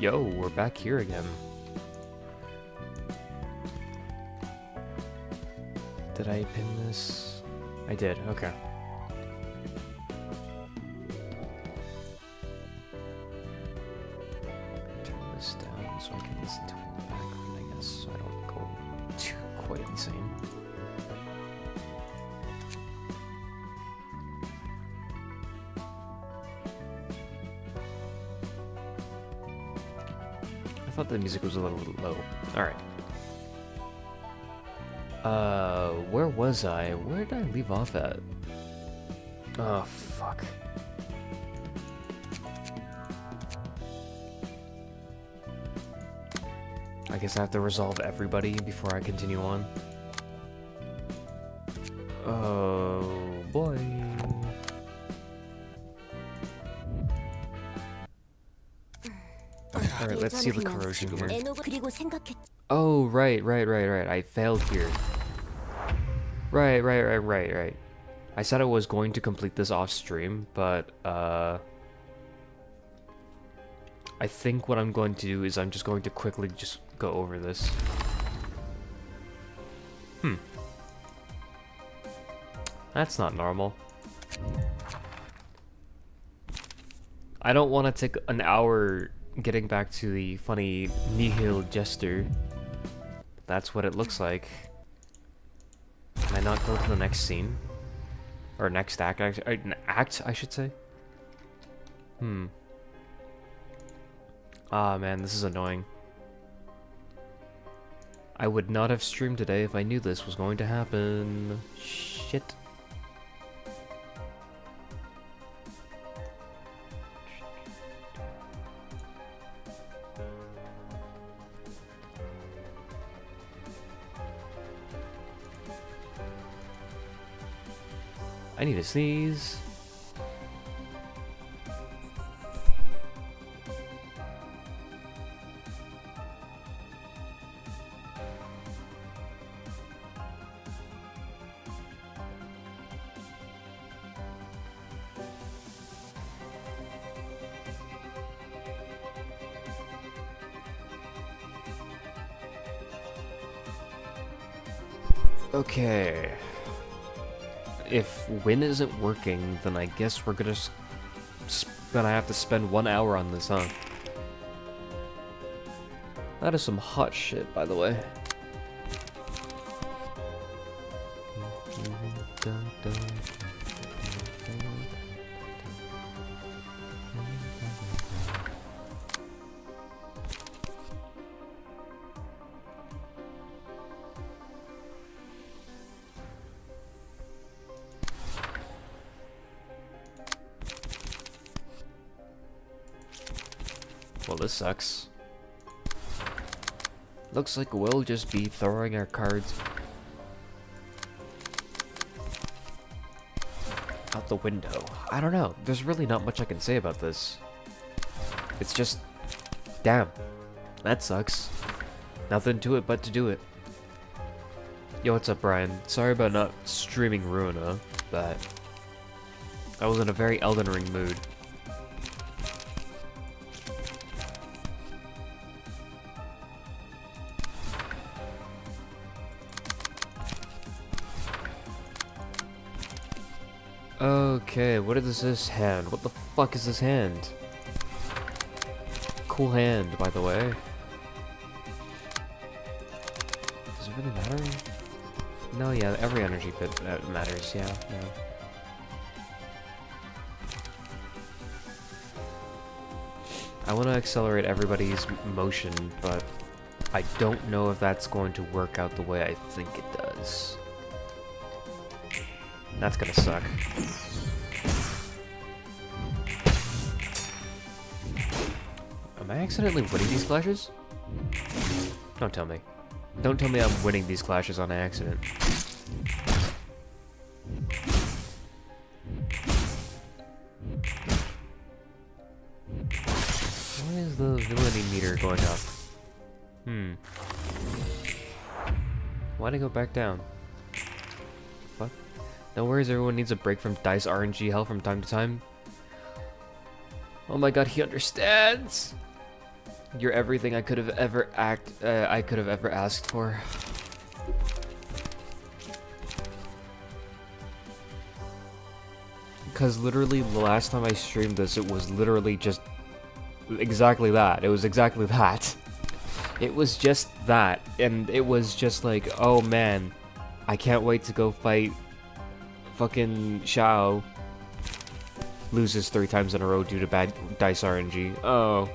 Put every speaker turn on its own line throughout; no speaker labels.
Yo, we're back here again. Did I pin this? I did, okay. Turn this down so I can listen to it in the background, I guess, so I don't go too quite insane. I thought the music was a little low. Alright. Where was I? Where did I leave off at? Oh, fuck. I guess I have to resolve everybody before I continue on. Oh, boy. Alright, let's see the corrosion here. Oh, right. I failed here. Right. I said I was going to complete this off stream, but I think what I'm going to do is I'm just going to quickly just go over this. That's not normal. I don't want to take an hour getting back to the funny nihil jester. That's what it looks like. Can I not go to the next scene? Or next act, I should say? Ah, man, this is annoying. I would not have streamed today if I knew this was going to happen. Shit. I need to sneeze. Okay. If win isn't working, then I guess we're gonna have to spend 1 hour on this, huh? That is some hot shit, by the way. Well, this sucks. Looks like we'll just be throwing our cards out the window. I don't know. There's really not much I can say about this. It's just... damn. That sucks. Nothing to it but to do it. Yo, what's up, Brian? Sorry about not streaming Ruina, but I was in a very Elden Ring mood. Okay, what is this hand? What the fuck is this hand? Cool hand, by the way. Does it really matter? No, yeah, every energy bit matters, yeah. I want to accelerate everybody's motion, but I don't know if that's going to work out the way I think it does. That's gonna suck. Am I accidentally winning these clashes? Don't tell me. Don't tell me I'm winning these clashes on accident. Why is the villainy meter going up? Why'd I go back down? Fuck. No worries, everyone needs a break from DICE RNG hell from time to time. Oh my god, he understands! You're everything I could have ever asked for. Because literally the last time I streamed this, it was literally just exactly that. It was exactly that. It was just that, and it was just like, oh man, I can't wait to go fight fucking Shao. Loses 3 times in a row due to bad dice RNG. Oh.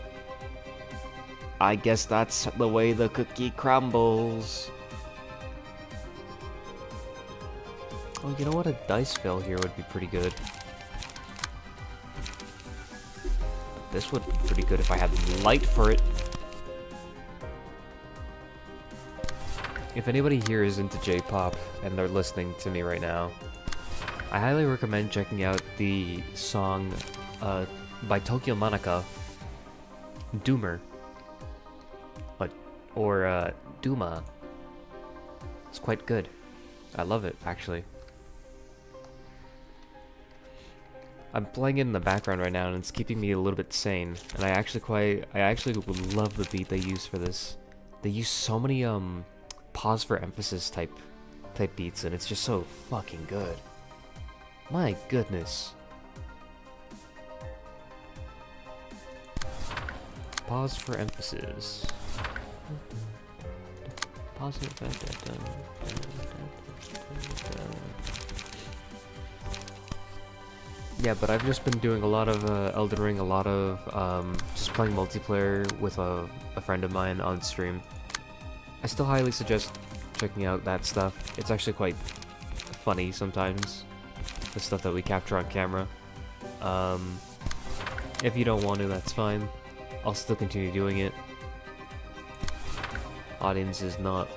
I guess that's the way the cookie crumbles. Oh, you know what? A dice fail here would be pretty good. This would be pretty good if I had light for it. If anybody here is into J-pop and they're listening to me right now, I highly recommend checking out the song by Tokyo Manaka, Doomer. Or Duma. It's quite good. I love it, actually. I'm playing it in the background right now, and it's keeping me a little bit sane. And I actually would love the beat they use for this. They use so many pause for emphasis type beats, and it's just so fucking good. My goodness. Pause for emphasis. Pause it. Yeah, but I've just been doing a lot of Elden Ring, a lot of just playing multiplayer with a friend of mine on stream. I still highly suggest checking out that stuff. It's actually quite funny sometimes, the stuff that we capture on camera. If you don't want to, that's fine. I'll still continue doing it. Audience is not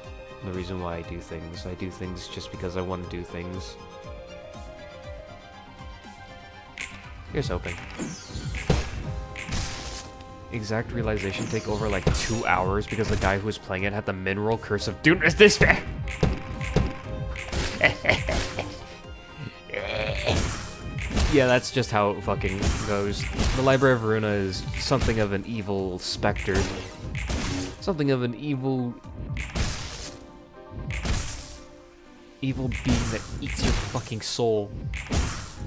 the reason why I do things. I do things just because I want to do things. Here's hoping. Exact realization take over like 2 hours because the guy who was playing it had the mineral curse of doomless despair. Yeah, that's just how it fucking goes. The Library of Ruina is something of an evil specter. Something of an evil being that eats your fucking soul.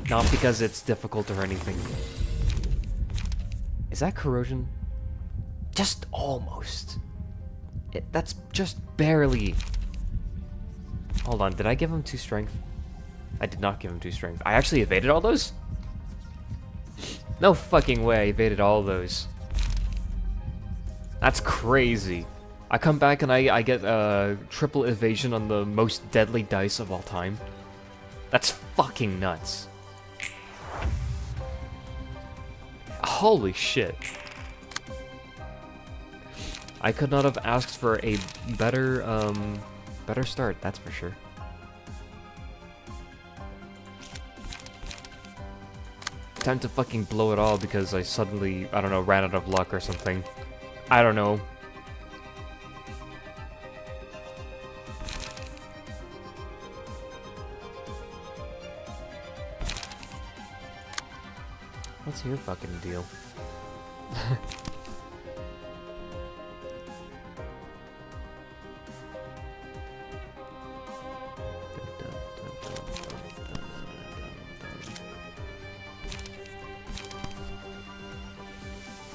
Not because it's difficult or anything. Is that corrosion? Just almost. That's just barely. Hold on, did I give him 2 strength? I did not give him 2 strength. I actually evaded all those? No fucking way I evaded all those. That's crazy. I come back and I get triple evasion on the most deadly dice of all time. That's fucking nuts. Holy shit. I could not have asked for a better start, that's for sure. Time to fucking blow it all because I suddenly, I don't know, ran out of luck or something. I don't know. What's your fucking deal?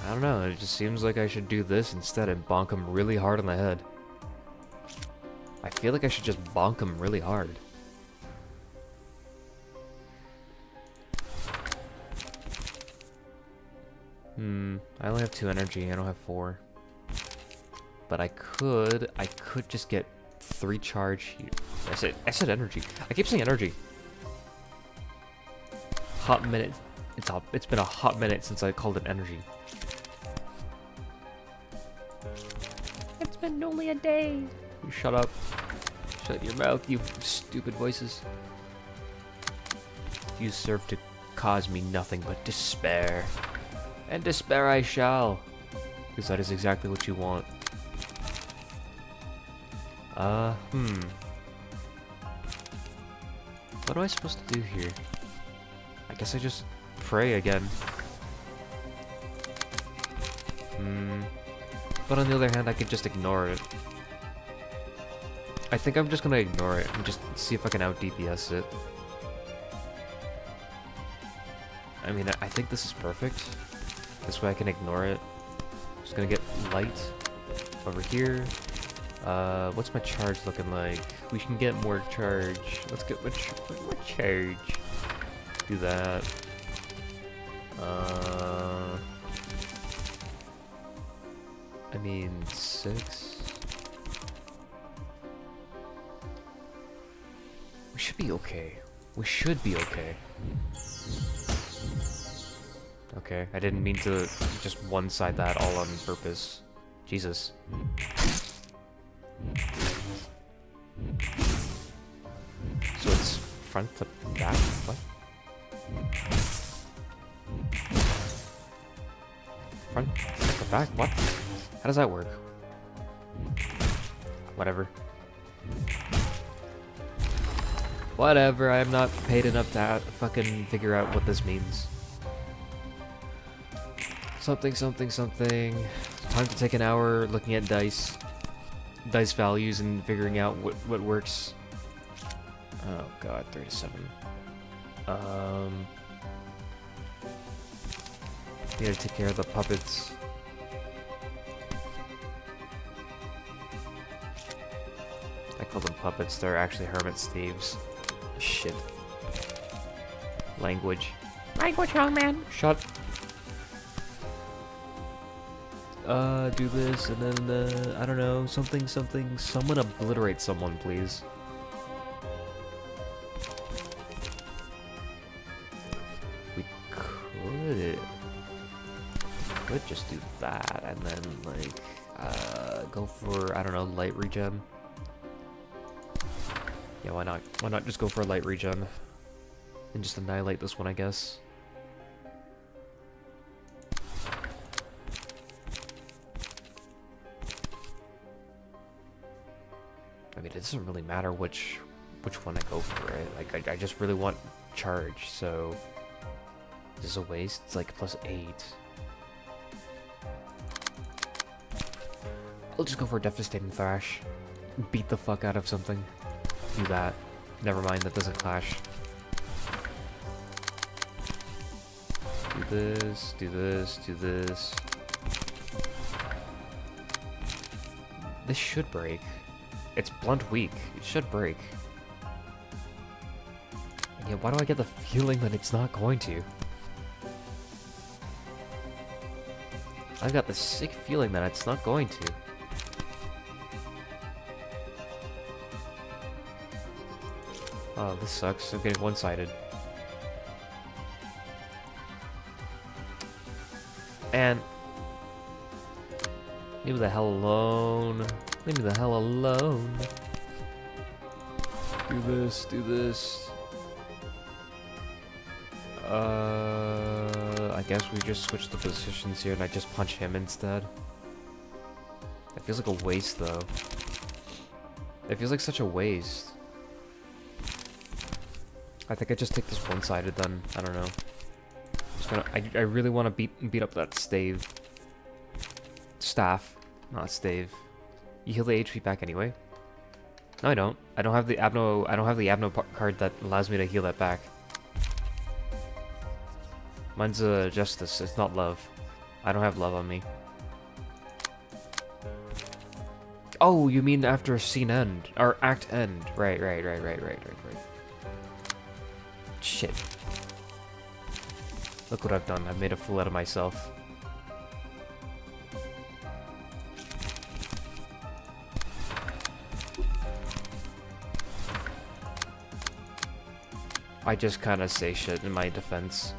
I don't know, it just seems like I should do this instead and bonk him really hard on the head. I feel like I should just bonk him really hard. I only have 2 energy, I don't have 4. But I could just get 3 charge here. I said energy. I keep saying energy. Hot minute. It's been a hot minute since I called it energy. It's been only a day. You shut up. Shut your mouth, you stupid voices. You serve to cause me nothing but despair. And despair I shall. Because that is exactly what you want. What am I supposed to do here? I guess I just pray again. But on the other hand, I could just ignore it. I think I'm just gonna ignore it and just see if I can out DPS it. I mean, I think this is perfect. This way I can ignore it. Just gonna get light over here. What's my charge looking like? We can get more charge. Let's get more charge. Do that. I mean, 6. We should be okay. We should be okay. Okay, I didn't mean to just one-side that all on purpose. Jesus. So it's front to back? What? Front to back? What? How does that work? Whatever. Whatever, I am not paid enough to fucking figure out what this means. Something, something, something. Time to take an hour looking at dice values and figuring out what works. Oh god, 37. We gotta take care of the puppets. I call them puppets, they're actually hermit thieves. Shit. Language. Language, young man. Shut. Do this, and then, I don't know, something, someone obliterate someone, please. We could just do that, and then, like, go for, I don't know, light regen. Yeah, why not? Why not just go for a light regen? And just annihilate this one, I guess. I mean, it doesn't really matter which one I go for, right? Like, I just really want charge, so... This is a waste. It's like +8. I'll just go for a Devastating Thrash. Beat the fuck out of something. Do that. Never mind, that doesn't clash. Do this, do this, do this. This should break. It's blunt weak. It should break. And yet, why do I get the feeling that it's not going to? I've got the sick feeling that it's not going to. Oh, this sucks. I'm getting one-sided. And... leave me the hell alone. Leave me the hell alone. Do this, do this. I guess we just switch the positions here and I just punch him instead. It feels like a waste, though. It feels like such a waste. I think I just take this one-sided then. I don't know. Just gonna, I really want to beat up that stave. Staff, not stave. You heal the HP back anyway. No, I don't. I don't have the Abno card that allows me to heal that back. Mine's Justice. It's not love. I don't have love on me. Oh, you mean after scene end or act end? Right. Shit. Look what I've done. I've made a fool out of myself. I just kind of say shit in my defense.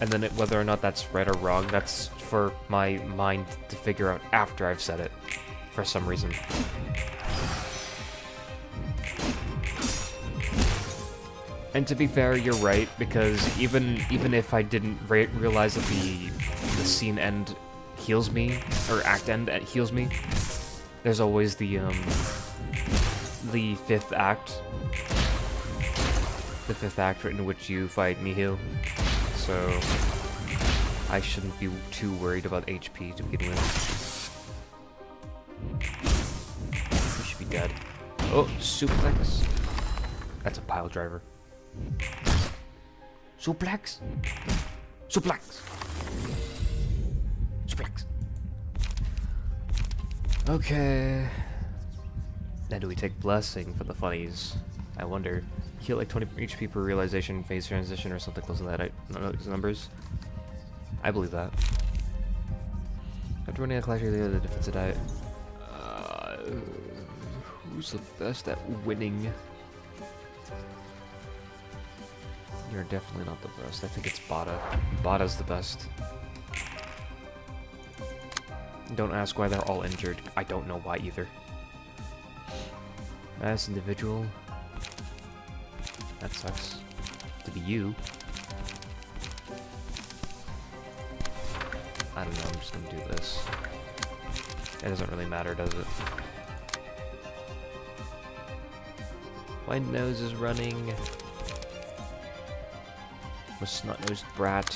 And then whether or not that's right or wrong, that's for my mind to figure out after I've said it. For some reason. And to be fair, you're right, because even if I didn't realize that the scene end heals me, or act end heals me, there's always the fifth act. The fifth act in which you fight Nihil. So I shouldn't be too worried about HP to begin with. god. Oh, suplex. That's a pile driver. Suplex. Suplex. Suplex. Okay. Now do we take blessing for the funnies? I wonder. Heal like 20 HP per realization, phase transition, or something close to that. I don't know these numbers. I believe that. After winning a clash, the defensive diet. Who's the best at winning? You're definitely not the best. I think it's Bada. Bada's the best. Don't ask why they're all injured. I don't know why either. As individual. That sucks. To be you. I don't know, I'm just gonna do this. It doesn't really matter, does it? My nose is running. I'm a snot-nosed brat.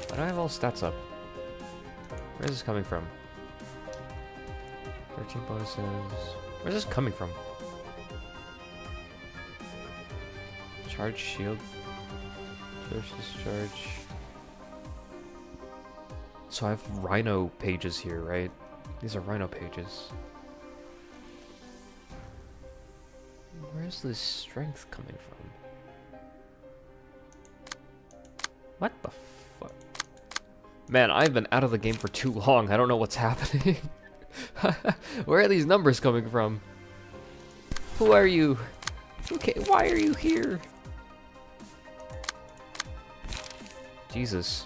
Why do I have all stats up? Where is this coming from? 13 bonuses. Where's this coming from? Charge shield. Charge discharge. So I have Rhino pages here, right? These are Rhino pages. Where's this strength coming from? What the fuck? Man, I've been out of the game for too long. I don't know what's happening. Where are these numbers coming from? Who are you? Okay, why are you here? Jesus.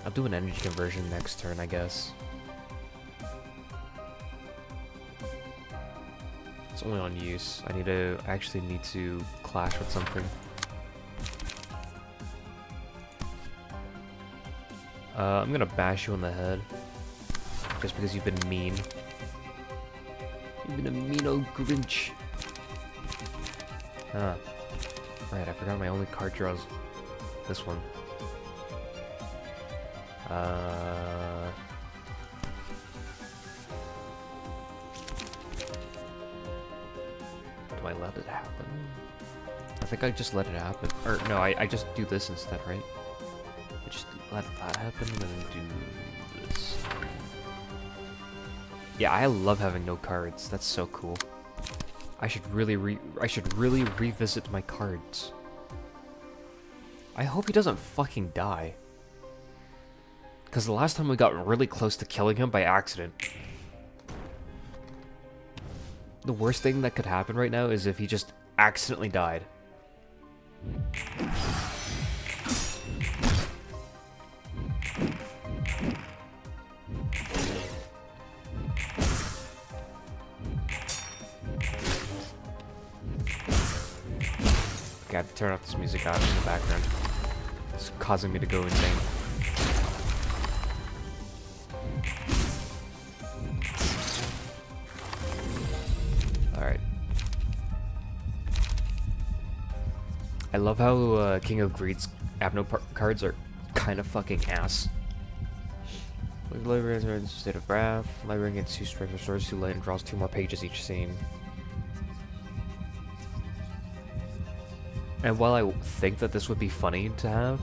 I'll do an energy conversion next turn, I guess. It's only on use. I actually need to clash with something. I'm gonna bash you on the head. Just because you've been mean. You've been a mean old Grinch. Ah. Right, I forgot my only card draws. This one. Do I let it happen? I think I just let it happen. Or no, I just do this instead, right? I just let that happen and then do this. Yeah, I love having no cards. That's so cool. I should really revisit my cards. I hope he doesn't fucking die. Because the last time we got really close to killing him by accident. The worst thing that could happen right now is if he just accidentally died. Okay, I have to turn off this music out in the background. It's causing me to go insane. Alright. I love how King of Greed's Abno cards are kind of fucking ass. Library in State of Wrath. Library gets 2 strength, restores 2 light, and draws 2 more pages each scene. And while I think that this would be funny to have,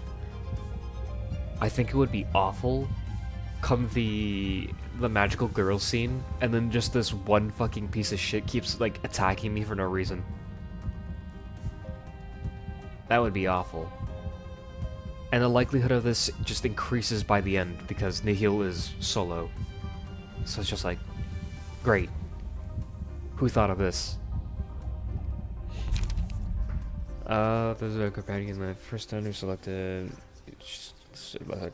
I think it would be awful come the magical girl scene, and then just this one fucking piece of shit keeps, like, attacking me for no reason. That would be awful. And the likelihood of this just increases by the end, because Nihil is solo. So it's just like, great. Who thought of this? There's a companion in the first time who selected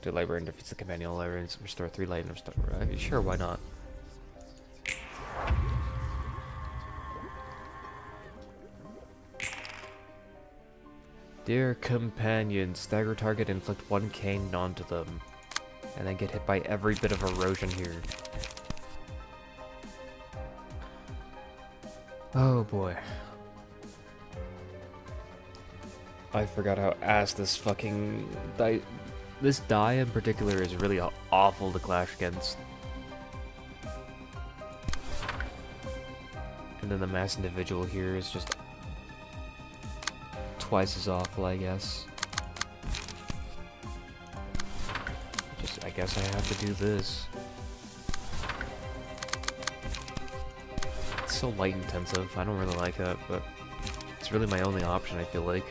library and defeats the companion library and restore 3 light and restore. Sure, why not? Dear companion, stagger target, inflict 1 cane onto them, and then get hit by every bit of erosion here. Oh boy. I forgot how ass this fucking this die in particular is really awful to clash against. And then the mass individual here is just twice as awful, I guess. I guess I have to do this. It's so light intensive. I don't really like that, but it's really my only option, I feel like.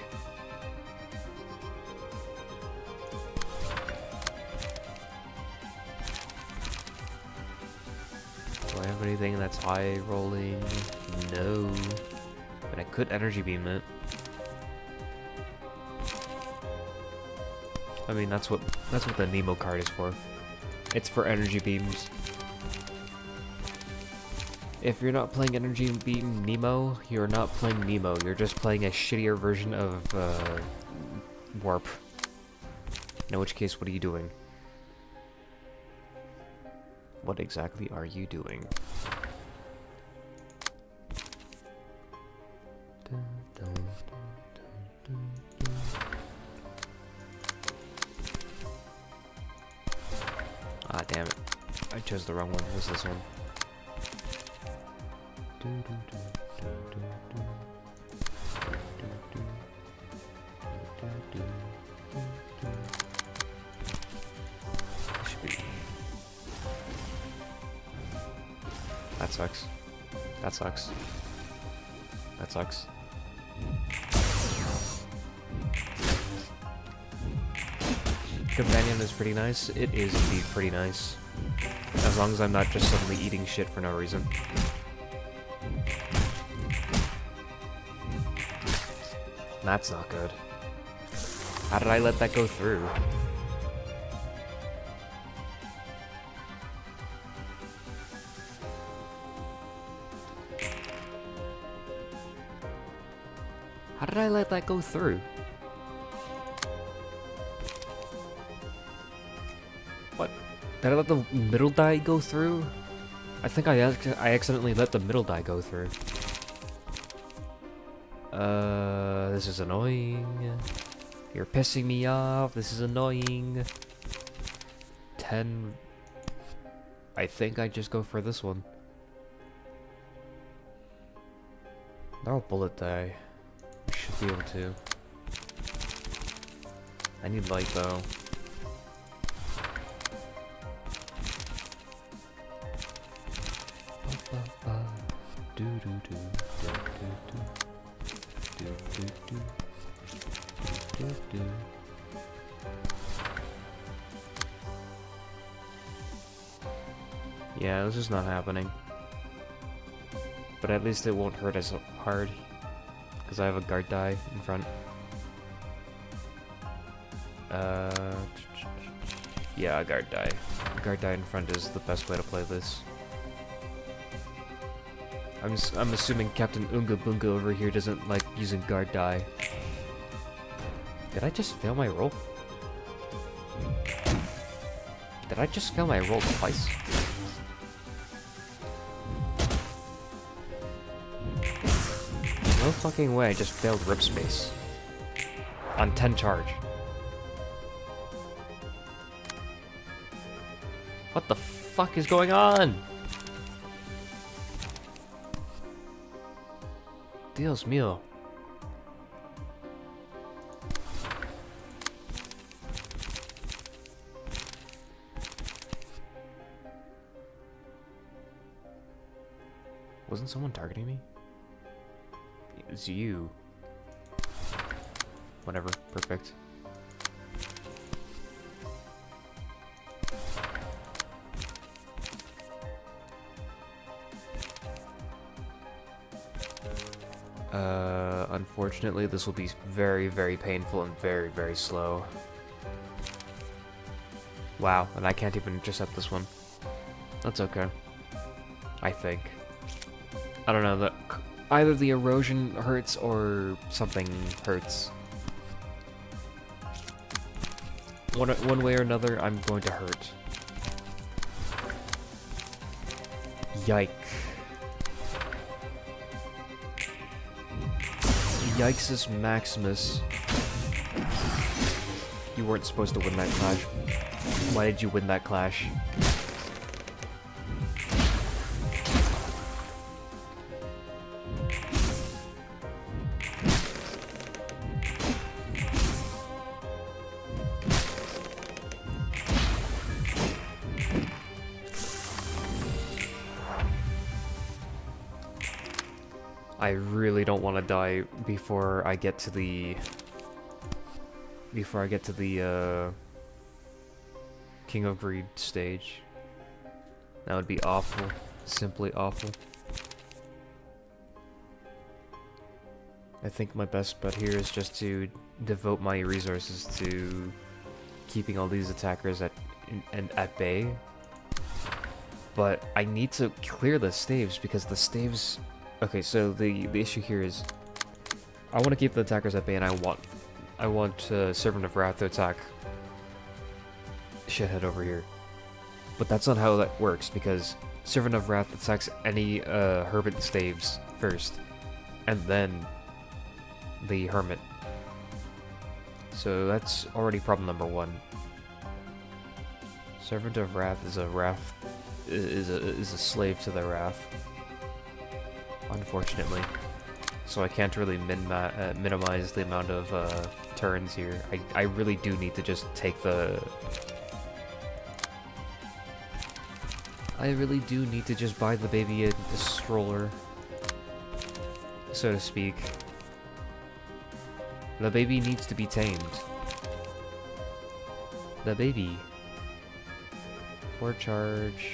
Do I have anything that's high rolling? No. But I could energy beam it. I mean, that's what the Nemo card is for. It's for energy beams. If you're not playing energy beam Nemo, you're not playing Nemo. You're just playing a shittier version of Warp. In which case, what are you doing? What exactly are you doing? Dun, dun, dun, dun, dun. Ah, damn it. I chose the wrong one. What's this one? Should be. That sucks. That sucks. That sucks. Companion is pretty nice. It is indeed pretty nice. As long as I'm not just suddenly eating shit for no reason. That's not good. How did I let that go through? How did I let that go through? What? Did I let the middle die go through? I think I accidentally let the middle die go through. This is annoying. You're pissing me off. This is annoying. 10. I think I just go for this one. That'll bullet die. I should be able to. I need light though. Yeah, this is not happening. But at least it won't hurt as hard. Because I have a guard die in front. Yeah, a guard die. A guard die in front is the best way to play this. I'm assuming Captain Unga Bunga over here doesn't like using guard die. Did I just fail my roll? Did I just fail my roll twice? No fucking way, I just failed rip space. On 10 charge. What the fuck is going on? Dios mío. Wasn't someone targeting me? It's you. Whatever, perfect. Unfortunately, this will be very, very painful and very, very slow. Wow, and I can't even intercept this one. That's okay. I think. I don't know, that either the erosion hurts or something hurts. One way or another, I'm going to hurt. Yike. Yikes is Maximus. You weren't supposed to win that clash. Why did you win that clash? I really don't want to die before I get to the King of Greed stage. That would be awful. Simply awful. I think my best bet here is just to devote my resources to keeping all these attackers at bay. But I need to clear the staves because the staves... Okay, so the issue here is I want to keep the attackers at bay, and I want Servant of Wrath to attack shithead over here. But that's not how that works, because Servant of Wrath attacks any Hermit staves first, and then the Hermit. So that's already problem number one. Servant of Wrath is a slave to the Wrath, unfortunately. So I can't really minimize the amount of turns here. I really do need to just take the... I really do need to just buy the baby a stroller, so to speak. The baby needs to be tamed. The baby. For charge.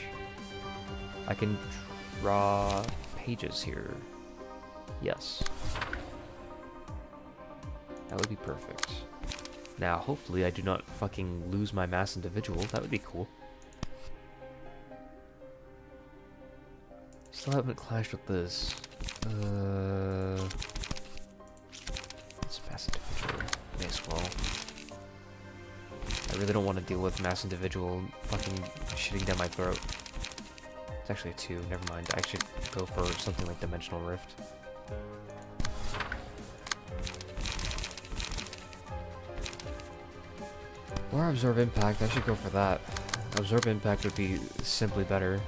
I can draw pages here. Yes. That would be perfect. Now, hopefully I do not fucking lose my mass individual. That would be cool. Still haven't clashed with this. It's mass individual. May as well. I really don't want to deal with mass individual fucking shitting down my throat. It's actually a 2, never mind. I should go for something like Dimensional Rift. Or Absorb Impact, I should go for that. Absorb Impact would be simply better.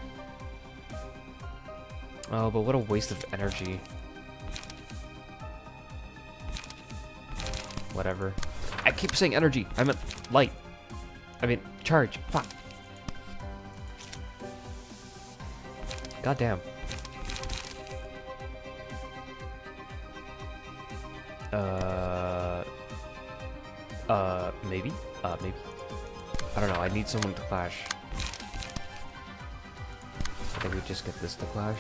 Oh, but what a waste of energy. Whatever. I keep saying energy, I meant light. I mean, charge, fuck. God damn. Maybe? Maybe. I don't know, I need someone to clash. I think we just get this to clash.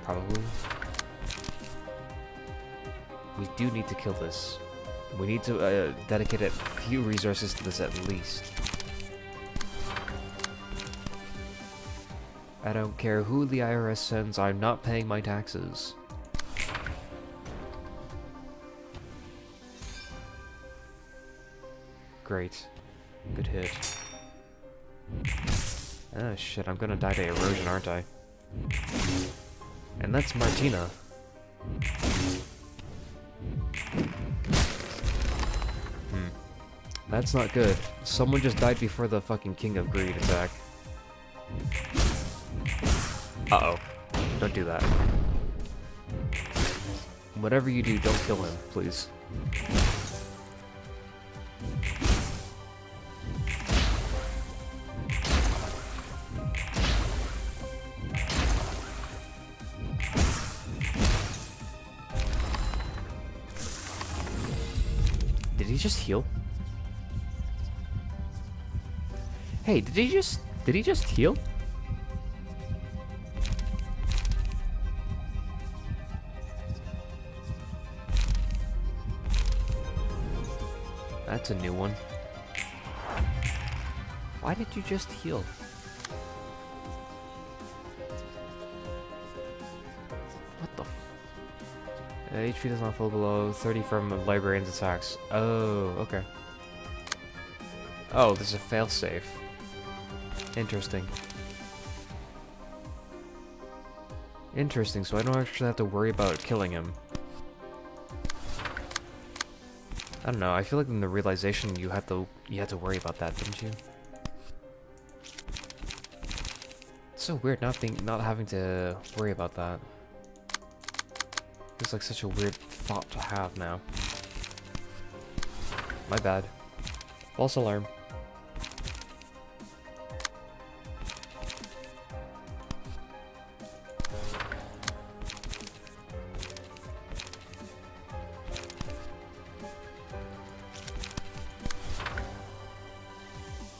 Probably. We do need to kill this. We need to dedicate a few resources to this at least. I don't care who the IRS sends, I'm not paying my taxes. Great. Good hit. Ah shit, I'm gonna die to erosion, aren't I? And that's Martina. That's not good. Someone just died before the fucking King of Greed attack. Uh-oh. Don't do that. Whatever you do, don't kill him, please. Did he just heal? Hey, did he just heal? That's a new one. Why did you just heal? What the f... HP does not fall below 30 from Librarian's attacks. Oh, okay. Oh, there's a failsafe. Interesting. Interesting, so I don't actually have to worry about killing him. I don't know, I feel like in the realization you had to worry about that, didn't you? It's so weird not having to worry about that. It's like such a weird thought to have now. My bad. False alarm.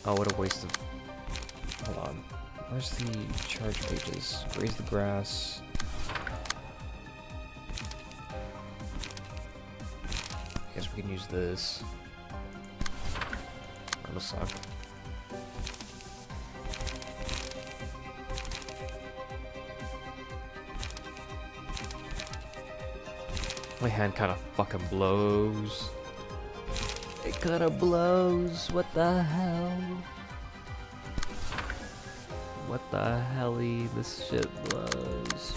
Oh, what a waste of... Hold on. Where's the charge pages? Raise the grass. I guess we can use this. That'll suck. My hand kind of fucking blows. It kind of blows. What the hell? What the helly? This shit blows.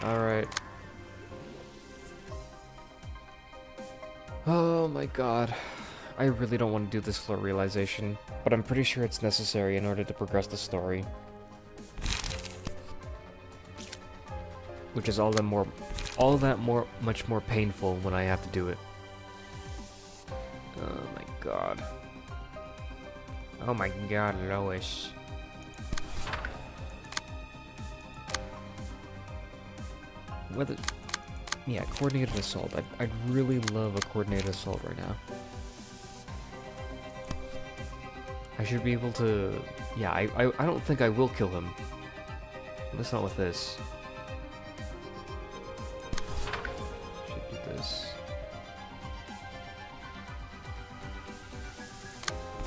Alright. Oh my god. I really don't want to do this floor realization, but I'm pretty sure it's necessary in order to progress the story. Which is all that much more painful when I have to do it. Oh my god. Oh my god, Lois. Whether... Yeah, coordinated assault. I'd really love a coordinated assault right now. I should be able to... Yeah, I don't think I will kill him. At least not with this. Should do this.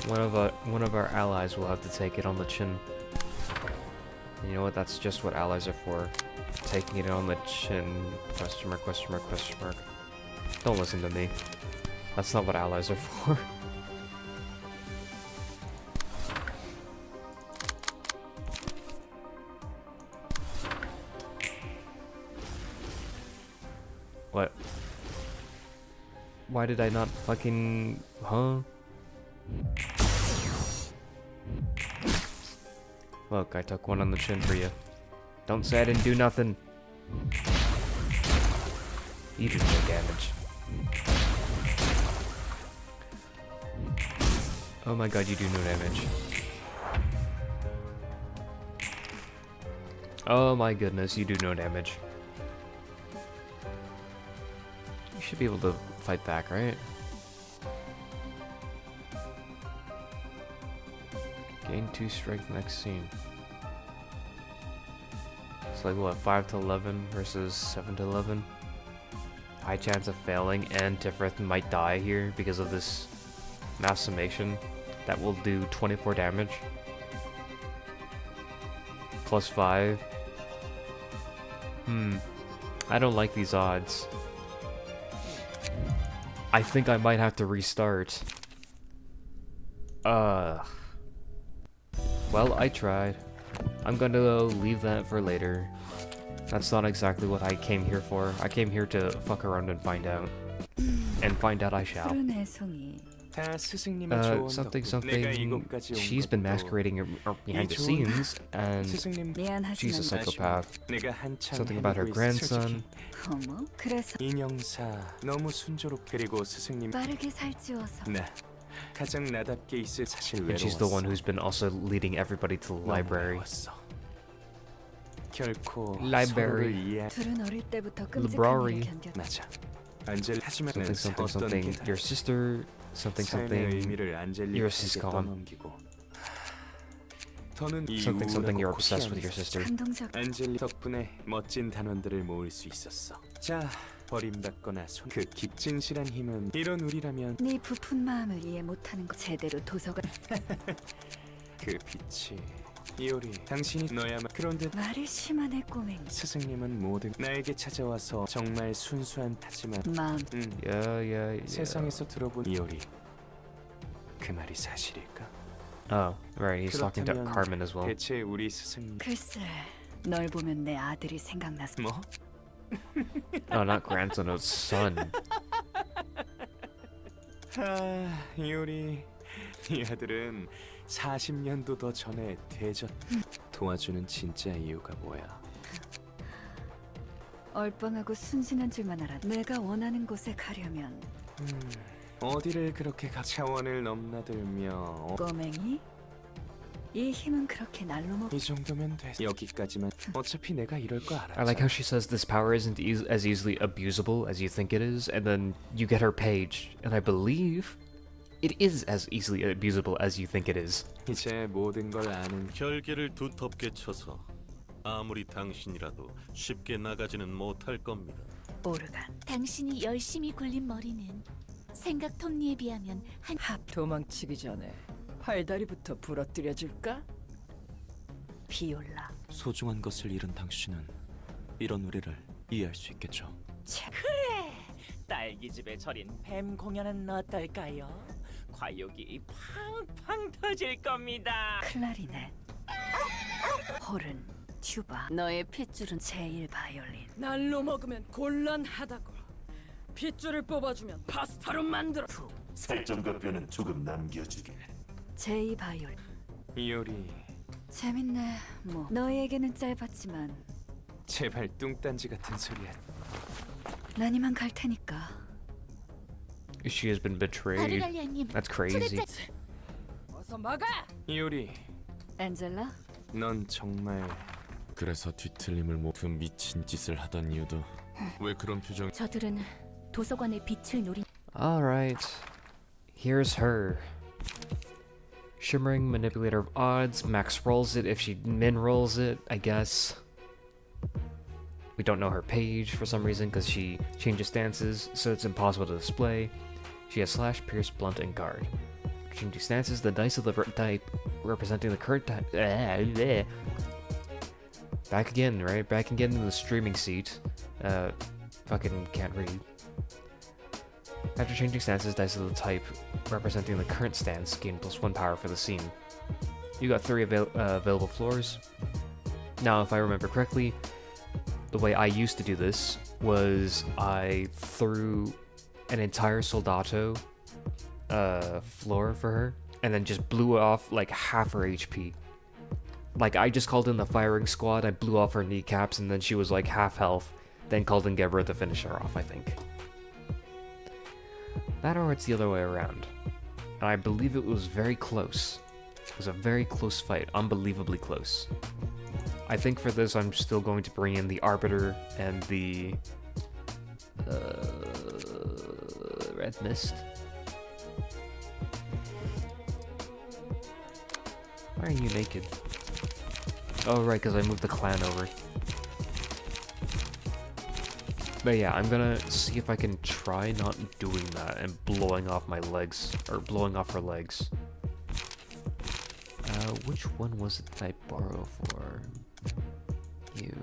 One of our allies will have to take it on the chin. And you know what? That's just what allies are for. Taking it on the chin. Question mark, question mark, question mark. Don't listen to me. That's not what allies are for. What? Why did I not fucking... Huh? Look, I took one on the chin for you. Don't say I didn't do nothing. You did no damage. Oh my god, you do no damage. Oh my goodness, you do no damage. You should be able to fight back, right? Gain 2 strength next scene. It's like what, 5 to 11 versus 7 to 11? High chance of failing, and Tifrith might die here because of this mass summation that will do 24 damage. Plus 5. I don't like these odds. I think I might have to restart. Well, I tried. I'm gonna leave that for later. That's not exactly what I came here for. I came here to fuck around and find out. And find out I shall. Something. She's been masquerading behind the scenes, and she's a psychopath. Something about her grandson. And she's the one who's been also leading everybody to the library. Library. Something. Your sister. Something. Your siscom.
더는 이
something you're
우울하고
obsessed with
고시한
your sister.
감동적.
안젤리 덕분에 멋진 단원들을 모을 수 있었어. 자, 버림받거나 그 깃진실한 힘은 이런 우리라면
네 부푼 마음을 이해 못하는 거 제대로 도서관.
그 빛이 이오리 당신이 너야만. 그런데
말을 심하네 꼬맹이.
스승님은 모든 나에게 찾아와서 정말 순수한 하지만
마음.
Yeah.
세상에서 들어본 이오리 그 말이 사실일까?
Oh, right. He's talking to
그렇다면
Carmen as well.
대체 우리 스승
글쎄, 널 보면 내 아들이 생각나서.
뭐?
Oh, not grandson, it's son.
이오리 이 아들은 40년도 더 전에 대전 도와주는 진짜 이유가 뭐야?
얼빵하고 순진한 줄만 알아. 내가 원하는 곳에 가려면
어디를 그렇게 차원을 넘나들며
꼬맹이? 이 힘은 그렇게 날로 먹.
이 정도면 돼. 여기까지만. 어차피 내가 이럴 거 알아.
I like how she says this power isn't as easily abusable as you think it is, and then you get her page, and I believe it is as easily abusable as you think it is.
이제 모든 걸 아는
결계를 두텁게 쳐서 아무리 당신이라도 쉽게 나가지는 못할 겁니다.
오르간.
당신이 열심히 굴린 머리는 생각 톱니에 비하면 한
합.
도망치기 전에 팔다리부터 부러뜨려 줄까?
비올라.
소중한 것을 잃은 당신은 이런 우리를 이해할 수 있겠죠.
딸기집에 절인 뱀 공연은 어떨까요? 과욕이 팡팡 터질 겁니다.
클라리넷. 호른. 튜바. 너의 핏줄은 제일 바이올린.
날로 먹으면 곤란하다고. 핏줄을 뽑아주면 파스타로 만들어.
살점과 뼈는 조금 남겨주게.
제이 바이올린.
이오리
재밌네. 뭐 너에게는 짧았지만
제발 뚱딴지 같은 소리야.
난 이만 갈 테니까.
She has been betrayed.
아르갈리아님
That's crazy.
어서 막아!
이오리
엔젤라?
넌 정말
그래서 뒤틀림을 그 미친 짓을 하던 이유도 왜 그런 표정?
저들은 도서관의 빛을 노린
Alright. Here's her. Shimmering Manipulator of Odds. Max rolls it if she min rolls it, I guess. We don't know her page for some reason because she changes stances, so it's impossible to display. She has Slash, Pierce, Blunt, and Guard. Changing stances, the dice of the type representing the current type. Back again, right? Back again in the streaming seat. Fucking can't read. After changing stances, dice of the type representing the current stance gain +1 power for the scene. You got 3 available floors. Now, if I remember correctly, the way I used to do this was I threw an entire Soldato floor for her, and then just blew off like half her HP. Like, I just called in the firing squad, I blew off her kneecaps, and then she was like half health, then called in Gebra to finish her off, I think. That or it's the other way around. And I believe it was very close. It was a very close fight, unbelievably close. I think for this I'm still going to bring in the Arbiter and the Red Mist. Why are you naked? Oh right, because I moved the clan over. But yeah, I'm gonna see if I can try not doing that and blowing off my legs, or blowing off her legs. Which one was it that I borrow for you?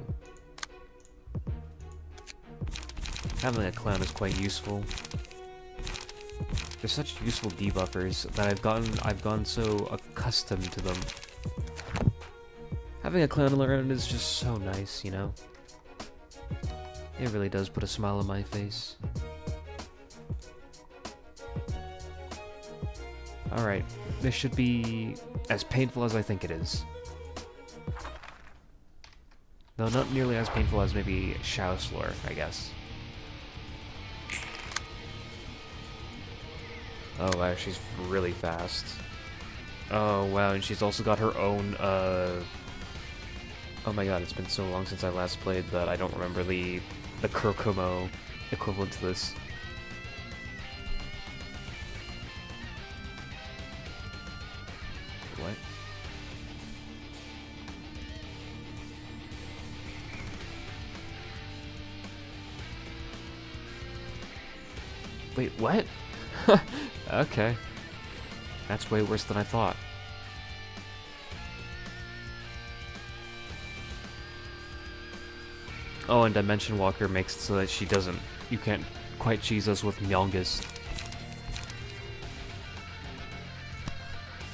Having a clan is quite useful. They're such useful debuffers that I've gone so accustomed to them. Having a clan around is just so nice, you know? It really does put a smile on my face. Alright, this should be as painful as I think it is. Though not nearly as painful as maybe Shao's floor, I guess. Oh wow, she's really fast. Oh wow, and she's also got her own, oh my god, it's been so long since I last played that I don't remember the Kurkumo equivalent to this. What? Wait, what? Okay. That's way worse than I thought. Oh, and Dimension Walker makes it so that she doesn't... You can't quite cheese us with Myongas.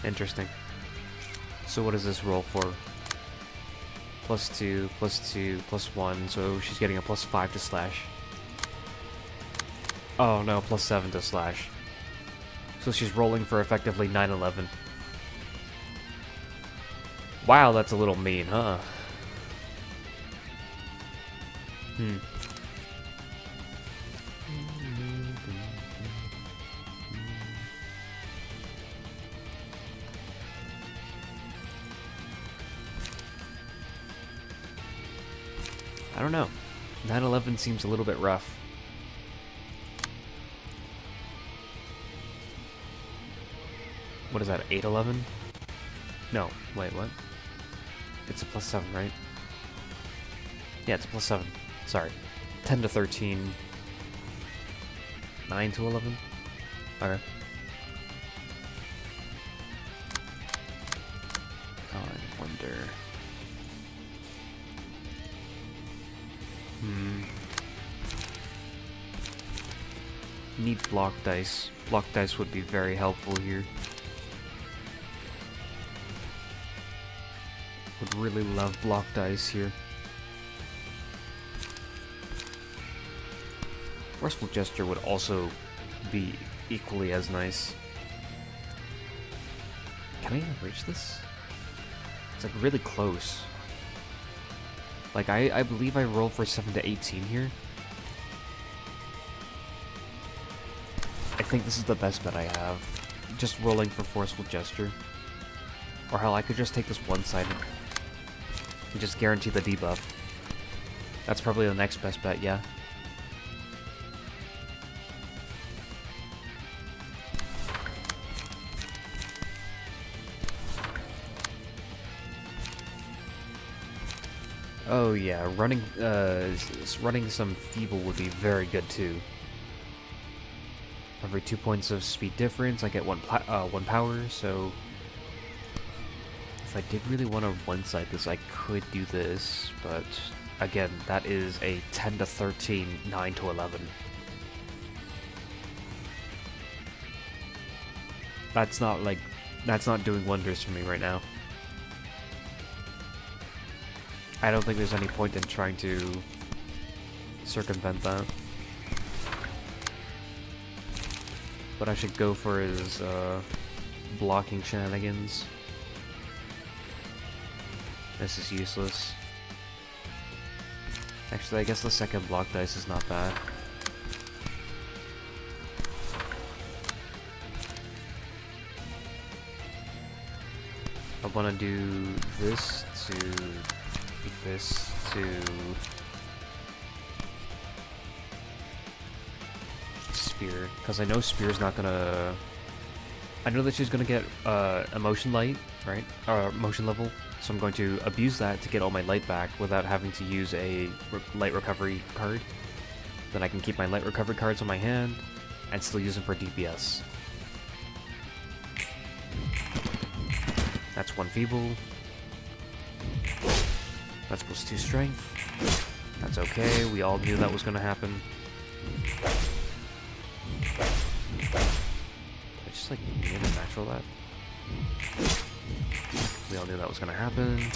Interesting. So what does this roll for? +2, +2, +1, so she's getting a +5 to slash. Oh no, +7 to slash. So she's rolling for effectively 9/11. Wow, that's a little mean, huh? I don't know. 9/11 seems a little bit rough. What is that, 8/11? No, wait, what? It's a +7, right? Yeah, it's a +7. Sorry. 10 to 13. 9 to 11? Okay. Oh, I wonder... Need block dice. Block dice would be very helpful here. Would really love block dice here. Forceful Gesture would also be equally as nice. Can I even reach this? It's like really close. Like I believe I rolled for 7 to 18 here. I think this is the best bet I have. Just rolling for Forceful Gesture. Or hell, I could just take this one-sided and just guarantee the debuff. That's probably the next best bet, yeah. Oh yeah, running some Feeble would be very good too. Every 2 points of speed difference, I get one power, so... If I did really want to one-side this, I could do this, but... Again, that is a 10 to 13, 9 to 11. That's not doing wonders for me right now. I don't think there's any point in trying to circumvent that. What I should go for is blocking shenanigans. This is useless. Actually, I guess the second block dice is not bad. I want to do this to Spear, because I know Spear's not gonna... I know that she's gonna get Emotion Light, right? Or Emotion Level, so I'm going to abuse that to get all my light back without having to use a light recovery card. Then I can keep my light recovery cards on my hand and still use them for DPS. That's 1 Feeble. That's +2 Strength. That's okay, we all knew that was gonna happen. I just like made a natural that. We all knew that was gonna happen.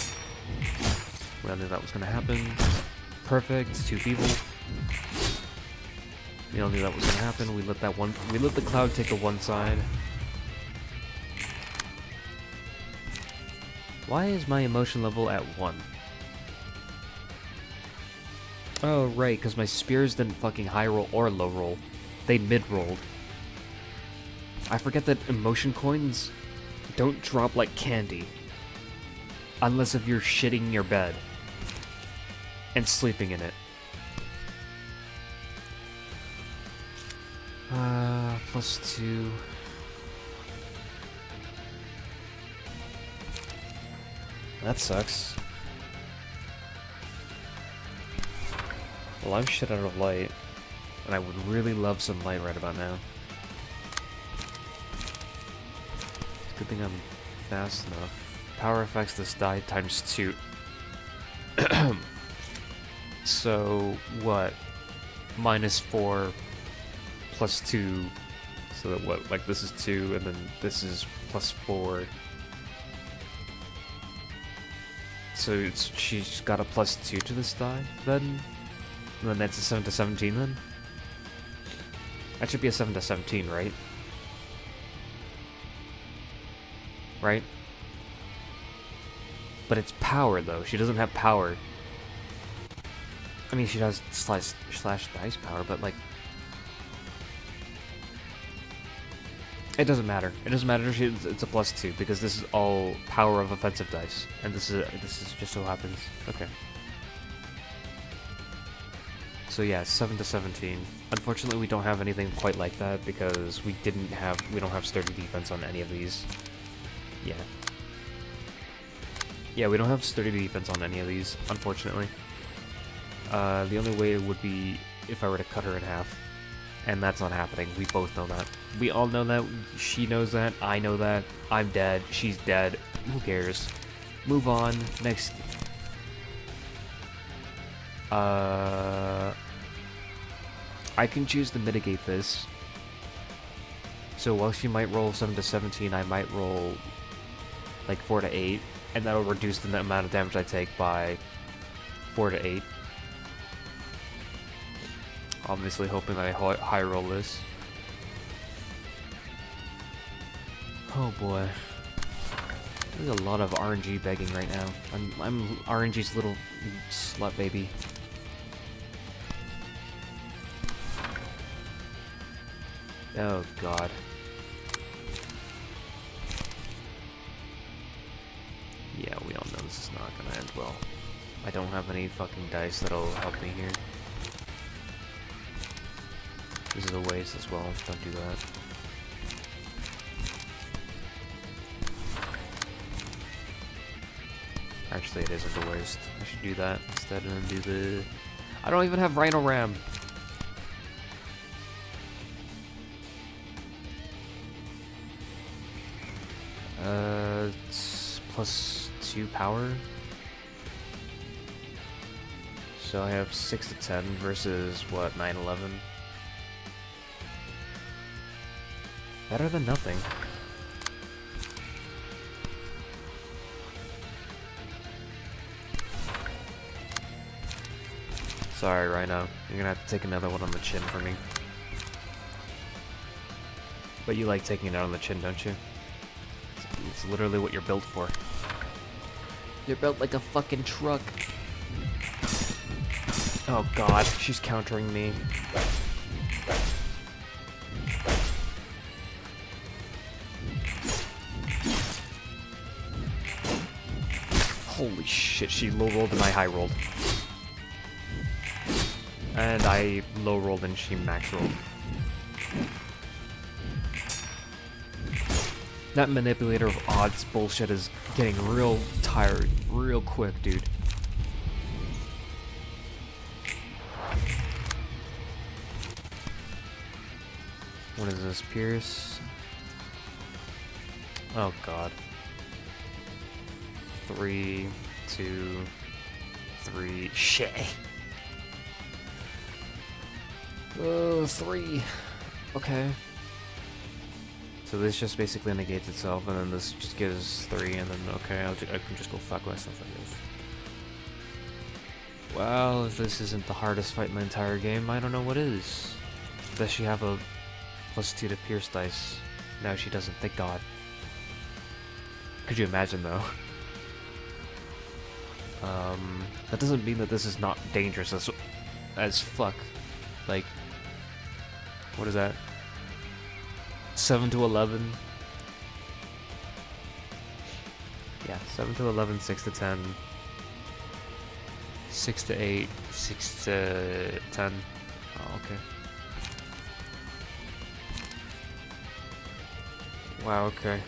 We all knew that was gonna happen. Perfect, 2 Feeble. We all knew that was gonna happen. We let the cloud take a one side. Why is my emotion level at 1? Oh, right, because my spears didn't fucking high roll or low roll. They mid-rolled. I forget that emotion coins don't drop like candy. Unless if you're shitting your bed. And sleeping in it. +2. That sucks. Well, I'm shit out of light. And I would really love some light right about now. Good thing I'm fast enough. Power affects this die times 2. So, what? -4 plus 2. So that what? Like this is 2, and then this is +4. So she's got a +2 to this die, then? And then that's a 7 to 17 then? That should be a 7 to 17, right? Right? But it's power, though. She doesn't have power. I mean, she has slash dice power, but like... It doesn't matter. It doesn't matter if it's a +2, because this is all power of offensive dice. And this is just so happens. Okay. So yeah, 7 to 17. Unfortunately, we don't have anything quite like that because we don't have sturdy defense on any of these. Yeah. Yeah, we don't have sturdy defense on any of these, unfortunately. The only way would be if I were to cut her in half. And that's not happening. We both know that. We all know that. She knows that. I know that. I'm dead. She's dead. Who cares? Move on. Next. I can choose to mitigate this. So while she might roll 7 to 17, I might roll like 4 to 8, and that'll reduce the amount of damage I take by 4 to 8. Obviously hoping that I high roll this. Oh boy. There's a lot of RNG begging right now. I'm RNG's little slut baby. Oh god. Yeah, we all know this is not gonna end well. I don't have any fucking dice that'll help me here. This is a waste as well, don't do that. Actually, it isn't a waste. I should do that instead and then do the... I don't even have Rhino Ram! It's +2 power. So I have 6 to 10 versus, what, 9-11? Better than nothing. Sorry, Rhino. You're gonna have to take another one on the chin for me. But you like taking it out on the chin, don't you? It's literally what you're built for. You're built like a fucking truck. Oh god, she's countering me. Holy shit, she low rolled and I high rolled. And I low rolled and she max rolled. That manipulator of odds bullshit is getting real tired real quick, dude. What is this, Pierce? Oh god. 3, 2, 3. Shit. 3. Okay. So this just basically negates itself, and then this just gives 3, and then okay, I can just go fuck myself, I guess. Well, if this isn't the hardest fight in the entire game, I don't know what is. Does she have a +2 to Pierce dice? No, she doesn't. Thank God. Could you imagine, though? That doesn't mean that this is not dangerous as fuck. Like, what is that? 7 to 11. Yeah, 7 to 11, 6 to 10. 6 to 8, 6 to 10. Oh, okay. Wow, okay.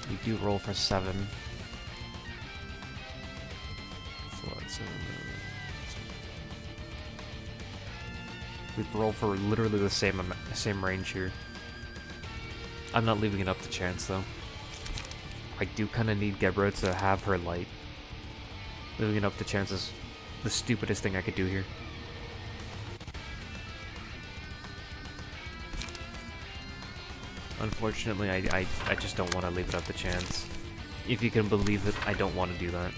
You do roll for 7. 4, 7, We roll for literally the same range here. I'm not leaving it up to chance though. I do kind of need Gebra to have her light. Leaving it up to chance is the stupidest thing I could do here. Unfortunately, I just don't want to leave it up to chance. If you can believe it, I don't want to do that.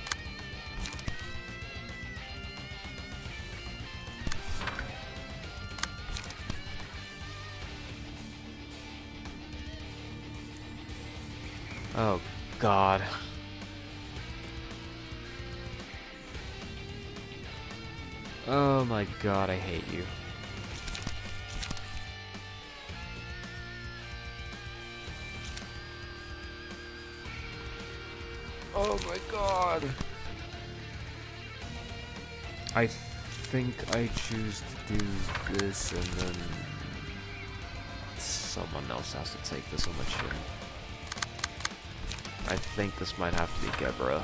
Oh, God. Oh my God, I hate you. Oh my God. I think I choose to do this and then someone else has to take this on the chin. I think this might have to be Gebra.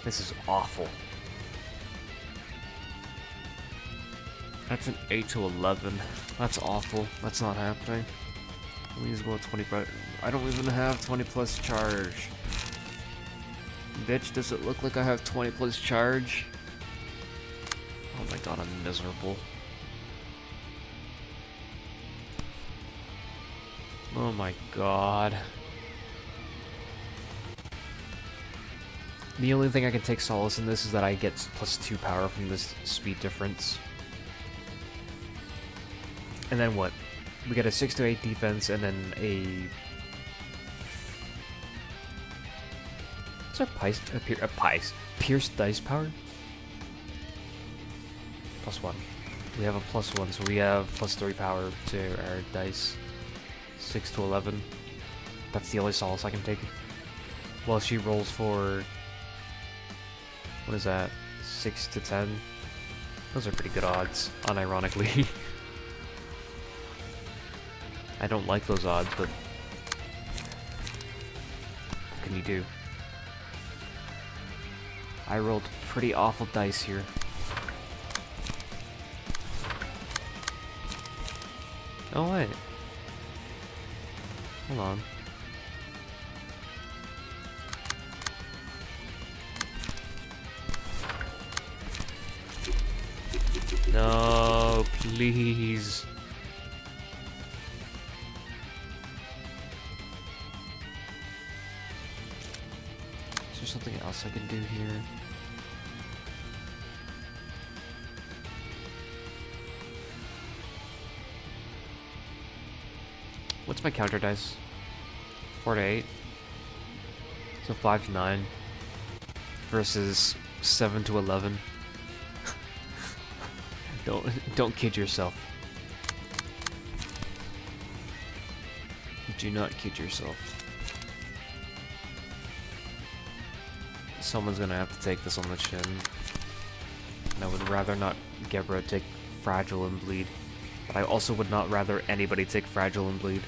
This is awful. That's an 8 to 11. That's awful. That's not happening. Please go 20. I don't even have 20 plus charge. Bitch, does it look like I have 20 plus charge? Oh my God, I'm miserable. Oh my God. The only thing I can take solace in this is that I get +2 power from this speed difference. And then what? We get a 6 to 8 defense and then a... What's our Pierce dice power? +1. We have a +1, so we have +3 power to our dice. 6 to 11. That's the only solace I can take. While she rolls for... What is that? 6 to 10? Those are pretty good odds, unironically. I don't like those odds, but... What can you do? I rolled pretty awful dice here. Oh wait. Hold on. No, please. Is there something else I can do here? What's my counter dice? 4 to 8. So 5 to 9 versus 7 to 11. Don't kid yourself. Do not kid yourself. Someone's gonna have to take this on the chin. And I would rather not Gebra take Fragile and Bleed. But I also would not rather anybody take Fragile and Bleed.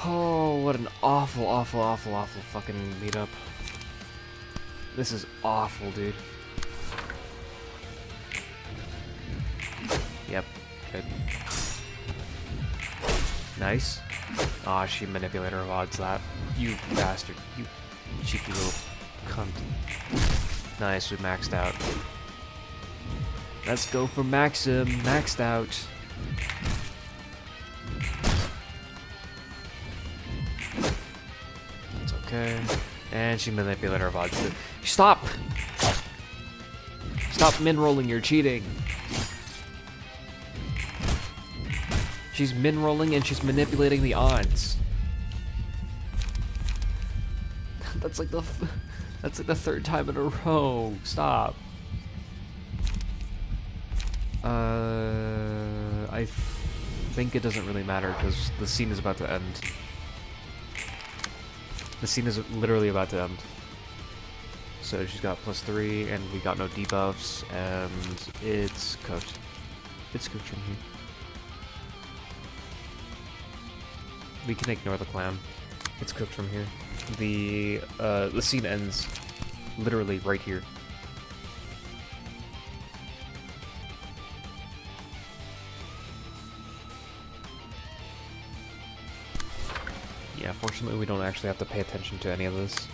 Oh, what an awful, awful, awful, awful fucking meetup. This is awful, dude. Yep, good. Nice. Aw, she manipulator of odds that. You bastard. You cheeky little cunt. Nice, we maxed out. Let's go for Maxim. Maxed out. That's okay. And she manipulator of odds too. Stop! Stop min-rolling, you're cheating. She's min-rolling and she's manipulating the odds. That's like the third time in a row. Stop. I think it doesn't really matter because the scene is about to end. The scene is literally about to end. So she's got +3 and we got no debuffs and it's cooked. It's good from here. We can ignore the clam. It's cooked from here. The scene ends literally right here. Yeah, fortunately we don't actually have to pay attention to any of this.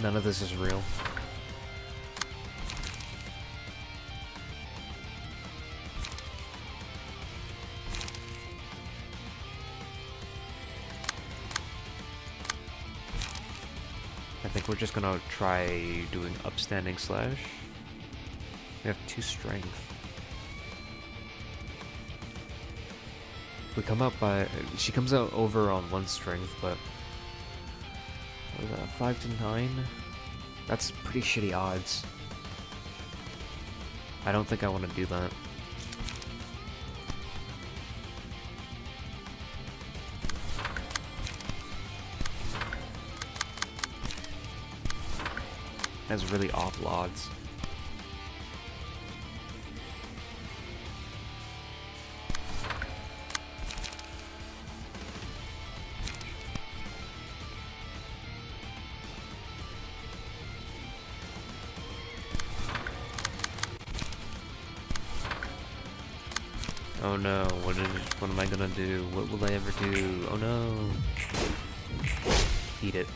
None of this is real. I think we're just gonna try doing upstanding slash. We have 2 strength. We come out by... She comes out over on 1 strength, but... What was that, 5 to 9? That's pretty shitty odds. I don't think I want to do that. Has really awful odds. Oh no, what am I gonna do? What will I ever do? Oh no. Eat it.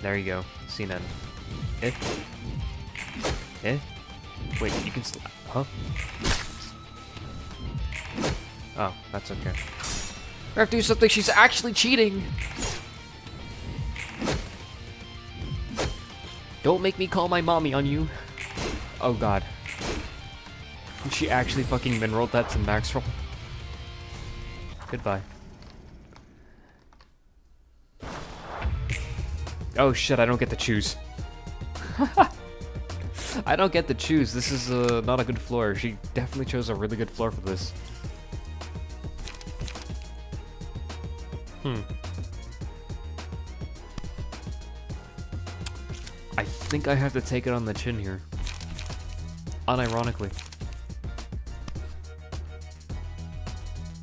There you go. Scene end. Eh? Eh? Wait, you can huh? Oh, that's okay. We have to do something. She's actually cheating. Don't make me call my mommy on you. Oh god. She actually fucking min-rolled that to max roll. Goodbye. Oh shit, I don't get to choose. I don't get to choose. This is not a good floor. She definitely chose a really good floor for this. I think I have to take it on the chin here. Unironically.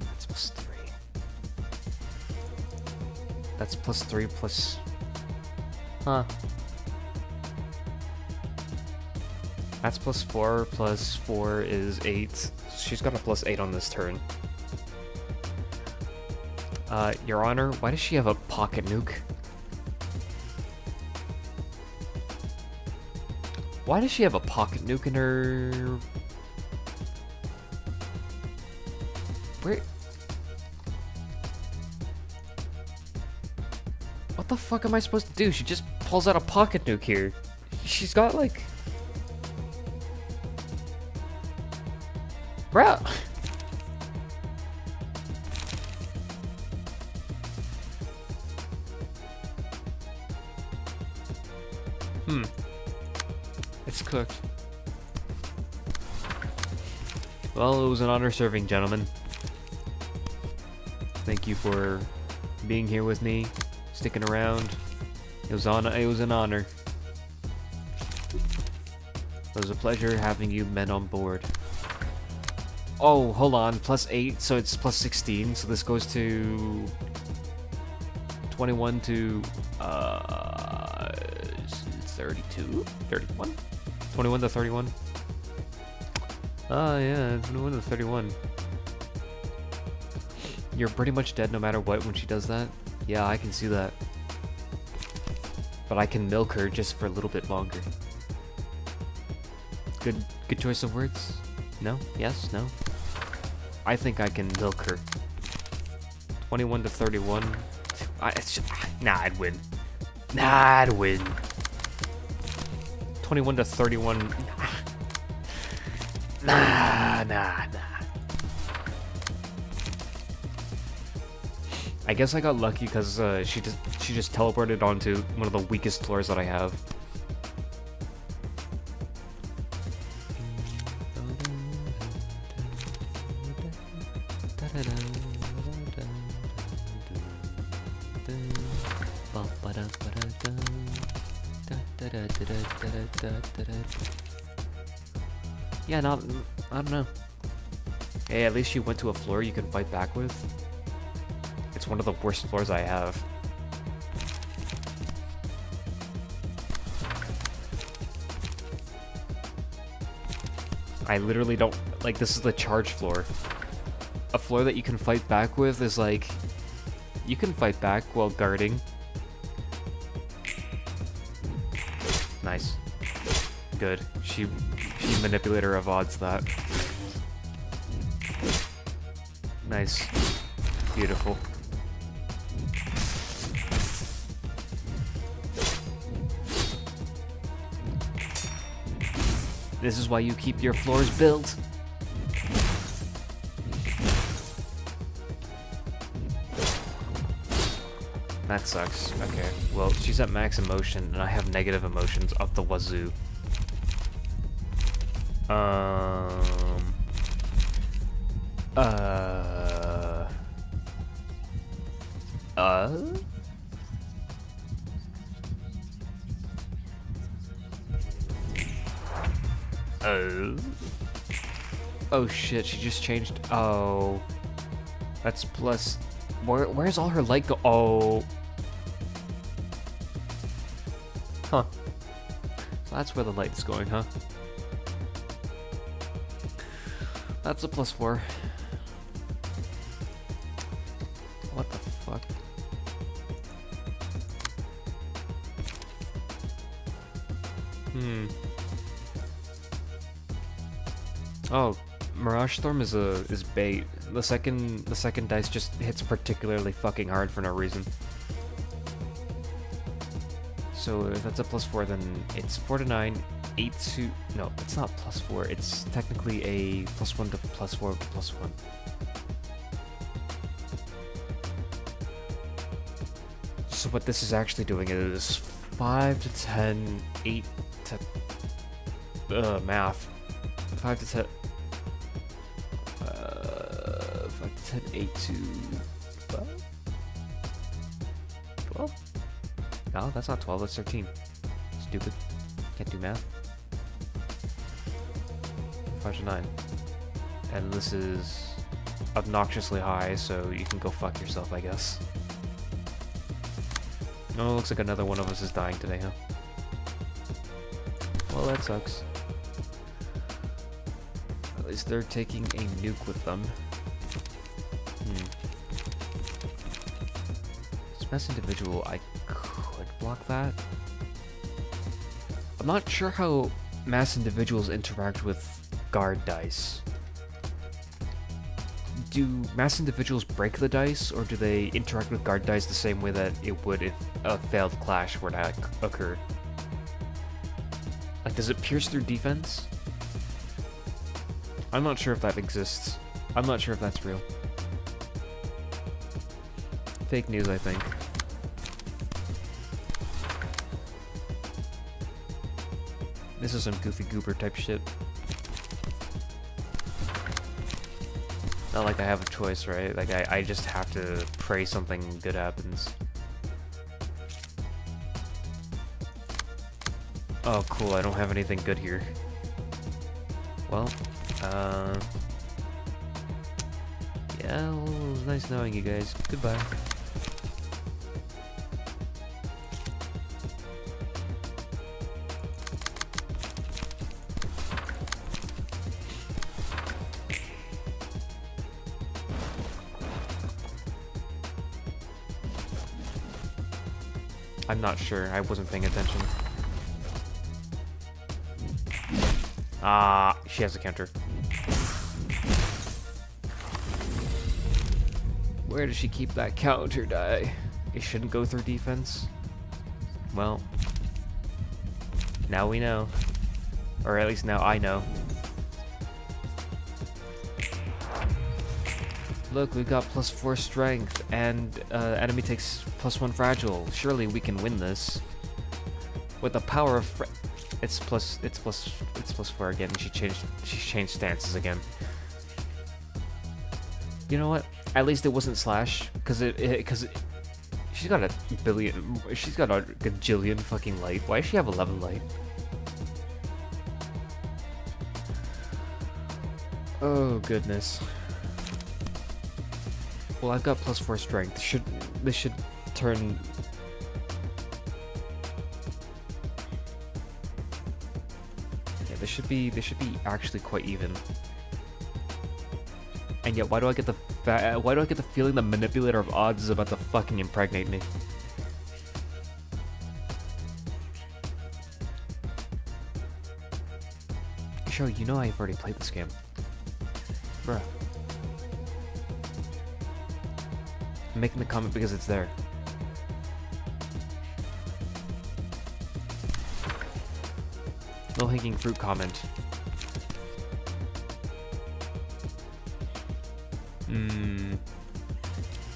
That's +3. That's +3 plus... Huh. That's +4, +4 is 8. She's got a +8 on this turn. Your Honor, why does she have a pocket nuke? Why does she have a pocket nuke in her... Where... What the fuck am I supposed to do? She just pulls out a pocket nuke here. She's got like... Bruh! It's cooked. Well, it was an honor serving, gentlemen. Thank you for being here with me, sticking around. It was an honor. It was a pleasure having you men on board. Oh, hold on, +8, so it's +16, so this goes to 21 to 32? 31? 21 to 31? Ah, yeah, 21 to 31. You're pretty much dead no matter what when she does that. Yeah, I can see that. But I can milk her just for a little bit longer. Good choice of words? No? Yes? No? I think I can milk her. 21 to 31. Nah, I'd win. Nah, I'd win. 21 to 31. Nah. I guess I got lucky because she just teleported onto one of the weakest floors that I have. Yeah, not, I don't know. Hey, at least you went to a floor you can fight back with. It's one of the worst floors I have. I literally don't, like, this is the charge floor. A floor that you can fight back with is like, you can fight back while guarding. Nice. Good. She manipulator of odds that. Nice. Beautiful. This is why you keep your floors built. That sucks. Okay, well, she's at max emotion, and I have negative emotions up the wazoo. Oh shit, she just changed. Oh. That's plus. Where's all her light go? Oh. Huh. So that's where the light's going, huh? That's a +4. What the fuck? Oh, Mirage Storm is bait. The second dice just hits particularly fucking hard for no reason. So if that's a +4, then it's 4 to 9, 8 to... No, it's not +4. It's technically a +1 to +4 to +1. So what this is actually doing is 5 to 10, 8 to... math. 5 to 10... 5 to 10, 8 to... 12? 12? No, that's not 12, that's 13. Stupid. Can't do math. 5 to 9. And this is obnoxiously high, so you can go fuck yourself, I guess. Oh, looks like another one of us is dying today, huh? Well, that sucks. At least they're taking a nuke with them. This mass individual, I could block that. I'm not sure how mass individuals interact with guard dice. Do mass individuals break the dice, or do they interact with guard dice the same way that it would if a failed clash were to occur? Like, does it pierce through defense? I'm not sure if that exists. I'm not sure if that's real. Fake news, I think. This is some goofy goober type shit. Not like I have a choice, right? Like, I just have to pray something good happens. Oh, cool, I don't have anything good here. Well, yeah, well, it was nice knowing you guys. Goodbye. I'm not sure, I wasn't paying attention. Ah, she has a counter. Where does she keep that counter die? It shouldn't go through defense? Well, now we know. Or at least now I know. Look, we've got +4 strength, and enemy takes +1 fragile. Surely we can win this. With the power of it's +4 again. She changed stances again. You know what? At least it wasn't slash, because she's got a gajillion fucking light. Why does she have 11 light? Oh goodness. Well, I've got +4 strength. This should turn. Yeah, this should be actually quite even. And yet, why do I get the feeling the manipulator of odds is about to fucking impregnate me? Show, you know I've already played this game. Bruh. I'm making the comment because it's there. No hanging fruit comment.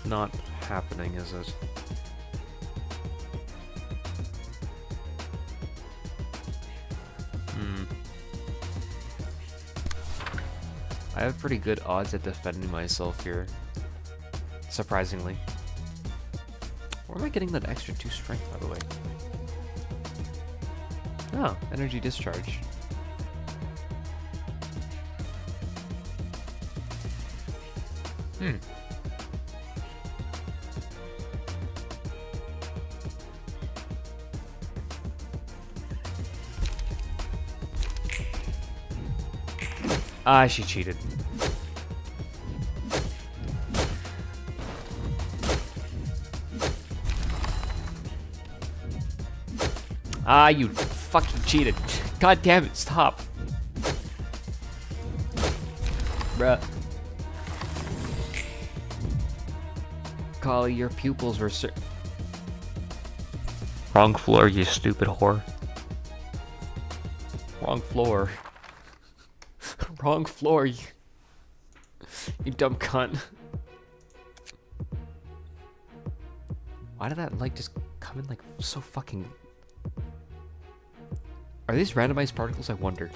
Not happening, is it? I have pretty good odds at defending myself here. Surprisingly. Where am I getting that extra 2 strength, by the way? Oh, energy discharge. Ah, she cheated. Ah, you fucking cheated. God damn it, stop. Bruh. Kali, your pupils were wrong floor, you stupid whore. Wrong floor. Wrong floor, you dumb cunt. Why did that like just come in like so fucking... Are these randomized particles, I wonder?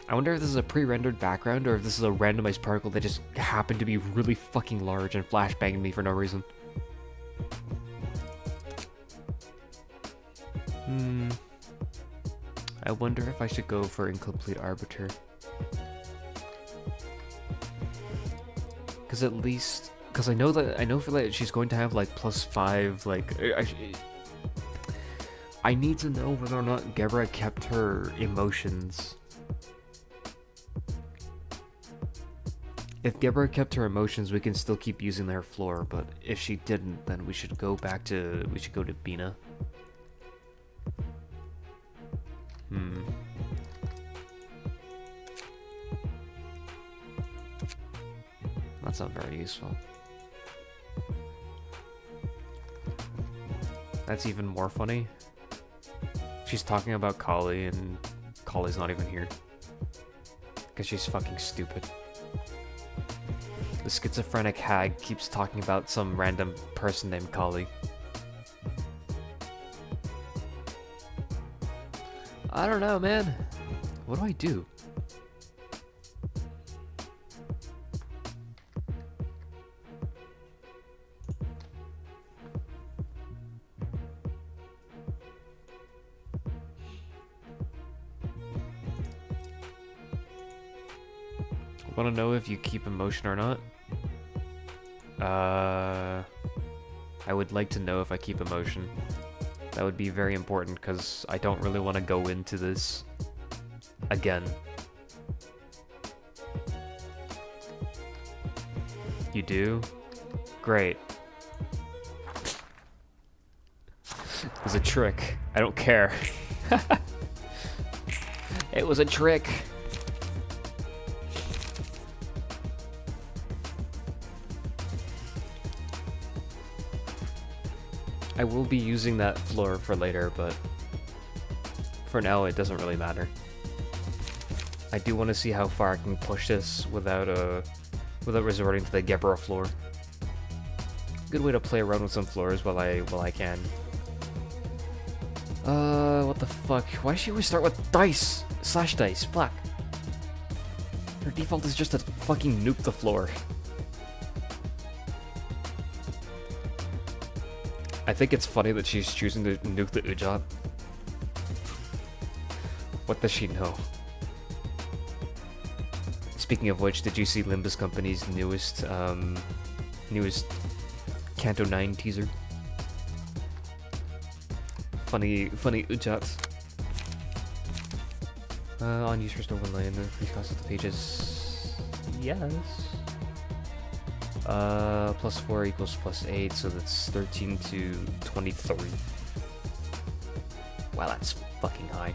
I wonder if this is a pre-rendered background or if this is a randomized particle that just happened to be really fucking large and flashbanging me for no reason. I wonder if I should go for Incomplete Arbiter. Because at least... Because I know for that she's going to have like +5, like... I need to know whether or not Gebra kept her emotions. If Gebra kept her emotions, we can still keep using their floor, but if she didn't, then we should go back to... We should go to Bina. That's not very useful. That's even more funny. She's talking about Kali and Kali's not even here. Because she's fucking stupid. The schizophrenic hag keeps talking about some random person named Kali. I don't know, man. What do I do? Want to know if you keep emotion or not? I would like to know if I keep emotion. That would be very important because I don't really want to go into this again. You do? Great. It was a trick. I don't care. It was a trick. I will be using that floor for later, but for now it doesn't really matter. I do want to see how far I can push this without resorting to the Gebra floor. Good way to play around with some floors while I can. What the fuck? Why does she always start with dice? Slash dice, fuck. Her default is just to fucking nuke the floor. I think it's funny that she's choosing to nuke the Ujat. What does she know? Speaking of which, did you see Limbus Company's newest Kanto 9 teaser? Funny ujats. On use restore one line, increase cost of the pages. Yes. +4 equals +8, so that's 13 to 23. Wow, that's fucking high.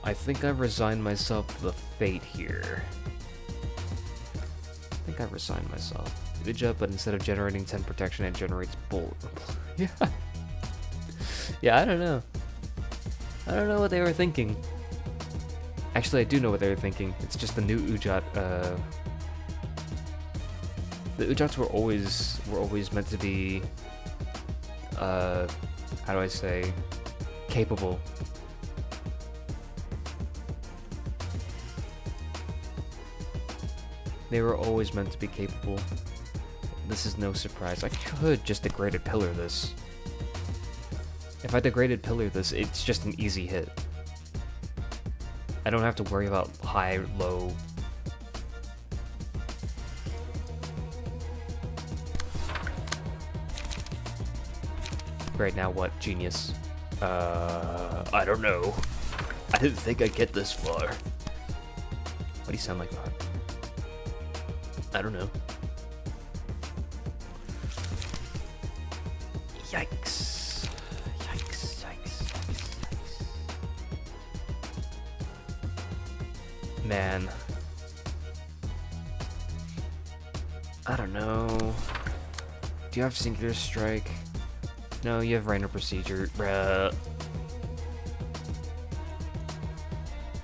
I think I've resigned myself to the fate here. I think I've resigned myself. Good job, but instead of generating 10 protection, it generates bolt. Yeah. Yeah, I don't know. I don't know what they were thinking. Actually, I do know what they were thinking. It's just the new Ujat, the Ujats were always meant to be, how do I say, capable. They were always meant to be capable. This is no surprise. I could just degraded pillar this. If I degraded pillar this, it's just an easy hit. I don't have to worry about high, low. Great, now what? Genius. I don't know. I didn't think I'd get this far. Why do you sound like that? I don't know. Yikes. Yikes, yikes, yikes, yikes. Man. I don't know. Do you have Singular Strike? No, you have Reiner Procedure. Bruh.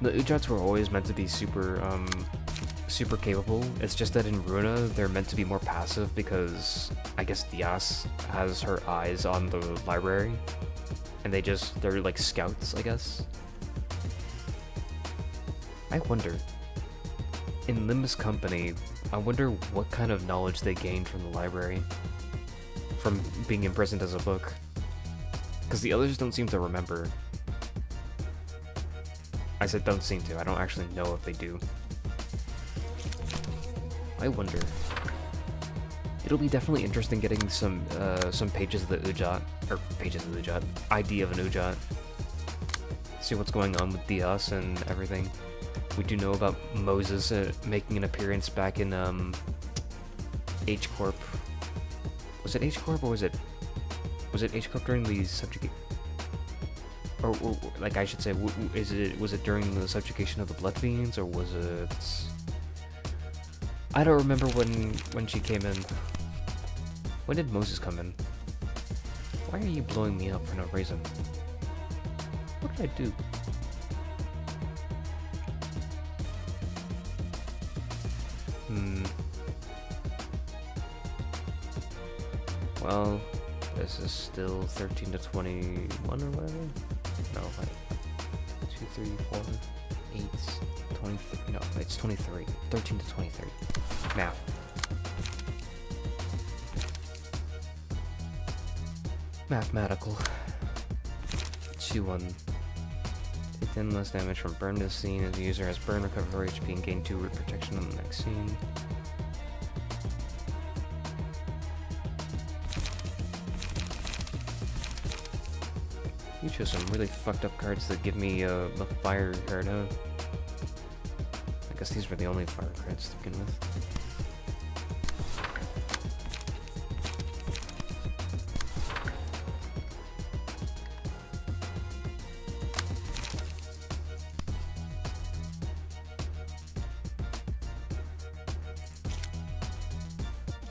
The Ujats were always meant to be super capable. It's just that in Ruina, they're meant to be more passive because I guess Diaz has her eyes on the library. And they're like scouts, I guess. I wonder, in Limbus Company, I wonder what kind of knowledge they gained from the library. From being imprisoned as a book. Because the others don't seem to remember. I said don't seem to, I don't actually know if they do. I wonder. It'll be definitely interesting getting some pages of the Ujat, or pages of the Ujat, ID of an Ujat. See what's going on with Diaz and everything. We do know about Moses making an appearance back in H Corp. Was it H Corp or was it H Corp during the subjugation? Or like I should say, was it during the subjugation of the Blood Fiends, or was it? I don't remember when she came in. When did Moses come in? Why are you blowing me up for no reason? What did I do? Well, this is still 13 to 21 or whatever? No, like 2, 3, 4, 8, 23. No, it's 23. 13 to 23. Math. Mathematical. 2-1. Take 10 less damage from burn this scene as the user has burn, recover HP, and gain 2 root protection on the next scene. You chose some really fucked up cards that give me the fire card, huh? I guess these were the only fire cards to begin with.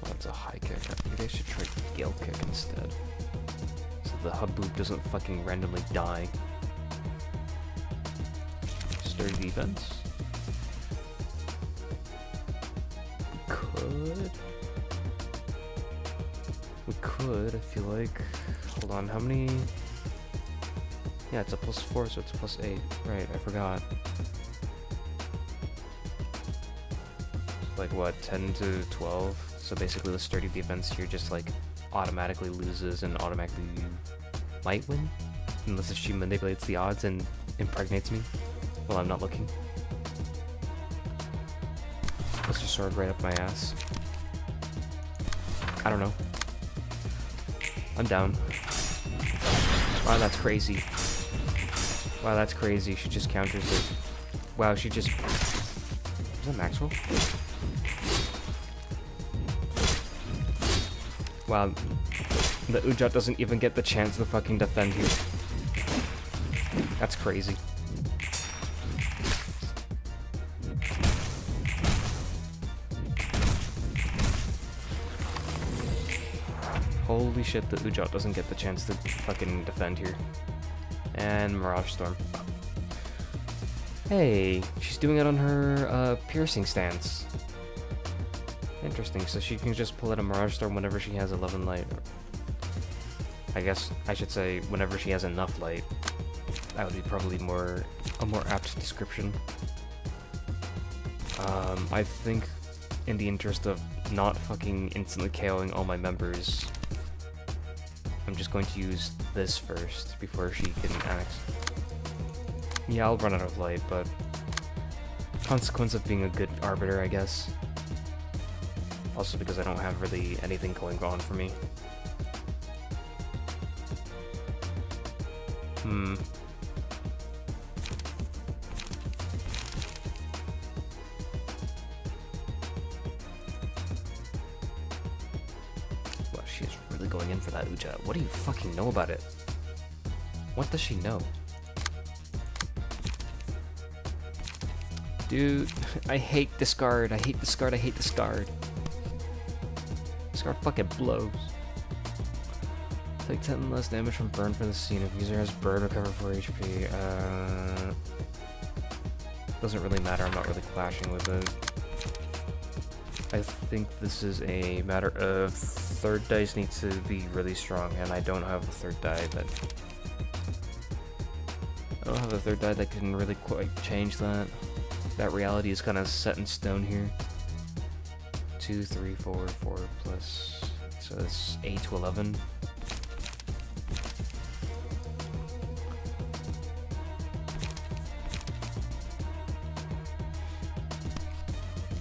Oh, that's a high kick. Maybe I should try Gale Kick instead. The Haboob doesn't fucking randomly die. Sturdy defense. We could, I feel like. Hold on, how many? Yeah, it's a +4, so it's +8. Right, I forgot. Like what, 10 to 12? So basically the sturdy defense here just like automatically loses and automatically might win. Unless if she manipulates the odds and impregnates me while I'm not looking. Puts her sword right up my ass. I don't know. I'm down. Wow, that's crazy. Wow, that's crazy. She just counters it. Wow, she just... Is that Maxwell? Wow. The Ujat doesn't even get the chance to fucking defend here. That's crazy. Holy shit, the Ujat doesn't get the chance to fucking defend here. And Mirage Storm. Hey, she's doing it on her piercing stance. Interesting, so she can just pull out a Mirage Storm whenever she has 11 light. I guess I should say whenever she has enough light. That would be probably a more apt description. I think in the interest of not fucking instantly KOing all my members, I'm just going to use this first before she can act. Yeah, I'll run out of light, but consequence of being a good arbiter, I guess. Also because I don't have really anything going on for me. Well, she's really going in for that Ujat. What do you fucking know about it? What does she know? Dude, I hate discard. I hate discard. I hate discard. Discard fucking blows. Take 10 less damage from burn for the scene. If user has burn, recover 4 HP. Doesn't really matter. I'm not really clashing with it. I think this is a matter of third dice needs to be really strong, and I don't have a third die that. I don't have a third die that can really quite change that. That reality is kind of set in stone here. 2, 3, 4, 4 plus. So it's 8 to 11.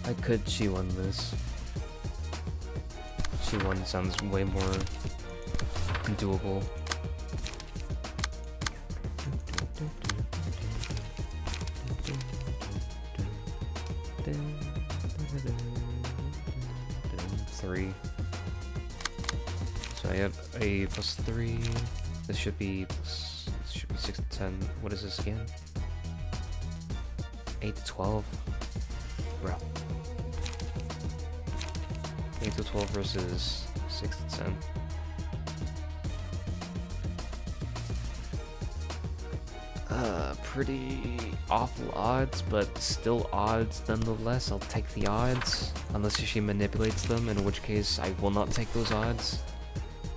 I could Chi-1 this. Chi-1 sounds way more doable. Three. So I have a +3. This should be 6 to 10. What is this again? 8 to 12. Bro. 8 to 12 versus 6 to 10. Pretty awful odds, but still odds nonetheless. I'll take the odds, unless she manipulates them, in which case I will not take those odds.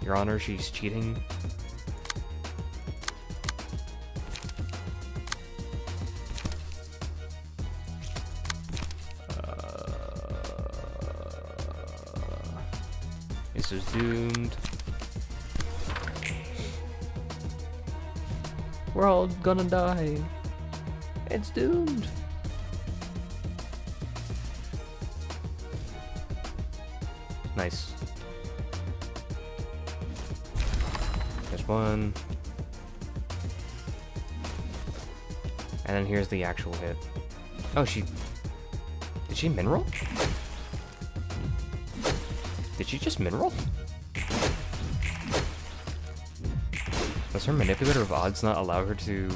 Your Honor, she's cheating. This is doomed. We're all gonna die. It's doomed. Nice. There's one. And then here's the actual hit. Oh, did she mineral? Did she just mineral? Does her manipulator of odds not allow her to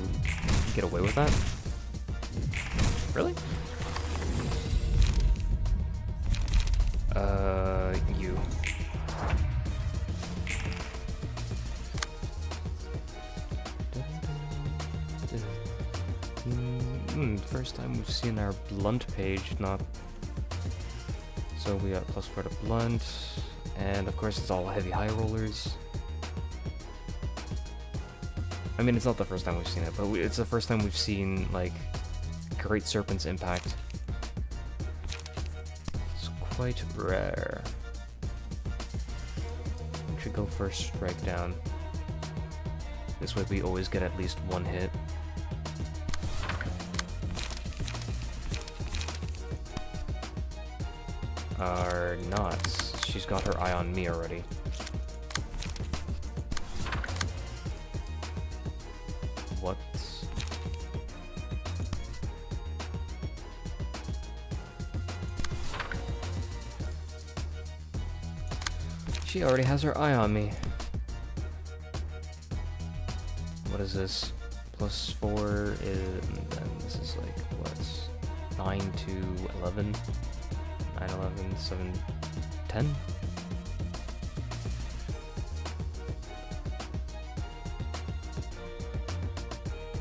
get away with that? Really? You. First time we've seen our blunt page, not... So we got +4 to blunt, and of course it's all heavy high rollers. I mean, it's not the first time we've seen it, but it's the first time we've seen, like, Great Serpent's impact. It's quite rare. We should go for strike down. This way we always get at least one hit. Or not. She's got her eye on me already. What? She already has her eye on me. What is this? +4 is, and this is like, what? 9 to 11? 9, 11, 7, 10?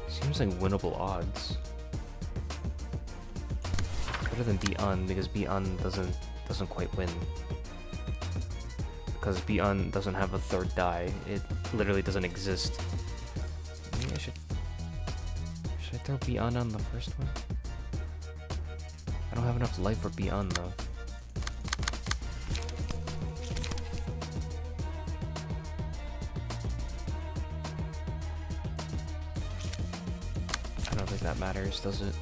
Seems like winnable odds. It's better than Be-Un, because Be-Un doesn't quite win. Because Be-Un doesn't have a third die. It literally doesn't exist. Maybe I should I throw Be-Un on the first one? I don't have enough life for Be-Un though. I don't think that matters, does it?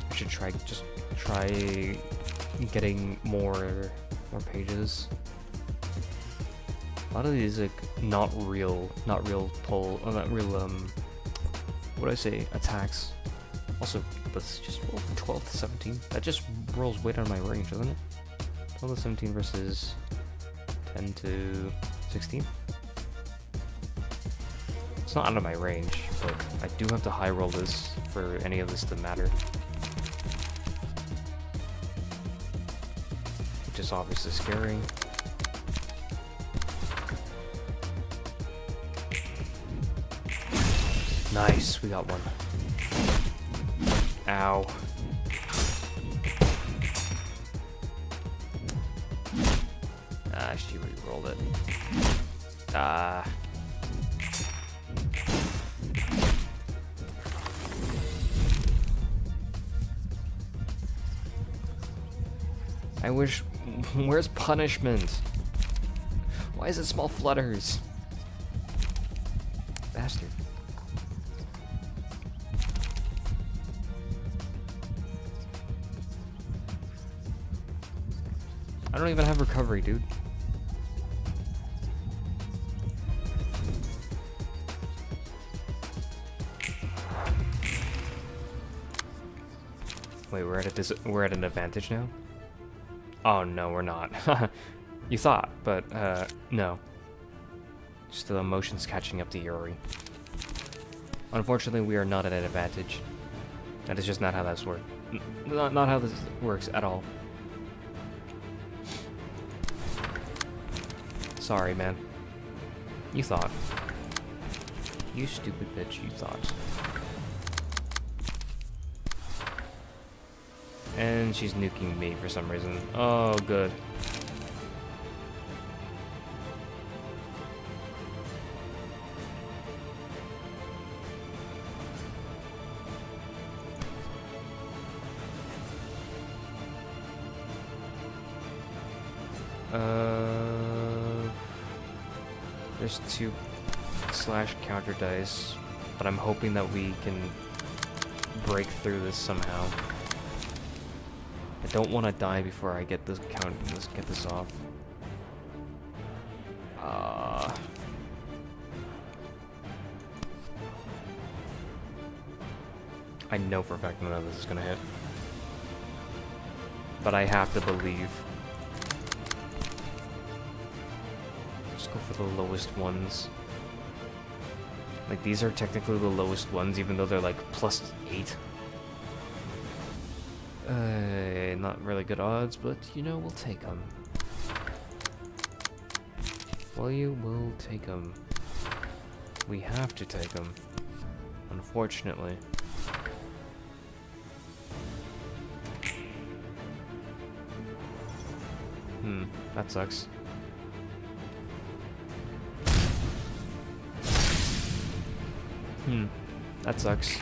I should just try getting more pages. A lot of these like not real what do I say, attacks. Also, let's just roll from 12 to 17. That just rolls way down my range, doesn't it? 12 to 17 versus 10 to 16. It's not out of my range, but I do have to high roll this for any of this to matter. Which is obviously scary. Nice, we got one. Ow. Ah, she re-rolled it. Ah. I wish... Where's punishment? Why is it small flutters? Bastard. I don't even have recovery, dude. Wait, we're at an advantage now? Oh no, we're not. You thought, but no. Just the emotions catching up to Yuri. Unfortunately, we are not at an advantage. That is just not how this works. Not how this works at all. Sorry, man. You thought. You stupid bitch, you thought. And she's nuking me for some reason. Oh, good. There's 2 slash counter dice, but I'm hoping that we can break through this somehow. I don't want to die before I get this get this off. I know for a fact none of this is gonna hit, but I have to believe. Just go for the lowest ones. Like, these are technically the lowest ones, even though they're like +8. Not really good odds, but you know, we'll take them. Well, you will take them. We have to take them, unfortunately. That sucks. That sucks.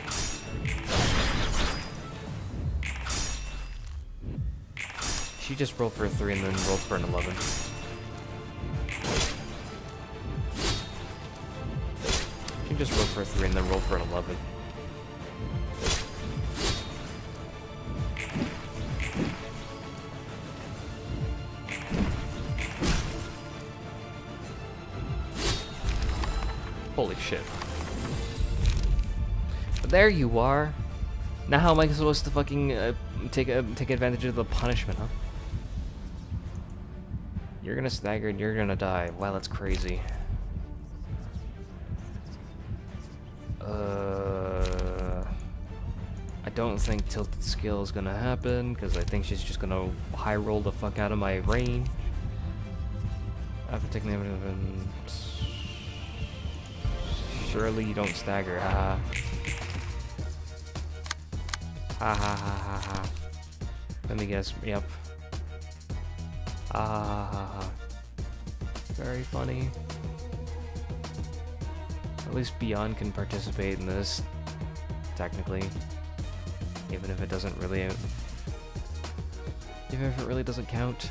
She just rolled for a 3 and then rolled for an 11. can just roll for a 3 and then roll for an 11. Holy shit. But there you are. Now how am I supposed to fucking take advantage of the punishment, huh? You're gonna stagger and you're gonna die. Wow, that's crazy. I don't think tilted skill is gonna happen because I think she's just gonna high roll the fuck out of my range. After taking the surely you don't stagger, haha. Ha ha ha ha ha. Let me guess, yep. Ha ha ha ha. Very funny. At least Beyond can participate in this, technically. Even if it doesn't really... Even if it really doesn't count.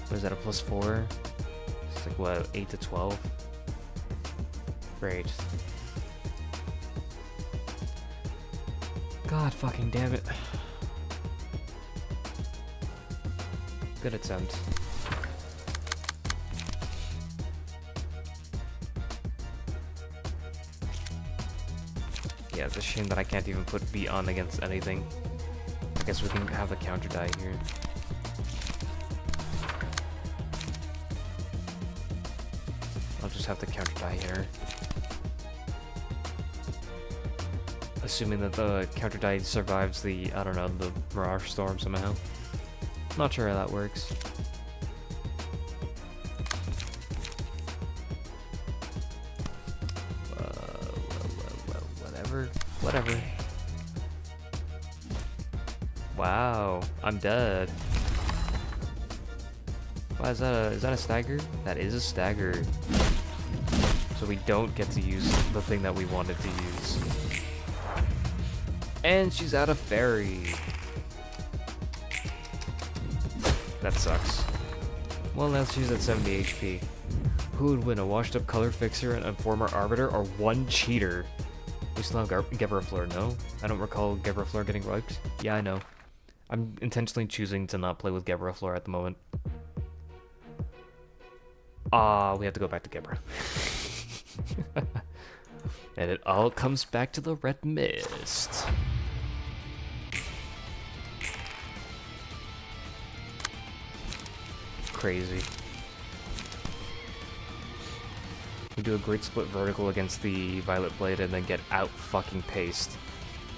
What is that, a +4? It's like, what, 8 to 12? Great. God fucking damn it. Good attempt. Yeah, it's a shame that I can't even put B on against anything. I guess we can have the counter die here. I'll just have the counter die here. Assuming that the counter die survives the, I don't know, the Mirage Storm somehow. Not sure how that works. Whatever. Wow, I'm dead. Wow, is that a stagger? That is a stagger. So we don't get to use the thing that we wanted to use. And she's out of fairy. That sucks. Well, now she's at 70 HP. Who would win, a washed up color fixer and a former arbiter, or one cheater? We still have Gebrafleur, no? I don't recall Gebrafleur getting wiped. Yeah, I know. I'm intentionally choosing to not play with Gebrafleur at the moment. We have to go back to Gebra. And it all comes back to the red mist. Crazy. We do a great split vertical against the Violet Blade and then get out fucking paced.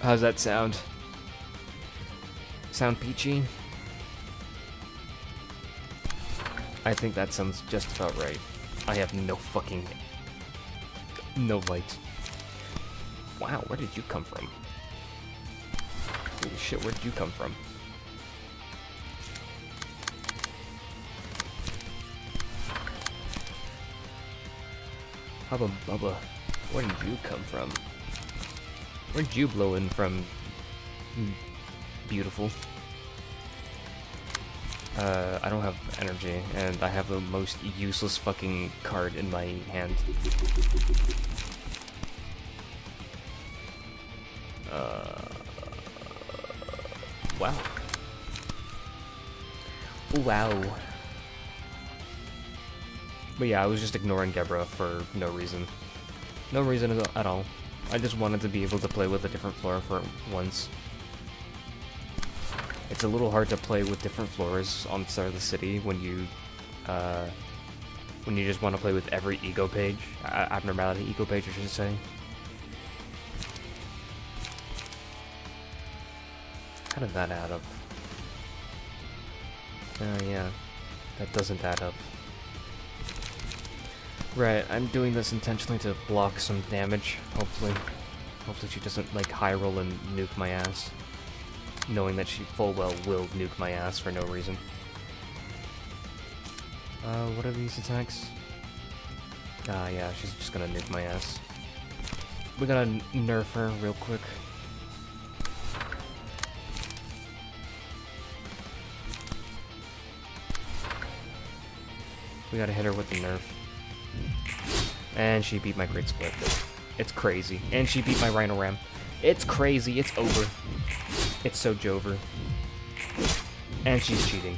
How's that sound? Sound peachy? I think that sounds just about right. I have no fucking... no light. Wow, where did you come from? Holy shit, where did you come from? Hubba Bubba, where did you come from? Where'd you blow in from? Beautiful. I don't have energy, and I have the most useless fucking card in my hand. Wow. Wow. But yeah, I was just ignoring Gebra for no reason. No reason at all. I just wanted to be able to play with a different flora for once. It's a little hard to play with different floras on the start of the city when you just want to play with every ego page. Abnormality ego page, I should say. How did that add up? Oh yeah, that doesn't add up. Right, I'm doing this intentionally to block some damage, hopefully. Hopefully she doesn't, like, high roll and nuke my ass. Knowing that she full well will nuke my ass for no reason. What are these attacks? Ah, yeah, she's just gonna nuke my ass. We gotta nerf her real quick. We gotta hit her with the nerf. And she beat my great split. It's crazy. And she beat my Rhino Ram. It's crazy. It's over. It's so Jover. And she's cheating.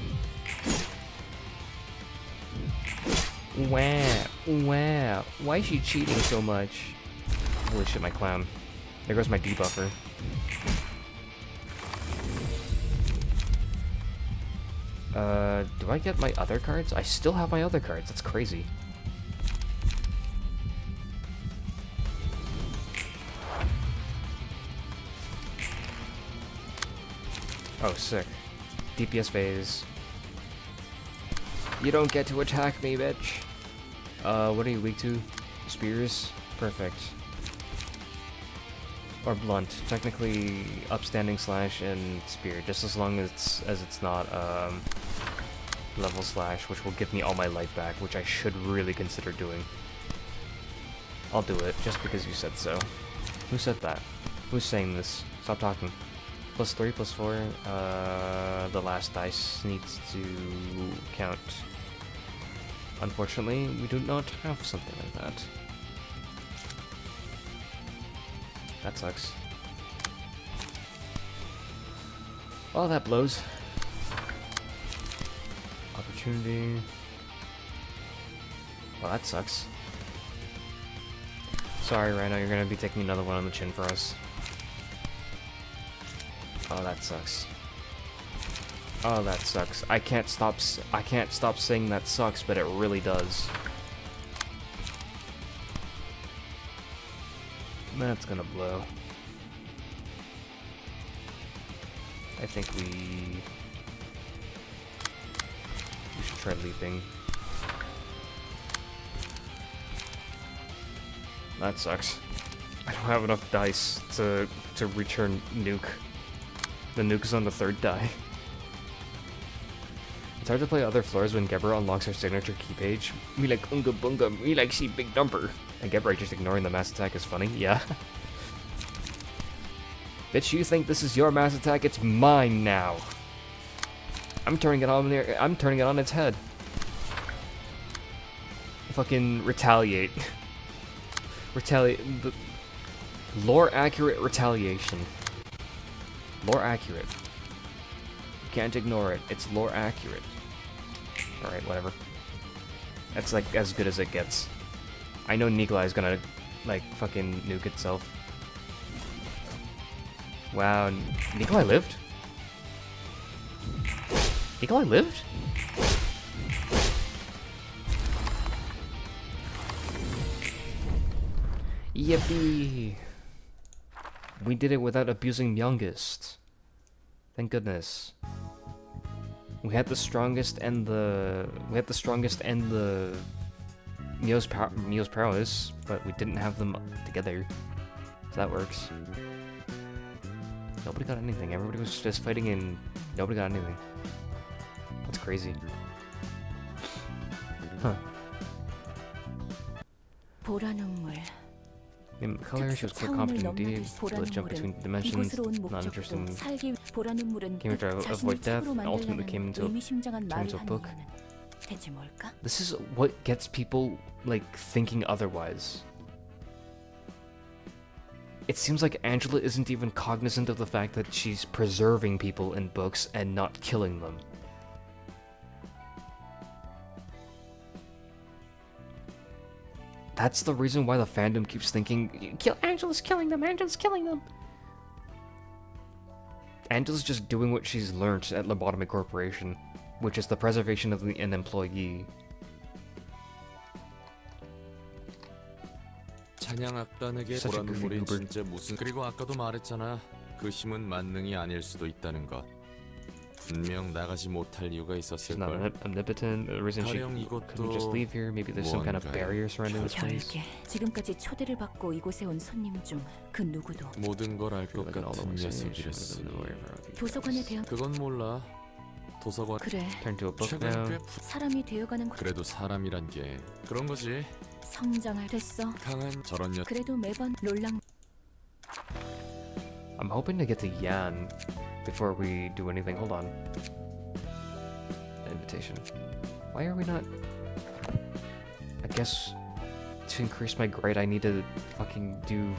Wow. Wow. Why is she cheating so much? Holy shit, my clown. There goes my debuffer. Do I get my other cards? I still have my other cards. That's crazy. Oh, sick. DPS phase. You don't get to attack me, bitch. What are you weak to? Spears? Perfect. Or blunt. Technically, upstanding slash and spear, just as long as it's not level slash, which will give me all my life back, which I should really consider doing. I'll do it, just because you said so. Who said that? Who's saying this? Stop talking. +3, +4, the last dice needs to count. Unfortunately, we do not have something like that. That sucks. Oh, that blows. Opportunity. Well, that sucks. Sorry, Rhino, you're gonna be taking another one on the chin for us. Oh, that sucks. Oh, that sucks. I can't stop saying that sucks, but it really does. That's gonna blow. I think we should try leaping. That sucks. I don't have enough dice to return nuke. The nuke is on the 3rd die. It's hard to play other floors when Gebra unlocks her signature key page. Me like unga bunga, me like she big dumper. And Gebra just ignoring the mass attack is funny, yeah. Bitch, you think this is your mass attack? It's mine now. I'm turning it on there. I'm turning it on its head. Fucking retaliate. Retaliate. Lore accurate retaliation. Lore accurate. You can't ignore it. It's lore accurate. Alright, whatever. That's like as good as it gets. I know Nikolai is gonna like fucking nuke itself. Wow, Nikolai lived? Nikolai lived? Yippee! We did it without abusing youngest. Thank goodness. We had the strongest and the Neo's prowess, but we didn't have them together. So that works. Nobody got anything. Everybody was just fighting and nobody got anything. That's crazy. Huh. In color, she was quite confident indeed. Able to jump between dimensions, not interested in came to avoid death, and ultimately came into a book. This is what gets people, like, thinking otherwise. It seems like Angela isn't even cognizant of the fact that she's preserving people in books and not killing them. That's the reason why the fandom keeps thinking, Angela's killing them, Angela's killing them! Angela's just doing what she's learnt at Lobotomy Corporation, which is the preservation of an employee.
찬양악단에게 보라 눈물이 진짜 무슨 그리고 아까도 말했잖아. 그 힘은 만능이 아닐 수도 있다는 것. 분명 나가지 못할 이유가 있었을
She's not
걸.
omnipotent. The reason she couldn't just leave here. Maybe there's some kind of barrier surrounding this place.
지금까지 초대를 받고 이곳에 온 손님 중 그 누구도
모든 걸 알 것 같은 녀석이랬어.
도서관에 대한
그건 몰라. 도서관.
그래.
Turn to a book
최근
now.
꽤
사람이 되어가는 것.
그래도 사람이란 게 그런 거지.
성장할 됐어.
강한 저런 녀.
그래도 매번 롤랑.
I'm hoping to get to Yan before we do anything. Hold on. Invitation. Why are we not? I guess to increase my grade, I need to fucking do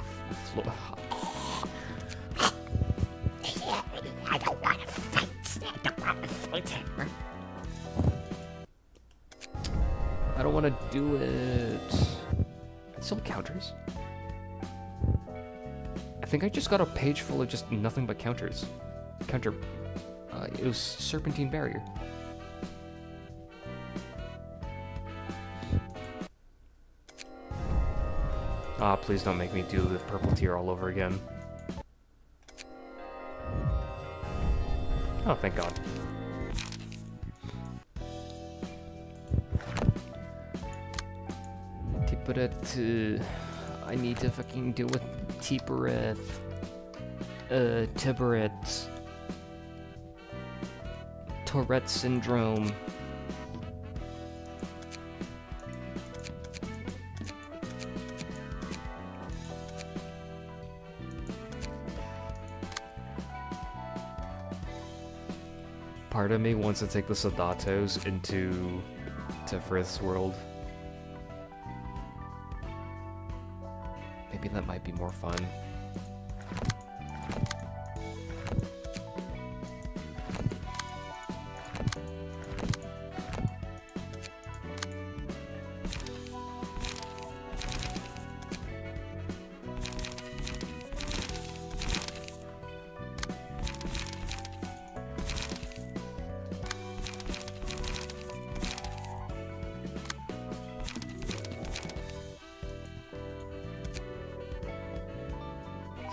I don't want to fight. I don't want to fight.
I don't want to do it. It still counters. I think I just got a page full of just nothing but counters. It was Serpentine Barrier. Ah, please don't make me do the purple tier all over again. Oh, thank God. Tiperet, I need to fucking deal with Tiperet. Tiberet. Tourette syndrome. Part of me wants to take the Sadatos into Frith's world. Maybe that might be more fun.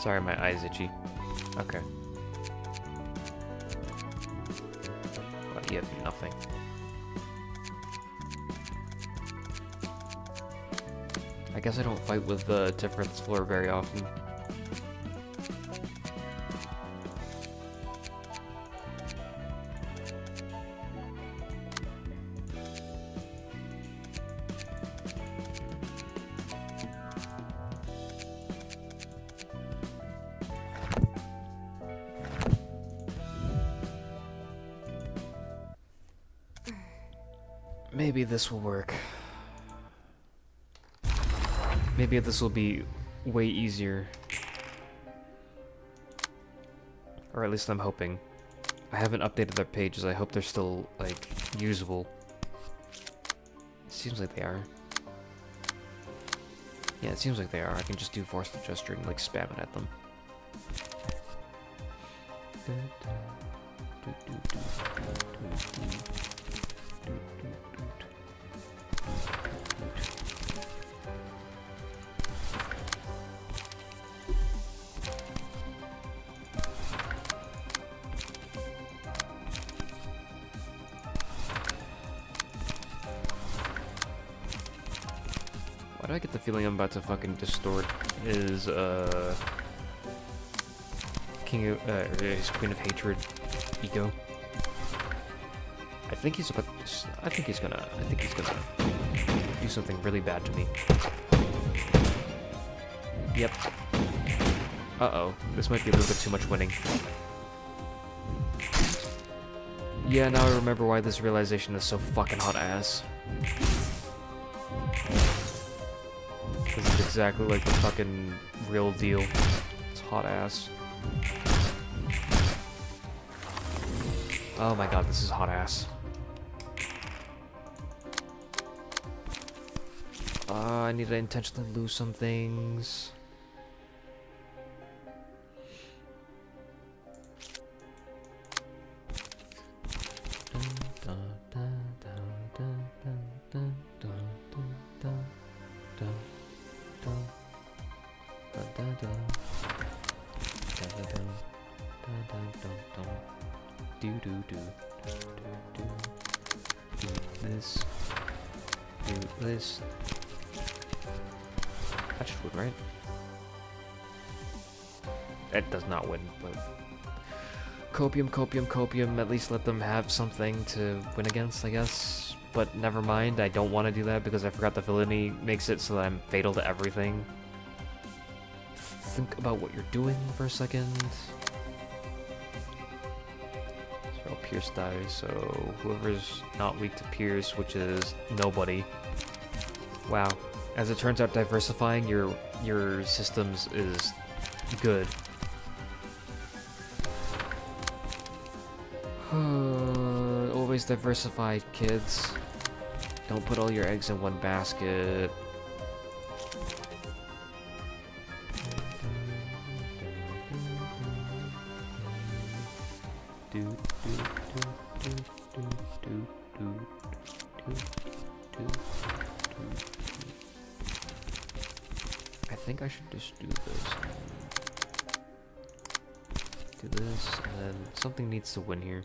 Sorry, my eye's itchy. Okay. Well, you have nothing. I guess I don't fight with Tifrith's floor very often. Maybe this will work. Maybe this will be way easier. Or at least I'm hoping. I haven't updated their pages. I hope they're still, like, usable. It seems like they are. Yeah, it seems like they are. I can just do forced gesture and, like, spam it at them. Why do I get the feeling I'm about to fucking distort his, his Queen of Hatred ego? I think he's gonna do something really bad to me. Yep. Uh-oh. This might be a little bit too much winning. Yeah, now I remember why this realization is so fucking hot ass. This is exactly like the fucking real deal. It's hot ass. Oh my god, this is hot ass. I need to intentionally lose some things. This. That should win, right? It does not win, but... Copium, copium, copium. At least let them have something to win against, I guess. But never mind, I don't want to do that because I forgot the villainy makes it so that I'm fatal to everything. Think about what you're doing for a second. So Pierce dies, so whoever's not weak to Pierce, which is nobody. Wow. As it turns out, diversifying your systems is good. Always diversify, kids. Don't put all your eggs in one basket. I think I should just do this. Do this, and then something needs to win here.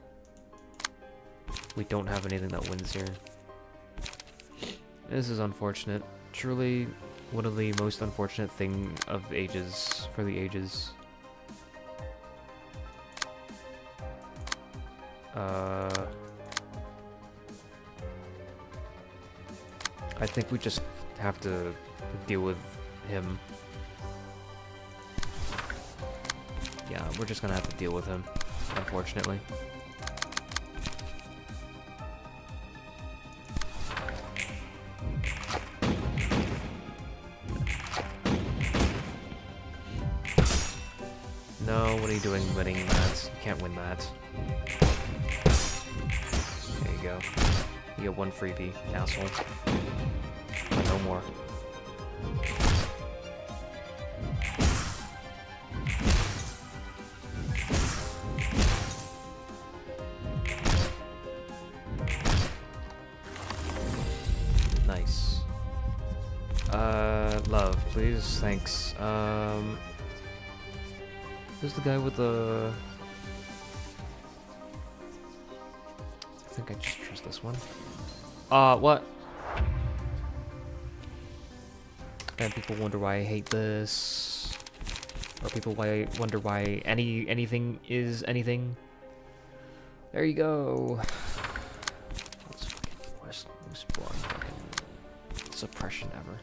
We don't have anything that wins here. This is unfortunate. Truly one of the most unfortunate thing of ages, for the ages. I think we just have to deal with him. Yeah, we're just gonna have to deal with him, unfortunately. No, what are you doing winning that? You can't win that. There you go. You get one freebie, asshole. But no more. Nice. Love, please. Thanks. Who's the guy with the... I think I just trust this one. What? And people wonder why I hate this. Or people wonder why anything is anything. There you go. That's fucking worst, most boring fucking suppression ever.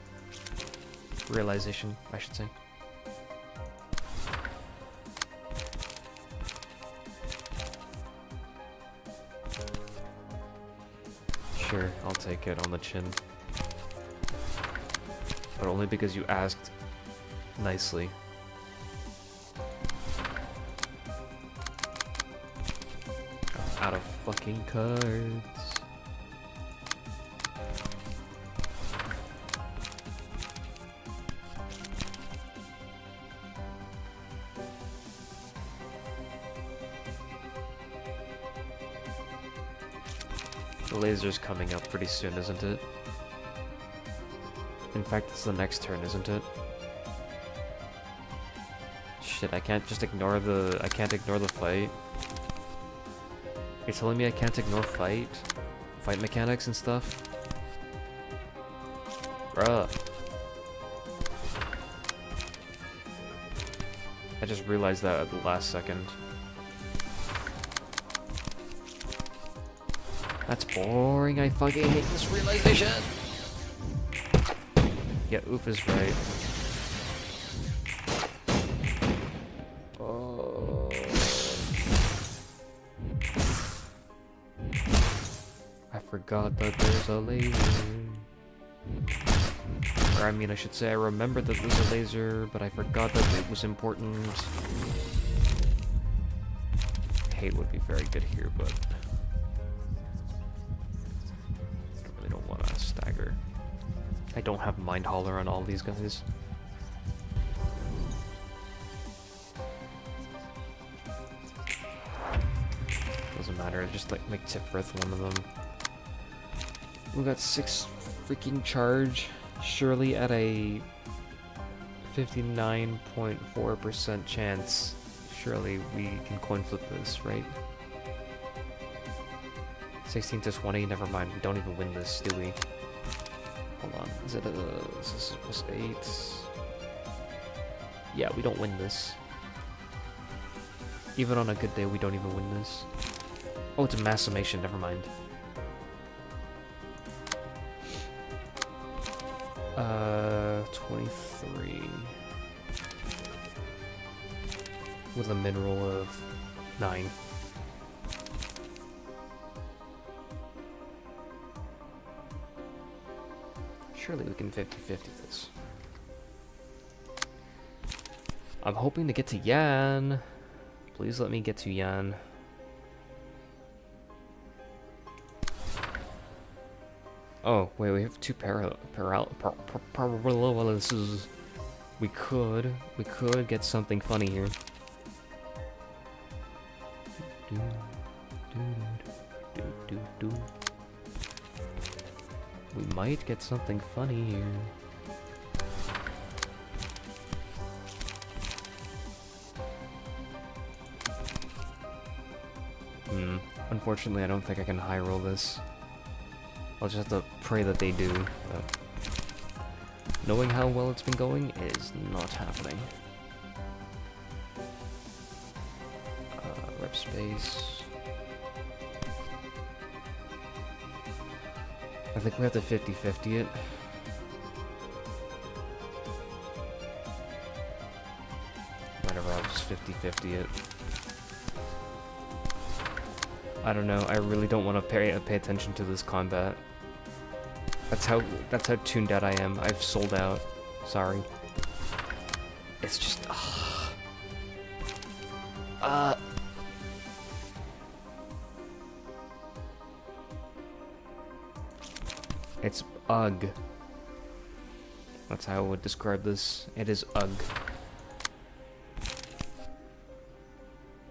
Realization, I should say. Sure, I'll take it on the chin. But only because you asked nicely. I'm out of fucking cards. The laser's coming up pretty soon, isn't it? In fact, it's the next turn, isn't it? Shit, I can't just ignore the... I can't ignore the fight. You're telling me I can't ignore fight mechanics and stuff? Bruh. I just realized that at the last second. That's boring, I fucking hate this realization! Yeah, oof is right. Oh. I forgot that there's a laser. Or I mean, I should say I remembered that there's a laser, but I forgot that it was important. Hate would be very good here, but... I really don't want to stagger. I don't have Mind Hauler on all these guys. Doesn't matter, just like make Tiphrith one of them. We got 6 freaking charge, surely at a 59.4% chance. Surely we can coin flip this, right? 16 to 20, never mind, we don't even win this, do we? Hold on, is this plus 8? Yeah, we don't win this. Even on a good day, we don't even win this. Oh, it's a mass summation, never mind. 23. With a mineral of 9. Surely we can 50-50 this. I'm hoping to get to Yan. Please let me get to Yan. Oh, wait, we have two paralysis. We could get something funny here. We might get something funny here. Unfortunately, I don't think I can high roll this. I'll just have to pray that they do. Knowing how well it's been going is not happening. Rep space. I think we have to 50-50 it. Whatever, I'll just 50-50 it. I don't know, I really don't want to pay attention to this combat. That's how tuned out I am. I've sold out. Sorry. It's just it's ugh. That's how I would describe this. It is ugh.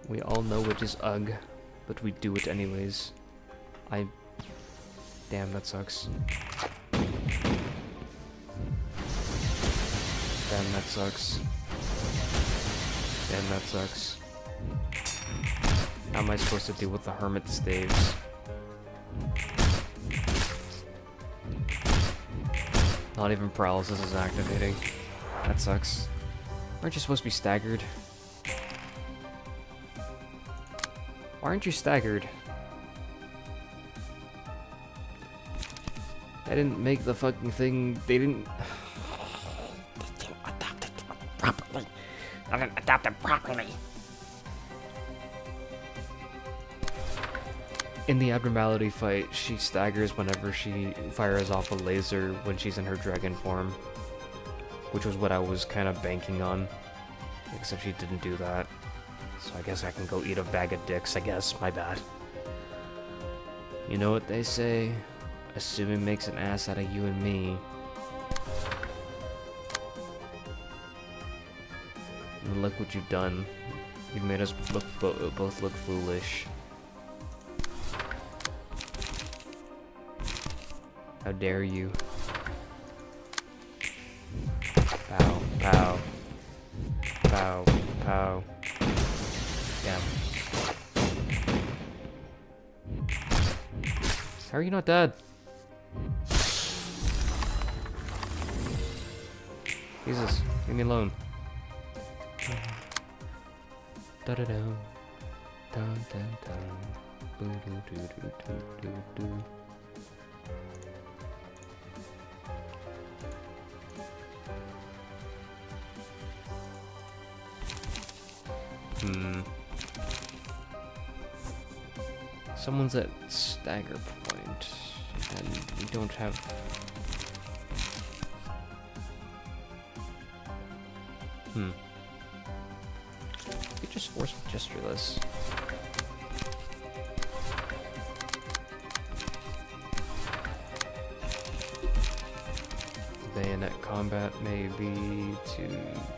We all know it is ugh, but we do it anyways. Damn, that sucks. Damn, that sucks. Damn, that sucks. How am I supposed to deal with the Hermit staves? Not even paralysis is activating. That sucks. Aren't you supposed to be staggered? Why aren't you staggered? I didn't make the fucking thing. They didn't.
I didn't adapt it properly.
In the abnormality fight, she staggers whenever she fires off a laser when she's in her dragon form, which was what I was kind of banking on, except she didn't do that. So I guess I can go eat a bag of dicks, I guess. My bad. You know what they say? Assuming makes an ass out of you and me. And look what you've done. You've made us look both look foolish. How dare you? Pow, pow. Pow, pow. Damn. How are you not dead? Jesus, leave me alone. Da da dum, dun dun dun, boo doo doo doo doo doo doo. Someone's at stagger point, and we don't have. We could just force with gestureless. Bayonet combat maybe to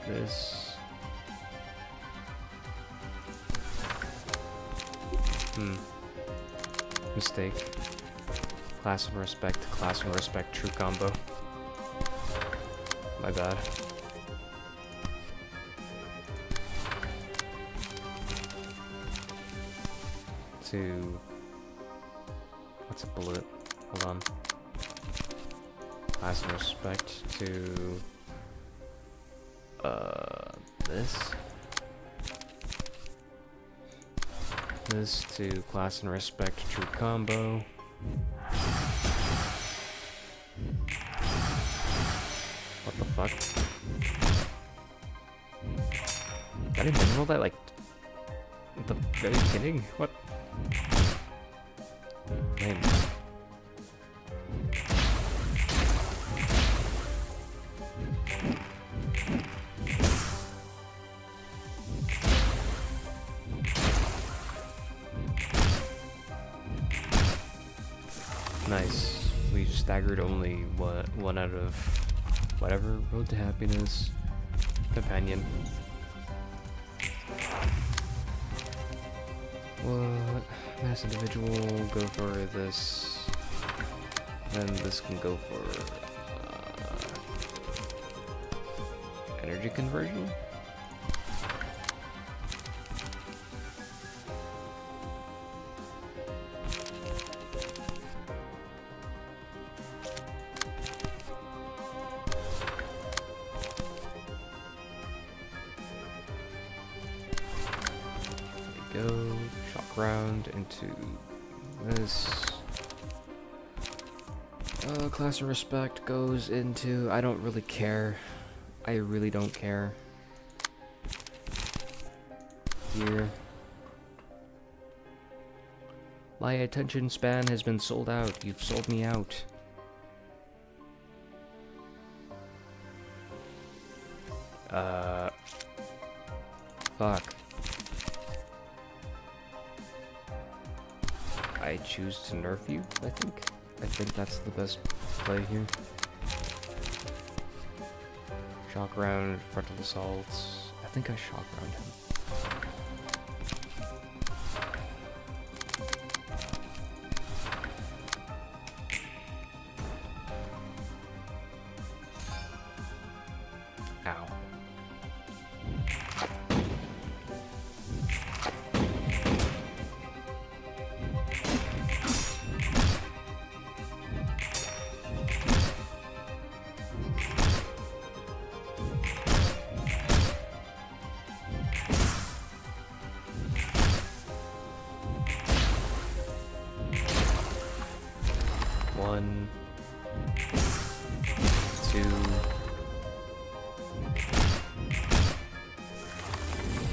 this. Mistake. Class and respect, true combo. My bad. To... What's a bullet? Hold on. Class and respect to... this? This to class and respect, true combo. What the fuck? I didn't roll that like at the very beginning? What? Man. Nice. We staggered only one out of whatever. Road to Happiness. Companion. What? Mass Individual. Go for this. Then this can go for energy conversion. Go shock round into this. Class of Respect goes into. I don't really care. I really don't care. Here. My attention span has been sold out. You've sold me out. Fuck. I choose to nerf you, I think. I think that's the best play here. Shock round, frontal assaults. I think I shock round him. Ow. One, two.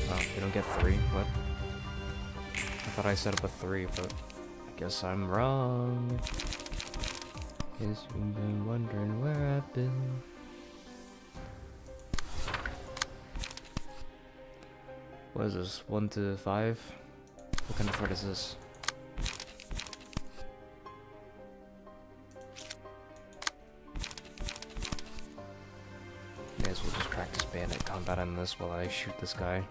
Oh, you don't get three? What? I thought I set up a 3, but I guess I'm wrong. Guess you've been wondering where I've been. What is this? 1 to 5? What kind of threat is this? May as well just practice bandit combat on this while I shoot this guy.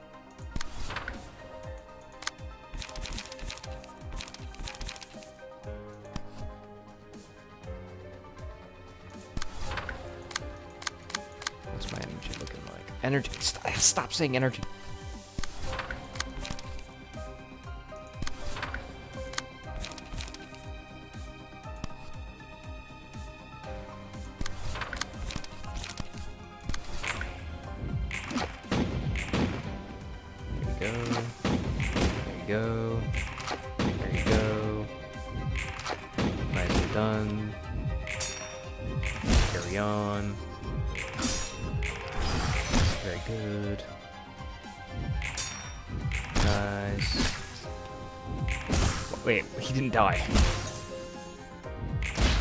What's my energy looking like? Energy! Stop saying energy! Go. There you go. Nicely done. Carry on. Very good. Nice. Wait, he didn't die.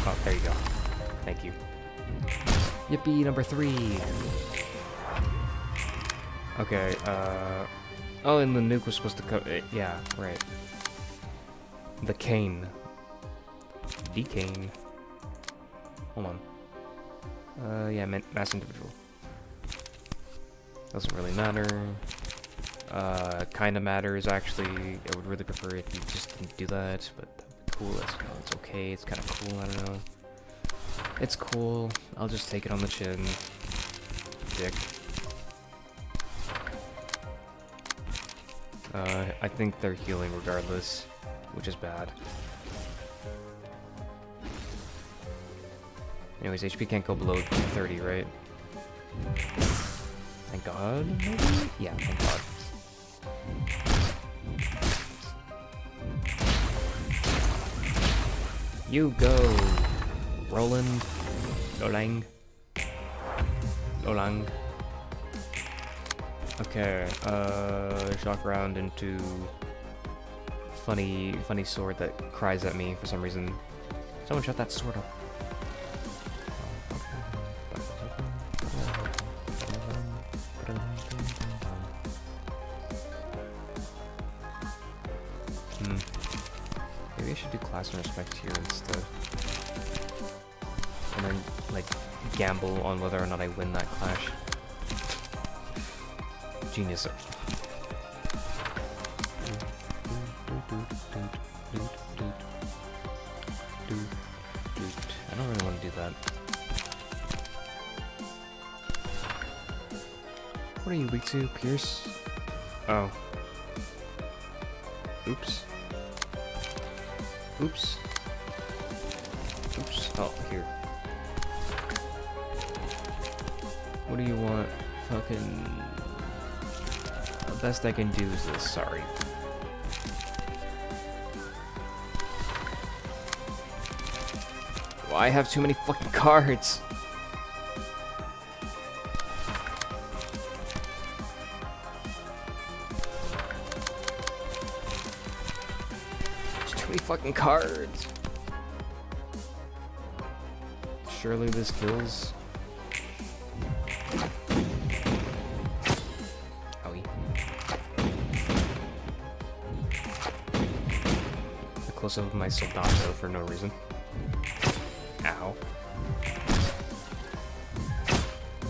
Oh, there you go. Thank you. Yippee, number 3. Okay, oh, and the nuke was supposed to come. Yeah, right. The cane. Decane. Hold on. Yeah, mass individual. Doesn't really matter. Kinda matters, actually. I would really prefer if you just didn't do that, but that'd be cool. It's okay. It's kind of cool. I don't know. It's cool. I'll just take it on the chin. Dick. I think they're healing regardless, which is bad. Anyways, HP can't go below 30, right? Thank God, maybe? Yeah, thank God. You go, Roland. Lolang. Lolang. Okay, shock round into funny sword that cries at me for some reason. Someone shut that sword up. Maybe I should do class and respect here instead. gamble on whether or not I win that clash. Genius. I don't really want to do that. What are you weak to, Pierce? Oh. Oops. Oops. Oops. Oh, here. What do you want? Fucking... The best I can do is this, sorry. Well, I have too many fucking cards! There's too many fucking cards! Surely this kills. Close up with my Soldato for no reason. Ow.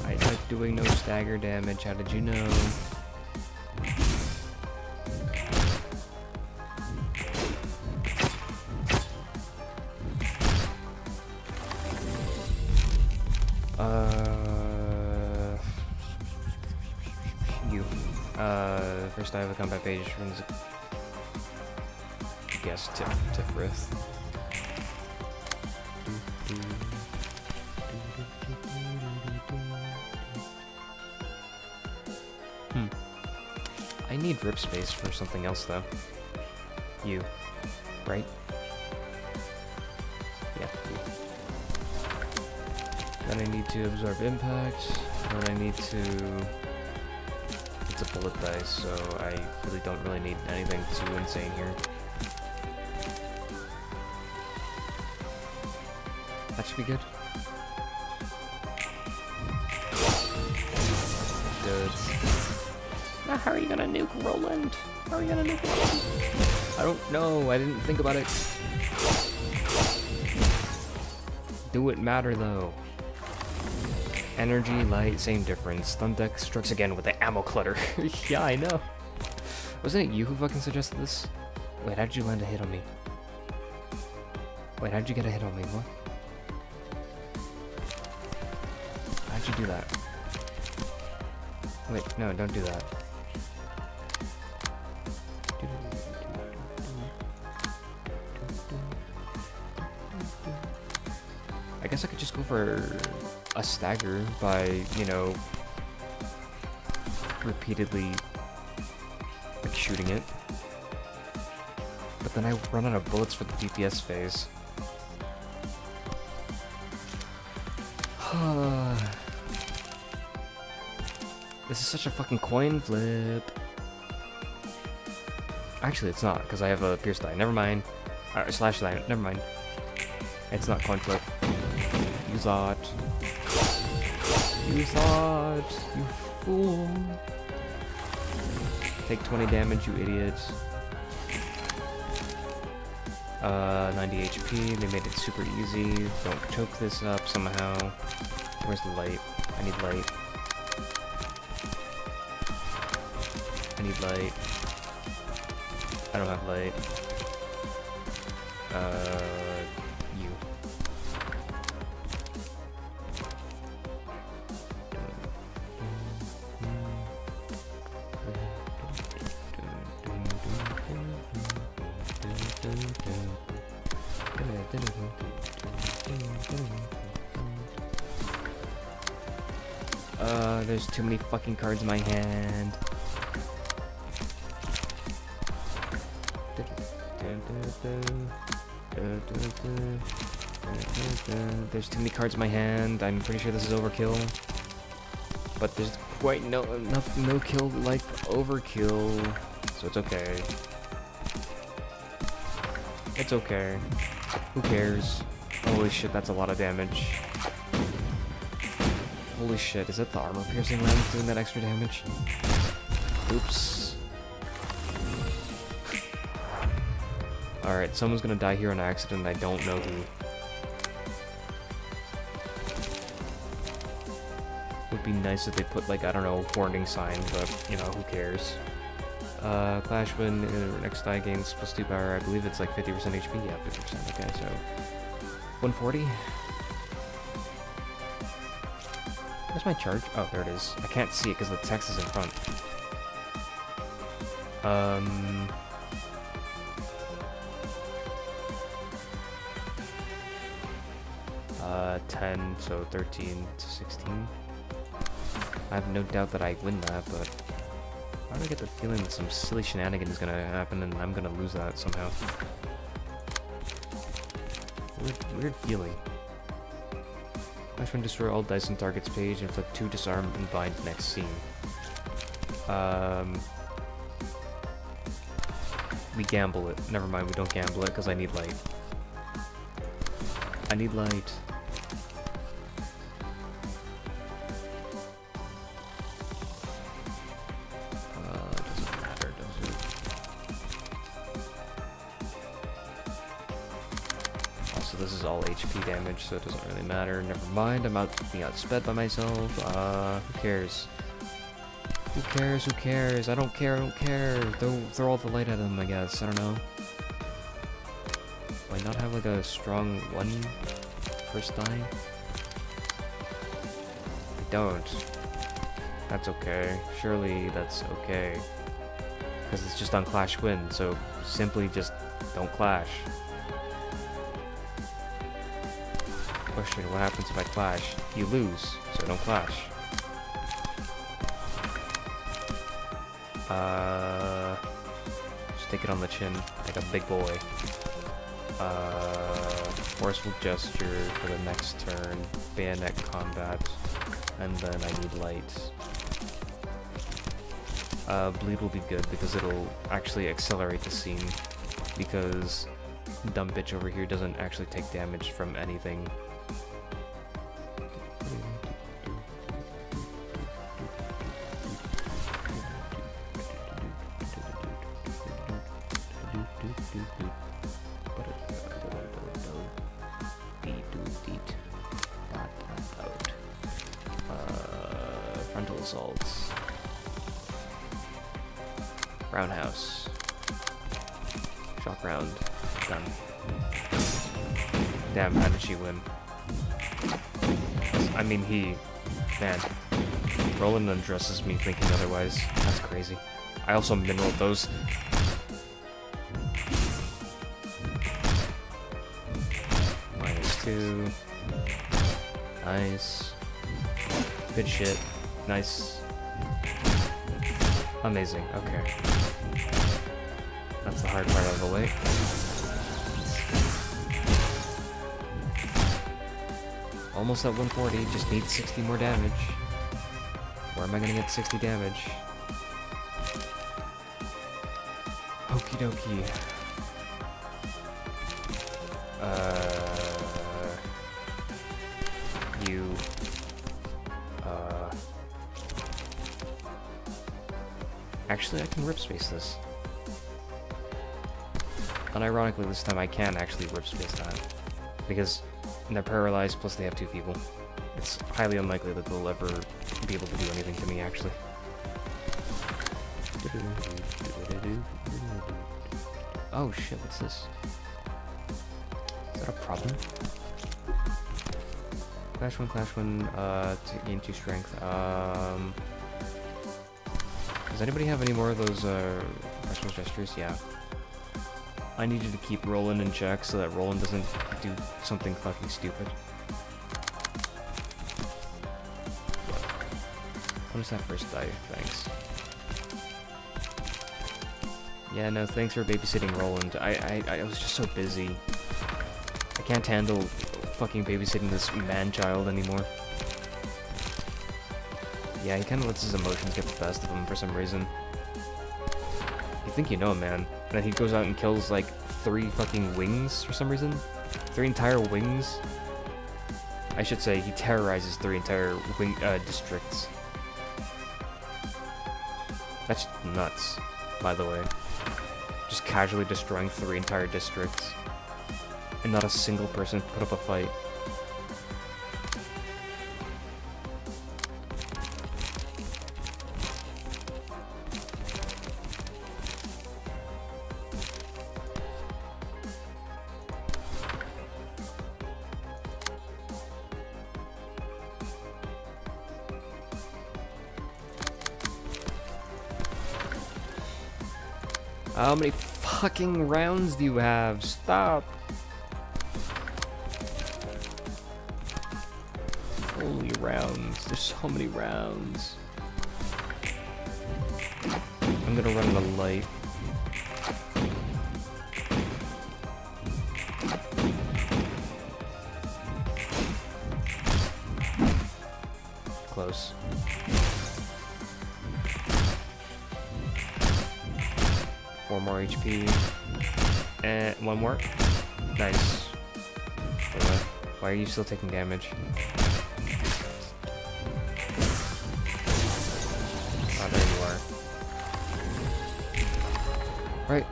I like doing no stagger damage, how did you know? First I have a combat page from the guess tip Rith. I need rip space for something else though. You, right? Yeah. Then I need to absorb impact. Then I need to. It's a bullet dice, so I really don't really need anything too insane here. That should be good. Good. Now how are you gonna nuke Roland? How are you gonna nuke Roland? I don't know, I didn't think about it. Do it matter though. Energy, light, same difference. Thundeck strikes again with the ammo clutter. Yeah, I know. Wasn't it you who fucking suggested this? Wait, how did you land a hit on me? Wait, how did you get a hit on me? What? How'd you do that? Wait, no, don't do that. I guess I could just go for a stagger by, you know, repeatedly like shooting it. But then I run out of bullets for the DPS phase. This is such a fucking coin flip. Actually, it's not, because I have a pierce die. Never mind. Slash die. Never mind. It's not coin flip. You thought. You thought. You fool. Take 20 damage, you idiot. 90 HP. They made it super easy. Don't choke this up somehow. Where's the light? I need light. I need light. I don't have light. You. There's too many fucking cards in my hand. There's too many cards in my hand. I'm pretty sure this is overkill. But there's quite enough no-kill like overkill. So it's okay. It's okay. Who cares? Holy shit, that's a lot of damage. Holy shit, is that the armor piercing lens doing that extra damage? Oops. Alright, someone's gonna die here on accident, I don't know who. be nice if they put, like, I don't know, warning sign, but, you know, who cares. Clash when next die gains plus 2 power, I believe it's like 50% HP? Yeah, 50%, okay, so... 140? Where's my charge? Oh, there it is. I can't see it because the text is in front. 10, so 13 to 16. I have no doubt that I win that, but I don't get the feeling that some silly shenanigan is gonna happen and I'm gonna lose that somehow. Weird feeling. Flash when destroy all dice on target's page, inflict 2 disarm and bind next scene. We gamble it. Never mind, we don't gamble it because I need light. I need light. Doesn't matter, does it? Also, this is all HP damage, so it doesn't really matter. Never mind, I'm being outsped by myself. Who cares? Who cares? Who cares? I don't care. I don't care. Throw all the light at him, I guess. I don't know. Why not have like a strong 1 first die? I don't. That's okay. Surely that's okay. Because it's just on Clash Win, so simply just don't clash. Question, what happens if I clash? You lose, so don't clash. Just take it on the chin, like a big boy. Forceful gesture for the next turn, bayonet combat, and then I need light. Bleed will be good because it'll actually accelerate the scene, because dumb bitch over here doesn't actually take damage from anything. Frontal assaults. Roundhouse. Shock round. Done. Damn, how did she win? I mean, man. Roland undresses me thinking otherwise. That's crazy. I also mineraled those. -2. Nice. Good shit. Nice. Amazing. Okay. That's the hard part out of the way. Almost at 140. Just need 60 more damage. Where am I gonna get 60 damage? Okie dokie. Actually, I can rip space this. Unironically, this time I can actually rip space that. Because they're paralyzed, plus they have 2 people. It's highly unlikely that they'll ever be able to do anything to me, actually. Oh shit, what's this? Is that a problem? Clash 1, to gain 2 strength. Does anybody have any more of those, special gestures? Yeah. I need you to keep Roland in check so that Roland doesn't do something fucking stupid. What is that first die? Thanks. Yeah, no, thanks for babysitting Roland. I was just so busy. I can't handle fucking babysitting this man-child anymore. Yeah, he kinda lets his emotions get the best of him for some reason. You think you know him, man. And then he goes out and kills, like, 3 fucking wings for some reason? 3 entire wings? I should say, he terrorizes 3 entire wing, districts. That's nuts, by the way. Just casually destroying 3 entire districts. And not a single person put up a fight. How many fucking rounds do you have? Stop. Holy rounds. There's so many rounds. I'm gonna run the light. Close. Four more HP. And one more. Nice. Why are you still taking damage? Oh, there you are. Right.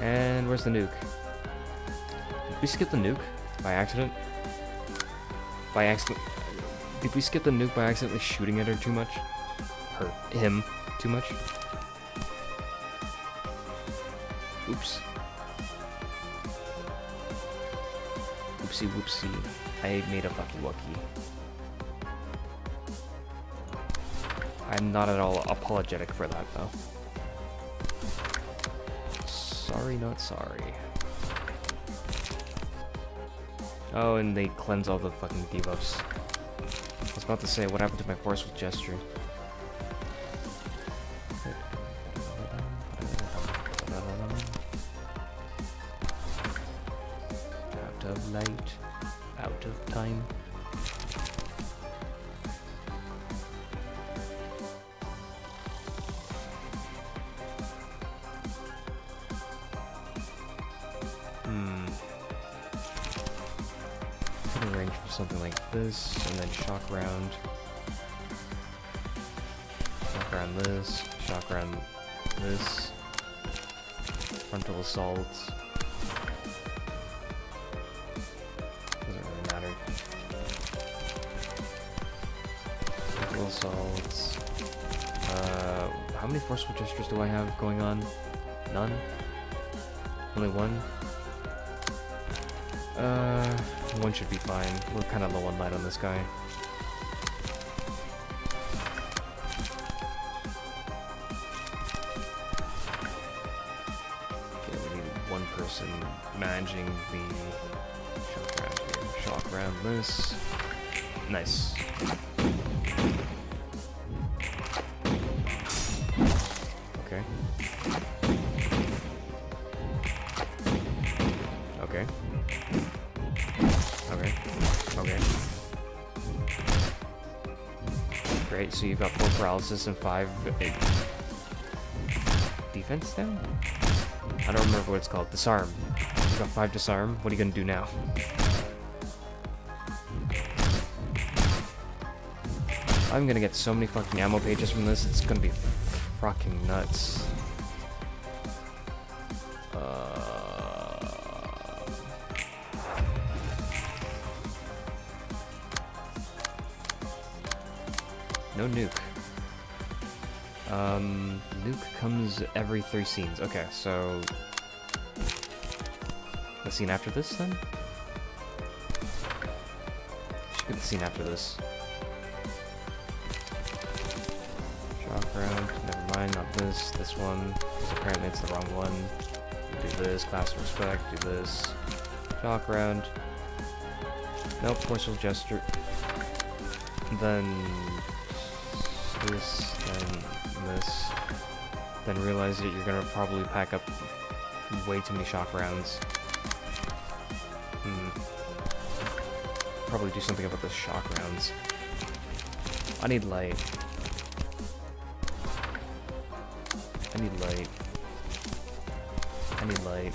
And where's the nuke? Did we skip the nuke by accident? By accident? Did we skip the nuke by accidentally shooting at her too much? Her, him, too much? Oops. Oopsie whoopsie. I made a fucky wucky. I'm not at all apologetic for that, though. Sorry, not sorry. Oh, and they cleanse all the fucking debuffs. I was about to say, what happened to my forceful gesture? Out of light, out of time. Range for something like this, and then shock round. Shock round this, shock round this. Frontal assault. Doesn't really matter. Frontal assaults. How many forceful gestures do I have going on? None? Only one? One should be fine. We're kind of low on light on this guy. Okay, we need one person managing the shock round here. Shock round this. Nice. Okay. Okay. Okay. Okay. Great, so you've got 4 paralysis and 5 defense down? I don't remember what it's called. Disarm. You've got 5 disarm. What are you gonna do now? I'm gonna get so many fucking ammo pages from this, it's gonna be fucking nuts. No nuke. Nuke comes every 3 scenes. Okay, so the scene after this then? Should get the scene after this. Shock round, never mind, not this, this one, because apparently it's the wrong one. Do this, class of respect, do this. Shock round. Nope, forceful gesture. Then this, then this, then realize that you're gonna probably pack up way too many shock rounds. Probably do something about the shock rounds. I need light. I need light. I need light.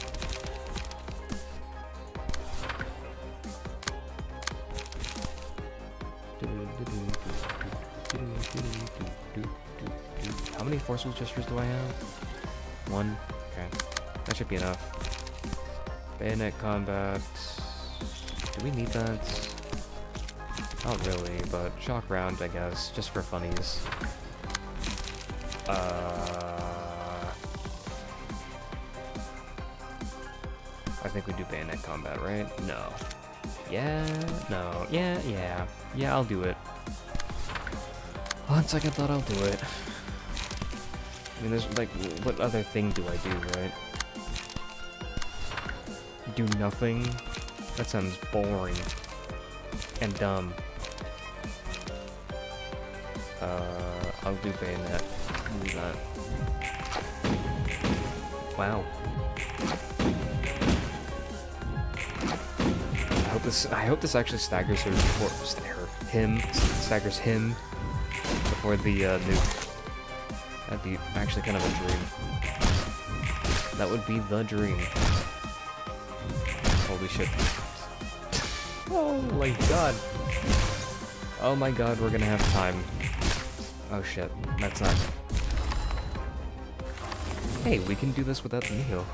How many forceful gestures do I have? 1? Okay. That should be enough. Bayonet combat. Do we need that? Not really, but shock round, I guess, just for funnies. I think we do bayonet combat, right? No. Yeah, no, yeah. Yeah, I'll do it. On second thought, I'll do it. mean, there's like, what other thing do I do, right? Do nothing? That sounds boring. And dumb. I'll do bayonet. I'll do that. Wow. I hope this actually staggers her before staggers him before the nuke. That'd be actually kind of a dream. That would be the dream. Holy shit. Oh my god. Oh my god, we're gonna have time. Oh shit, that's not... Hey, we can do this without Nihil.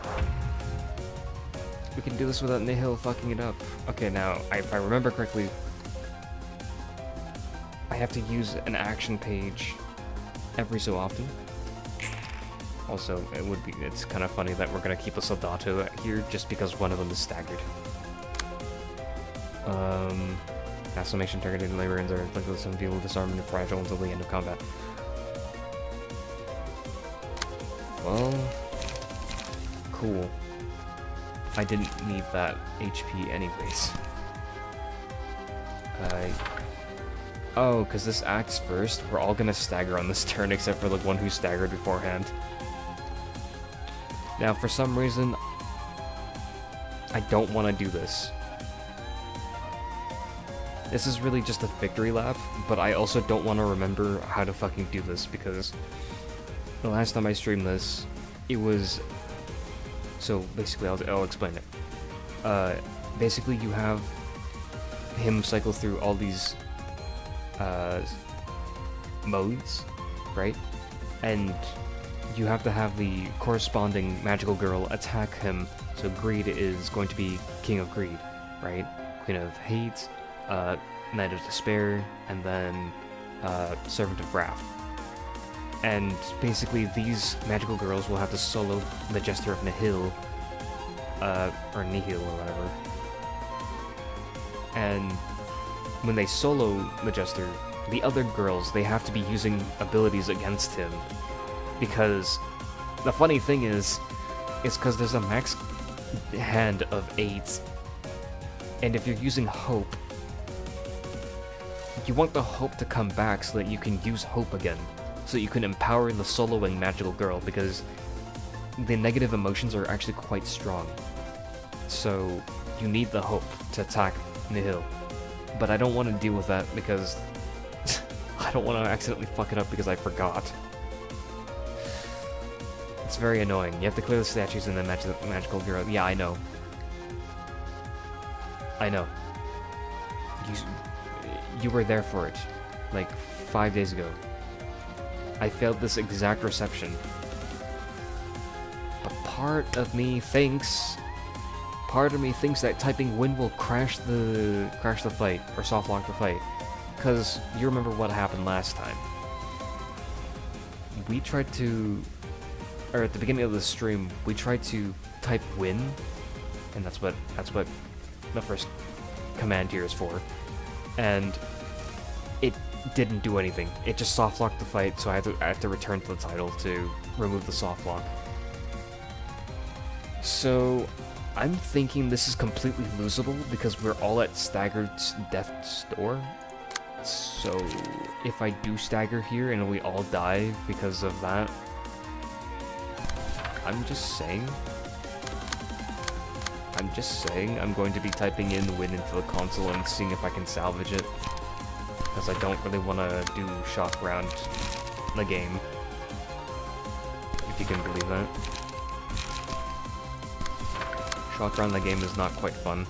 We can do this without Nihil fucking it up. Okay, now, if I remember correctly, I have to use an action page every so often. Also, it's kind of funny that we're gonna keep a Soldato here just because one of them is staggered. Exclamation targeted laborers are inflicted with some feeble disarmament and fragile until the end of combat. Well, cool. I didn't need that HP anyways. Oh, because this acts first, we're all gonna stagger on this turn except for the one who staggered beforehand. Now, for some reason, I don't want to do this. This is really just a victory lap, but I also don't want to remember how to fucking do this because the last time I streamed this, it was... So, basically, I'll explain it. Basically, you have him cycle through all these modes, right? And you have to have the corresponding magical girl attack him. So Greed is going to be King of Greed, right? Queen of Hate, Knight of Despair, and then Servant of Wrath. And basically these magical girls will have to solo the Jester of Nihil, or Nihil or whatever. And when they solo the Jester, the other girls, they have to be using abilities against him. Because the funny thing is, it's because there's a max hand of 8, and if you're using Hope, you want the Hope to come back so that you can use Hope again, so you can empower the soloing magical girl, because the negative emotions are actually quite strong. So you need the Hope to attack Nihil. But I don't want to deal with that because I don't want to accidentally fuck it up because I forgot. It's very annoying. You have to clear the statues and then match the magical girl. Yeah, I know. I know. You were there for it. Like, 5 days ago. I failed this exact reception. But part of me thinks that typing win will crash the fight, or soft lock the fight. Because you remember what happened last time. We tried to... Or at the beginning of the stream, we tried to type win, and that's what the first command here is for, and it didn't do anything. It just soft locked the fight, so I had to return to the title to remove the soft lock. So I'm thinking this is completely losable because we're all at staggered death's door. So if I do stagger here and we all die because of that, I'm just saying I'm going to be typing in win into the console and seeing if I can salvage it. Because I don't really want to do shock round the game. If you can believe that. Shock round the game is not quite fun.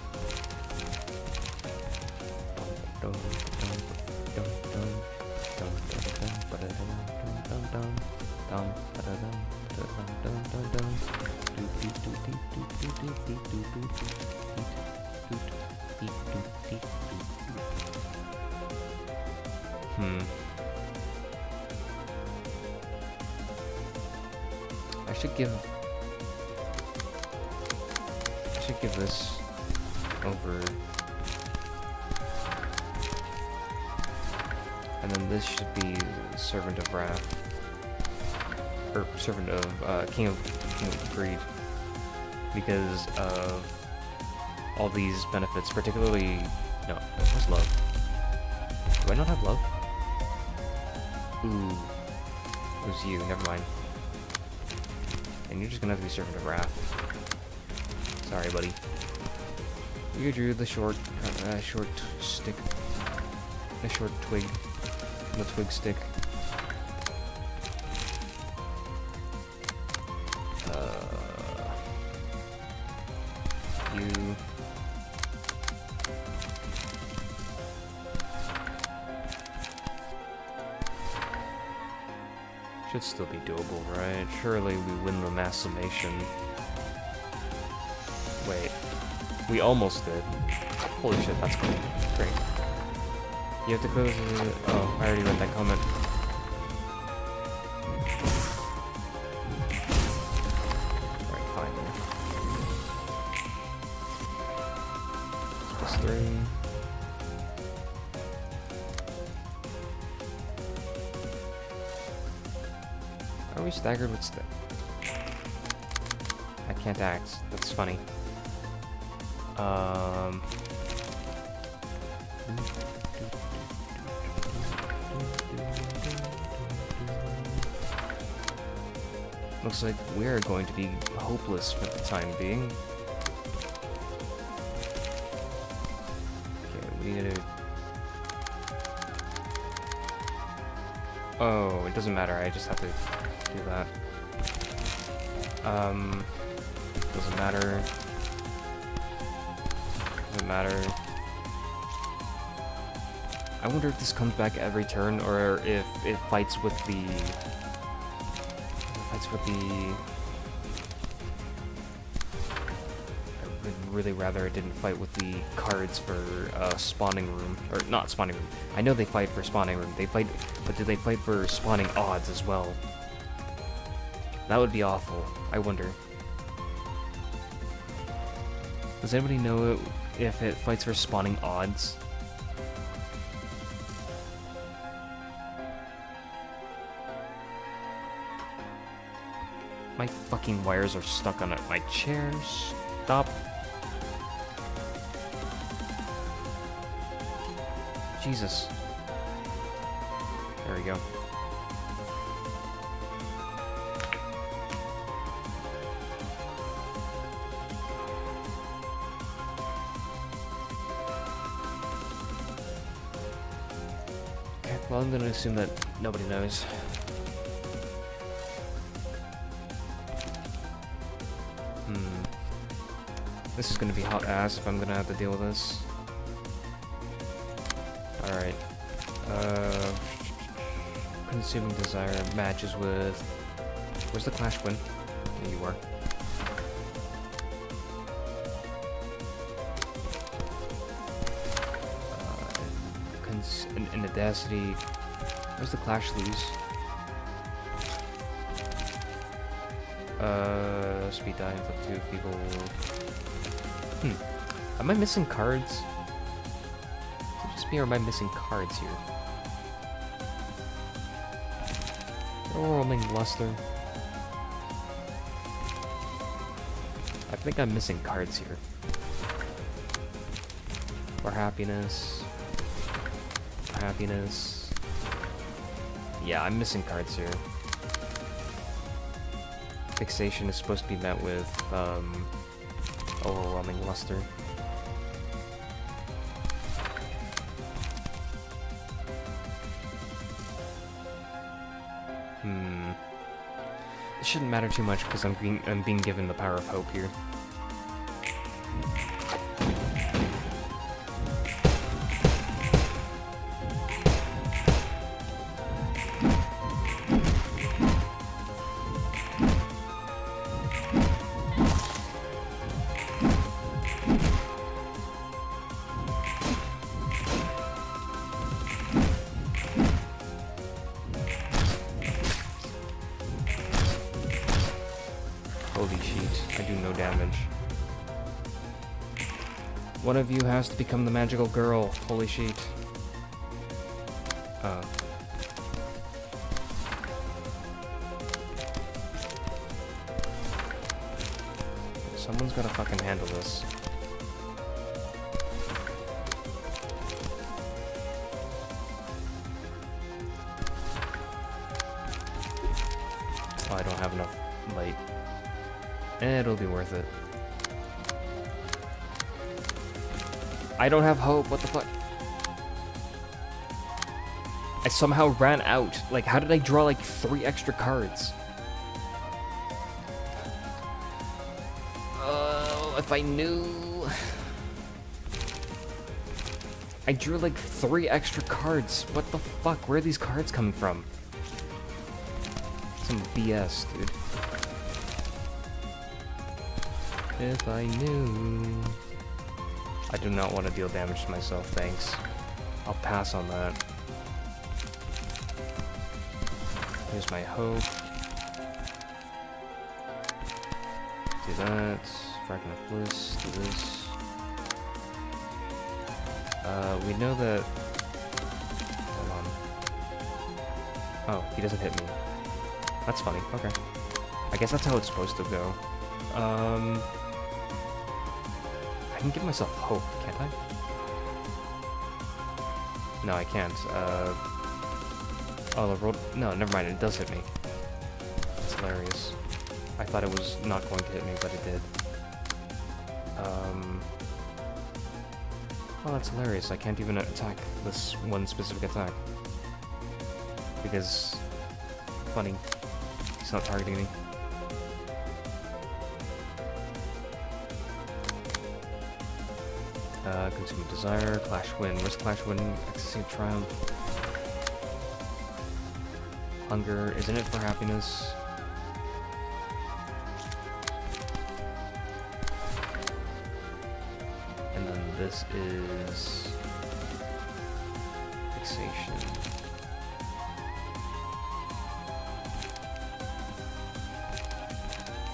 I should give this over, and then this should be Servant of Wrath. or servant of King of Greed, because of all these benefits, particularly. No, where's love? Do I not have love? Ooh, it was you. Never mind. And you're just gonna have to be servant of Wrath. Sorry, buddy. You drew the short stick, a short twig, the twig stick. You. Should still be doable, right? Surely we win the mass summation. Wait. We almost did. Holy shit, that's cool. Great. You have to go to the... Oh, I already read that comment. Right, fine then. +3. Are we staggered with stick? I can't axe. That's funny. Looks like we're going to be hopeless for the time being. Okay, we need to... Oh, it doesn't matter, I just have to do that. Doesn't matter. Doesn't matter. I wonder if this comes back every turn, or if it fights with the... I would really rather it didn't fight with the cards for spawning room, or not spawning room. I know they fight for spawning room. They fight, but do they fight for spawning odds as well? That would be awful. I wonder. Does anybody know if it fights for spawning odds? My fucking wires are stuck on my chair. Stop. Jesus. There we go. Okay, well, I'm gonna assume that nobody knows. This is gonna be hot ass if I'm gonna have to deal with this. Alright. Consuming Desire matches with... Where's the Clash Win? There you are. In Audacity... Where's the Clash lose? Speed die, inflict 2 feeble... Am I missing cards? Is it just me, or am I missing cards here? Overwhelming Luster. I think I'm missing cards here. For happiness. For happiness. Yeah, I'm missing cards here. Fixation is supposed to be met with, Overwhelming Luster. It shouldn't matter too much because I'm being given the power of hope here. One of you has to become the magical girl. Holy sheet. Someone's gotta fucking handle this. Oh, I don't have enough light. It'll be worth it. I don't have hope, what the fuck? I somehow ran out. Like, how did I draw like 3 extra cards? Oh, if I knew. I drew like 3 extra cards. What the fuck? Where are these cards coming from? Some BS, dude. If I knew. I do not want to deal damage to myself, thanks. I'll pass on that. Here's my hope. Do that. Fragment of Bliss. Do this. We know that... Hold on. Oh, he doesn't hit me. That's funny. Okay. I guess that's how it's supposed to go. I can give myself hope, can't I? No, I can't. Oh, the road. No, never mind. It does hit me. That's hilarious. I thought it was not going to hit me, but it did. Oh, that's hilarious. I can't even attack this one specific attack. Because... Funny. He's not targeting me. Consume Desire, Clash Win, Risk Clash Win, Ecstasy of Triumph. Hunger, isn't it for happiness? And then this is... Fixation.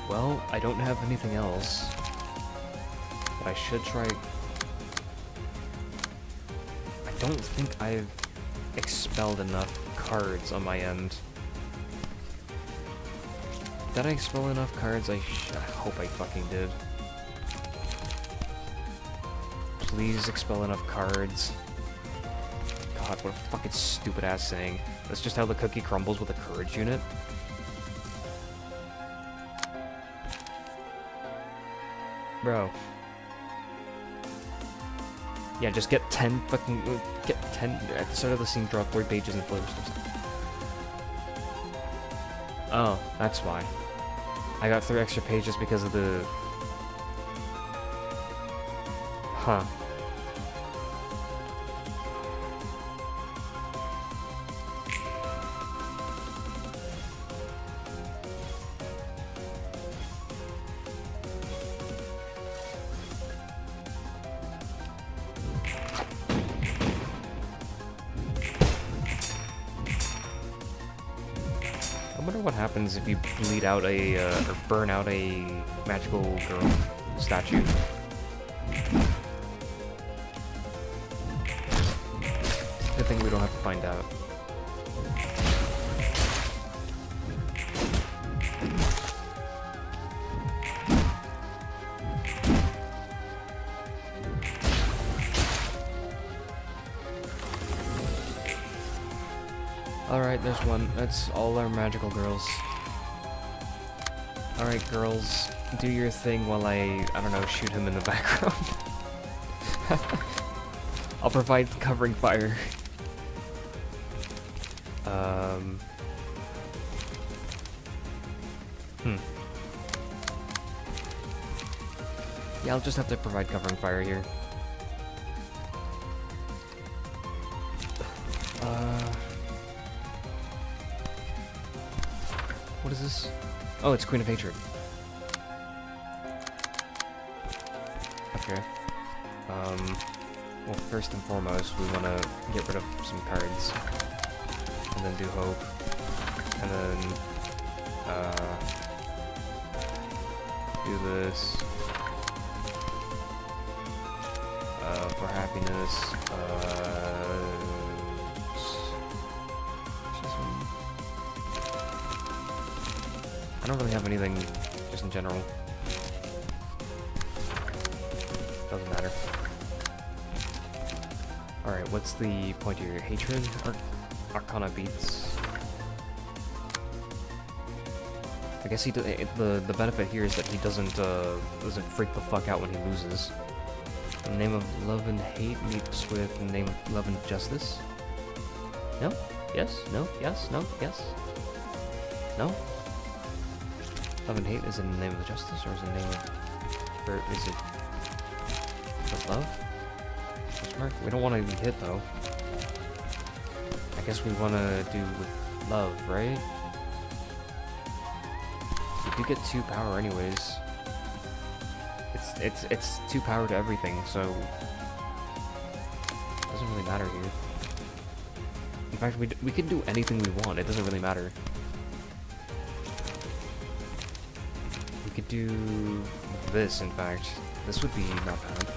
Well, I don't have anything else. But I should try... I don't think I've expelled enough cards on my end. Did I expel enough cards? I hope I fucking did. Please expel enough cards. God, what a fucking stupid ass saying. That's just how the cookie crumbles with a courage unit. Bro. Yeah, just get 10 fucking... Get 10... At the start of the scene, draw 4 pages and flavor stuff. Oh, that's why. I got 3 extra pages because of the... Huh. If you bleed out a, or burn out a magical girl statue. Good thing we don't have to find out. Alright, there's one. That's all our magical girls. Alright, girls, do your thing while I don't know, shoot him in the background. I'll provide covering fire. Yeah, I'll just have to provide covering fire here. What is this? Oh, it's Queen of Hatred. Okay. Well, first and foremost, we want to get rid of some cards. And then do Hope. And then, do this. For happiness, I don't really have anything just in general. Doesn't matter. Alright, what's the point here? Hatred? Arcana beats. I guess the benefit here is that he doesn't freak the fuck out when he loses. The name of love and hate meets with the name of love and justice? No? Yes? No? Yes? No? Yes? No? Love and hate is in the name of justice, or is it the name of... or is it... with love? We don't want to be hit, though. I guess we want to do with love, right? We do get 2 power anyways. It's 2 power to everything, so... it doesn't really matter here. In fact, we can do anything we want, it doesn't really matter. We could do this, in fact. This would be not bad.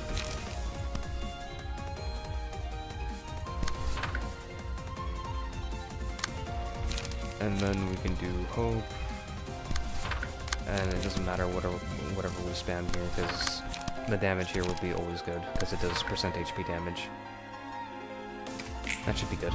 And then we can do hope. And it doesn't matter whatever we spam here, because the damage here will be always good, because it does percent HP damage. That should be good.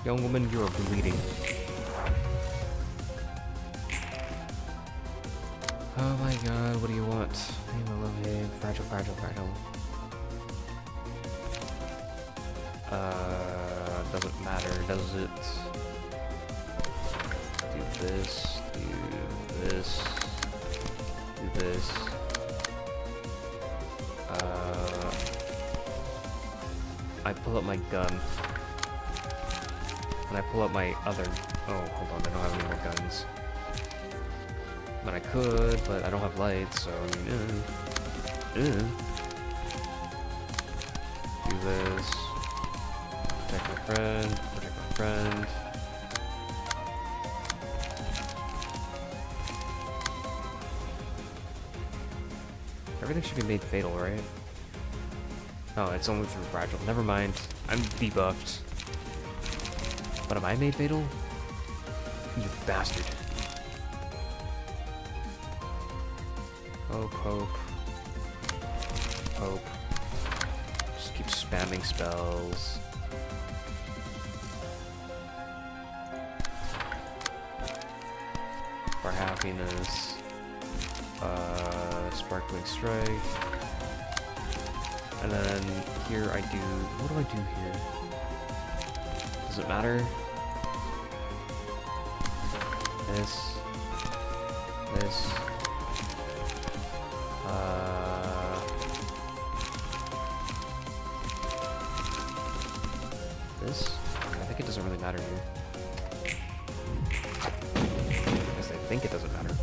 Young woman, you are bleeding. Oh my god, what do you want? Name of love, hey, fragile, fragile, fragile. Doesn't matter, does it? Do this, do this, do this. I pull up my gun. And I pull up my other... oh, hold on, I don't have any more guns. But I could, but I don't have lights, so I mean, do this. Protect my friend, protect my friend. Everything should be made fatal, right? Oh, it's only through fragile. Never mind. I'm debuffed. But am I made fatal? You bastard. Hope, hope. Hope. Just keep spamming spells. For happiness. Sparkling Strike. And then here I do... what do I do here? Does it matter? This. This. This? I think it doesn't really matter here. I guess I think it doesn't matter.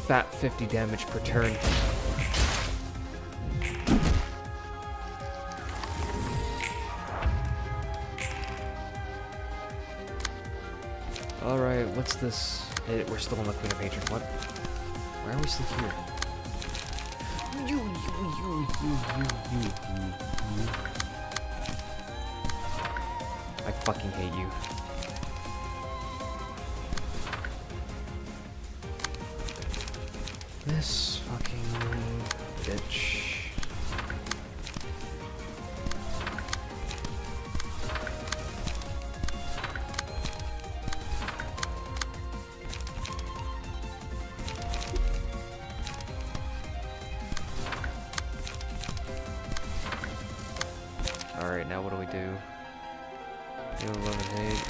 Fat 50 damage per turn. Alright, what's this? Hey, we're still on the Queen of Hatred. What? Why are we still here? You. I fucking hate you. This fucking bitch. Alright, now what do we do? Name of love and hate,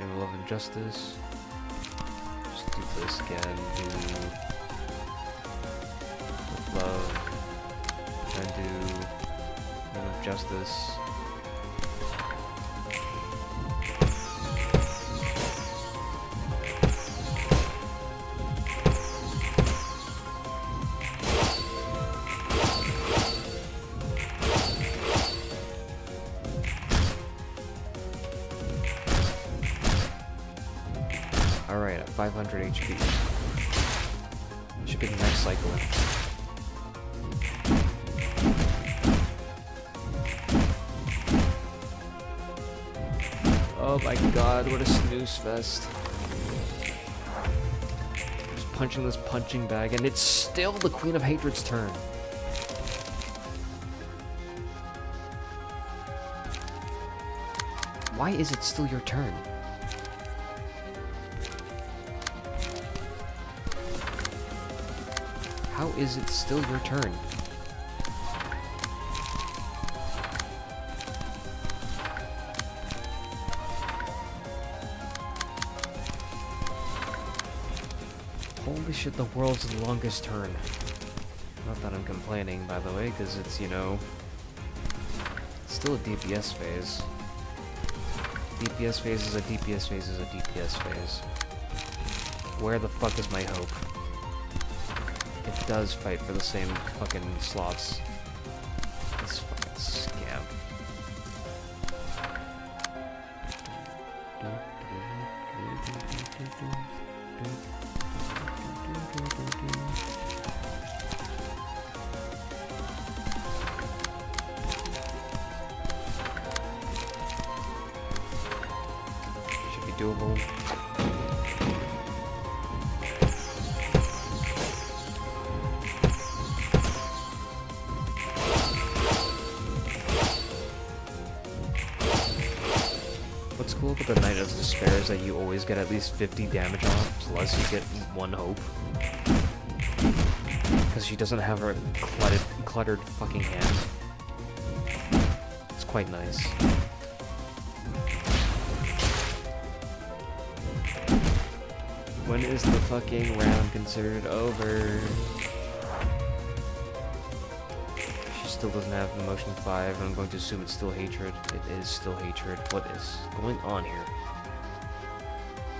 name of love and justice. Just do this again, do love, and do adjust this. Alright, at 500 HP. Should be the next cycle. Oh my god, what a snooze fest. Just punching this punching bag, and it's still the Queen of Hatred's turn. Why is it still your turn? How is it still your turn? Holy shit, the world's longest turn. Not that I'm complaining, by the way, because it's, you know, still a DPS phase. DPS phase is a DPS phase is a DPS phase. Where the fuck is my hope? It does fight for the same fucking slots. This fucking scam. Should be doable. What's cool about the Knight of Despair is that you always get at least 50 damage off, plus you get 1 hope. Because she doesn't have her cluttered fucking hand. It's quite nice. When is the fucking round considered over? Still doesn't have emotion 5, and I'm going to assume it's still hatred. It is still hatred. What is going on here?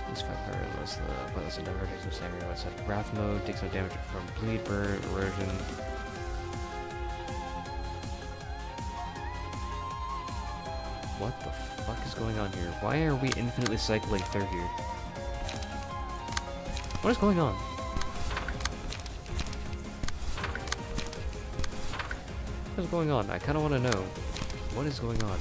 These 5 power unless the Bloodless endeavor takes no damage outside of wrath mode, takes no damage from bleed, burn, erosion. What the fuck is going on here? Why are we infinitely cycling through here? What is going on? What is going on? I kind of want to know. What is going on?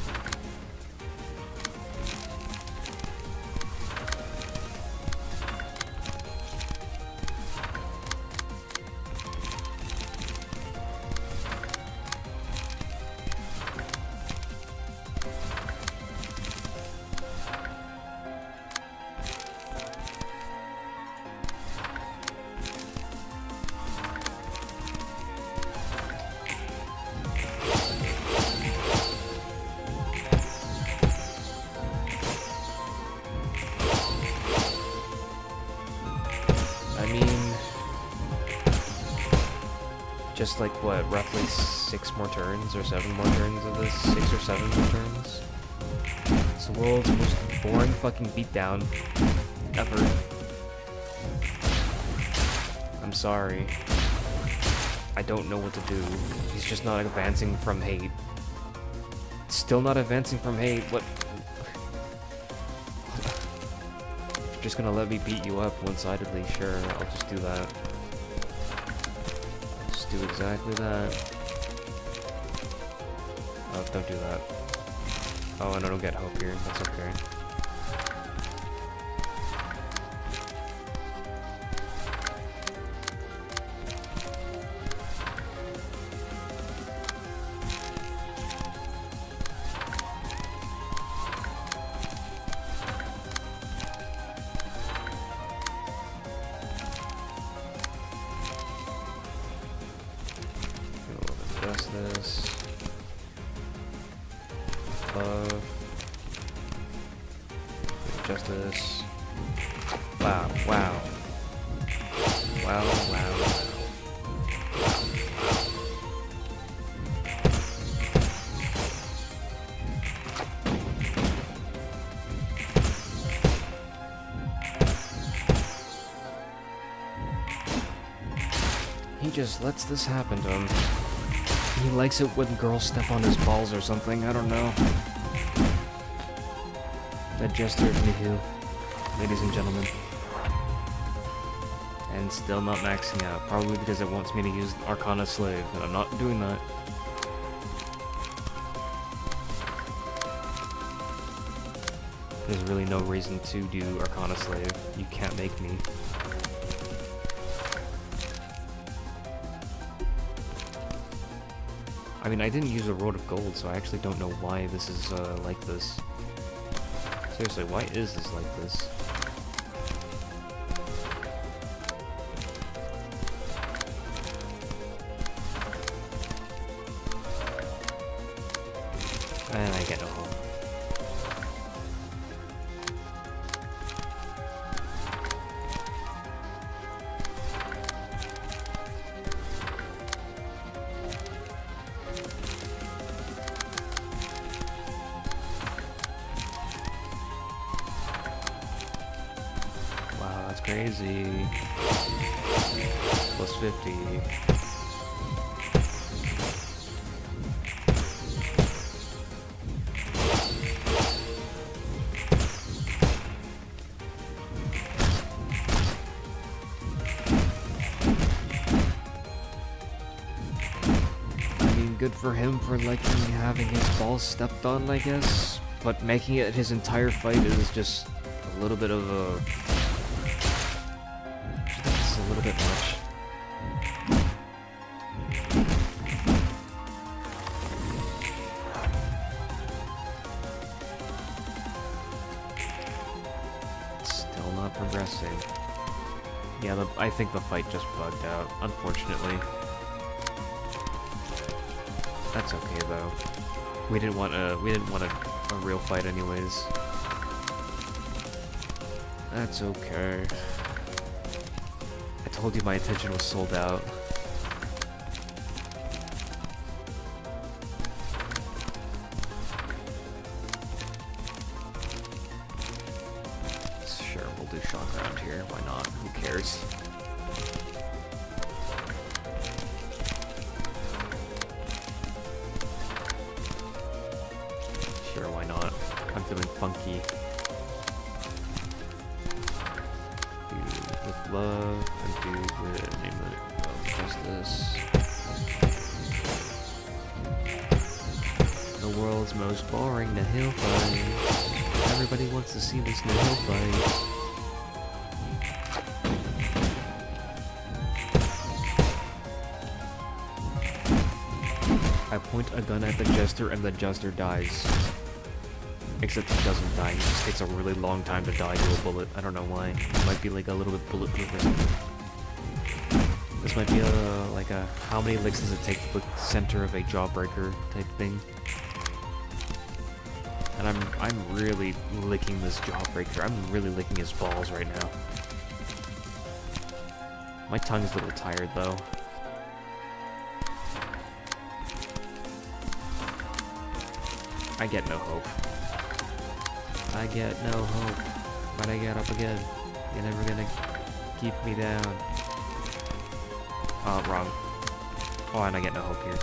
Just like what, roughly 6 more turns or 7 more turns of this? 6 or 7 more turns? It's the world's most boring fucking beatdown ever. I'm sorry. I don't know what to do. He's just not advancing from hate. Still not advancing from hate. What? If you're just gonna let me beat you up one-sidedly, sure, I'll just do that. Do exactly that. Oh, don't do that. Oh, and I don't get hope here. That's okay. This adjust this. Wow, wow. Wow, wow, wow. just lets this happen to him. He likes it when girls step on his balls or something, I don't know. That Jester Nihu, ladies and gentlemen. And still not maxing out, probably because it wants me to use Arcana Slave, and I'm not doing that. There's really no reason to do Arcana Slave. You can't make me. I mean, I didn't use a Road of Gold, so I actually don't know why this is like this. Seriously, why is this like this? And I get no hope. Wow, that's crazy. Plus 50. Good for him for liking having his balls stepped on, I guess. But making it his entire fight is just a little bit of a... I think this is a little bit much. Still not progressing. Yeah, I think the fight just bugged out, unfortunately. That's okay though. We didn't want a real fight anyways. That's okay. I told you my attention was sold out. Sure, we'll do shock around here. Why not? Who cares? Sure, why not? I'm feeling funky. Dude with love, and dude with name of justice. The world's most boring Nihil fight. Everybody wants to see this Nihil fight. I point a gun at the Jester and the Jester dies. Except he doesn't die, he just takes a really long time to die to a bullet. I don't know why. It might be like a little bit bulletproof or something. This might be like a how many licks does it take to the center of a jawbreaker type thing. And I'm really licking this jawbreaker. I'm really licking his balls right now. My tongue's a little tired though. I get no hope. I get no hope. But I get up again. You're never gonna keep me down. Oh, wrong. Oh, and I get no hope here.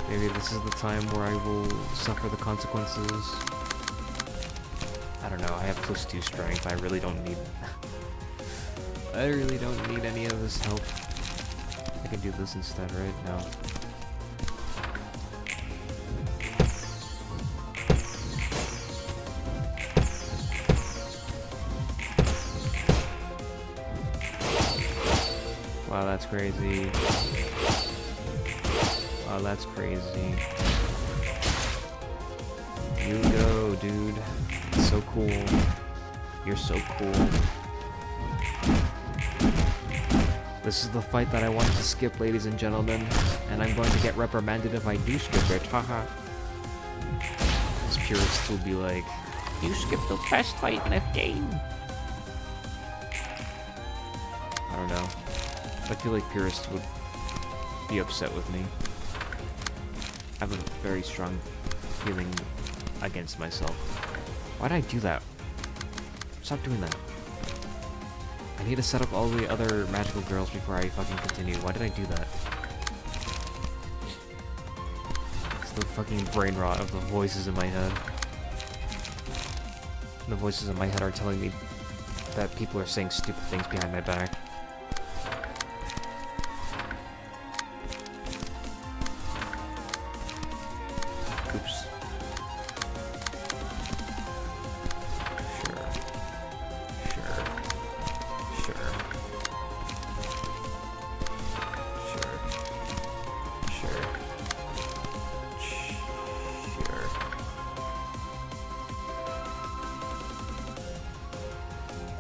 Maybe this is the time where I will suffer the consequences. I don't know, I have +2 strength. I really don't need... I really don't need any of this help. I can do this instead, right? No. Wow, that's crazy. Wow, that's crazy. You go, dude. It's so cool. You're so cool. This is the fight that I wanted to skip, ladies and gentlemen. And I'm going to get reprimanded if I do skip it. Haha. This purist will be like, you skipped the best fight in the game. I don't know. I feel like purists would be upset with me. I have a very strong feeling against myself. Why'd I do that? Stop doing that. I need to set up all the other magical girls before I fucking continue. Why did I do that? It's the fucking brain rot of the voices in my head. The voices in my head are telling me that people are saying stupid things behind my back. Oops.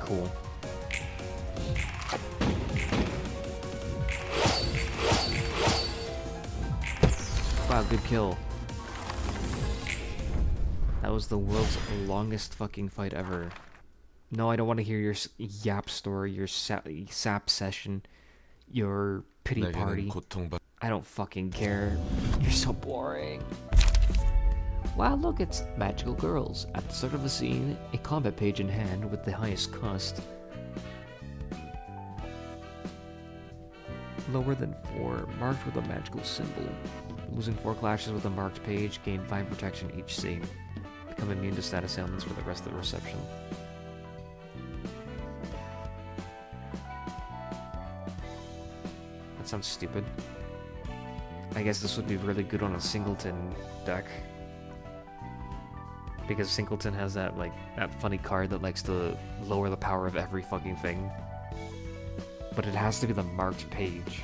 Cool. Wow, good kill. That was the world's longest fucking fight ever. No, I don't want to hear your yap story, your sap session, your pity party. I don't fucking care. You're so boring. Wow, look, it's magical girls. At the start of the scene, a combat page in hand with the highest cost. Lower than 4, marked with a magical symbol. Losing 4 clashes with a marked page, gain 5 protection each scene. Become immune to status ailments for the rest of the reception. That sounds stupid. I guess this would be really good on a singleton deck. Because Singleton has that funny card that likes to lower the power of every fucking thing. But it has to be the marked page.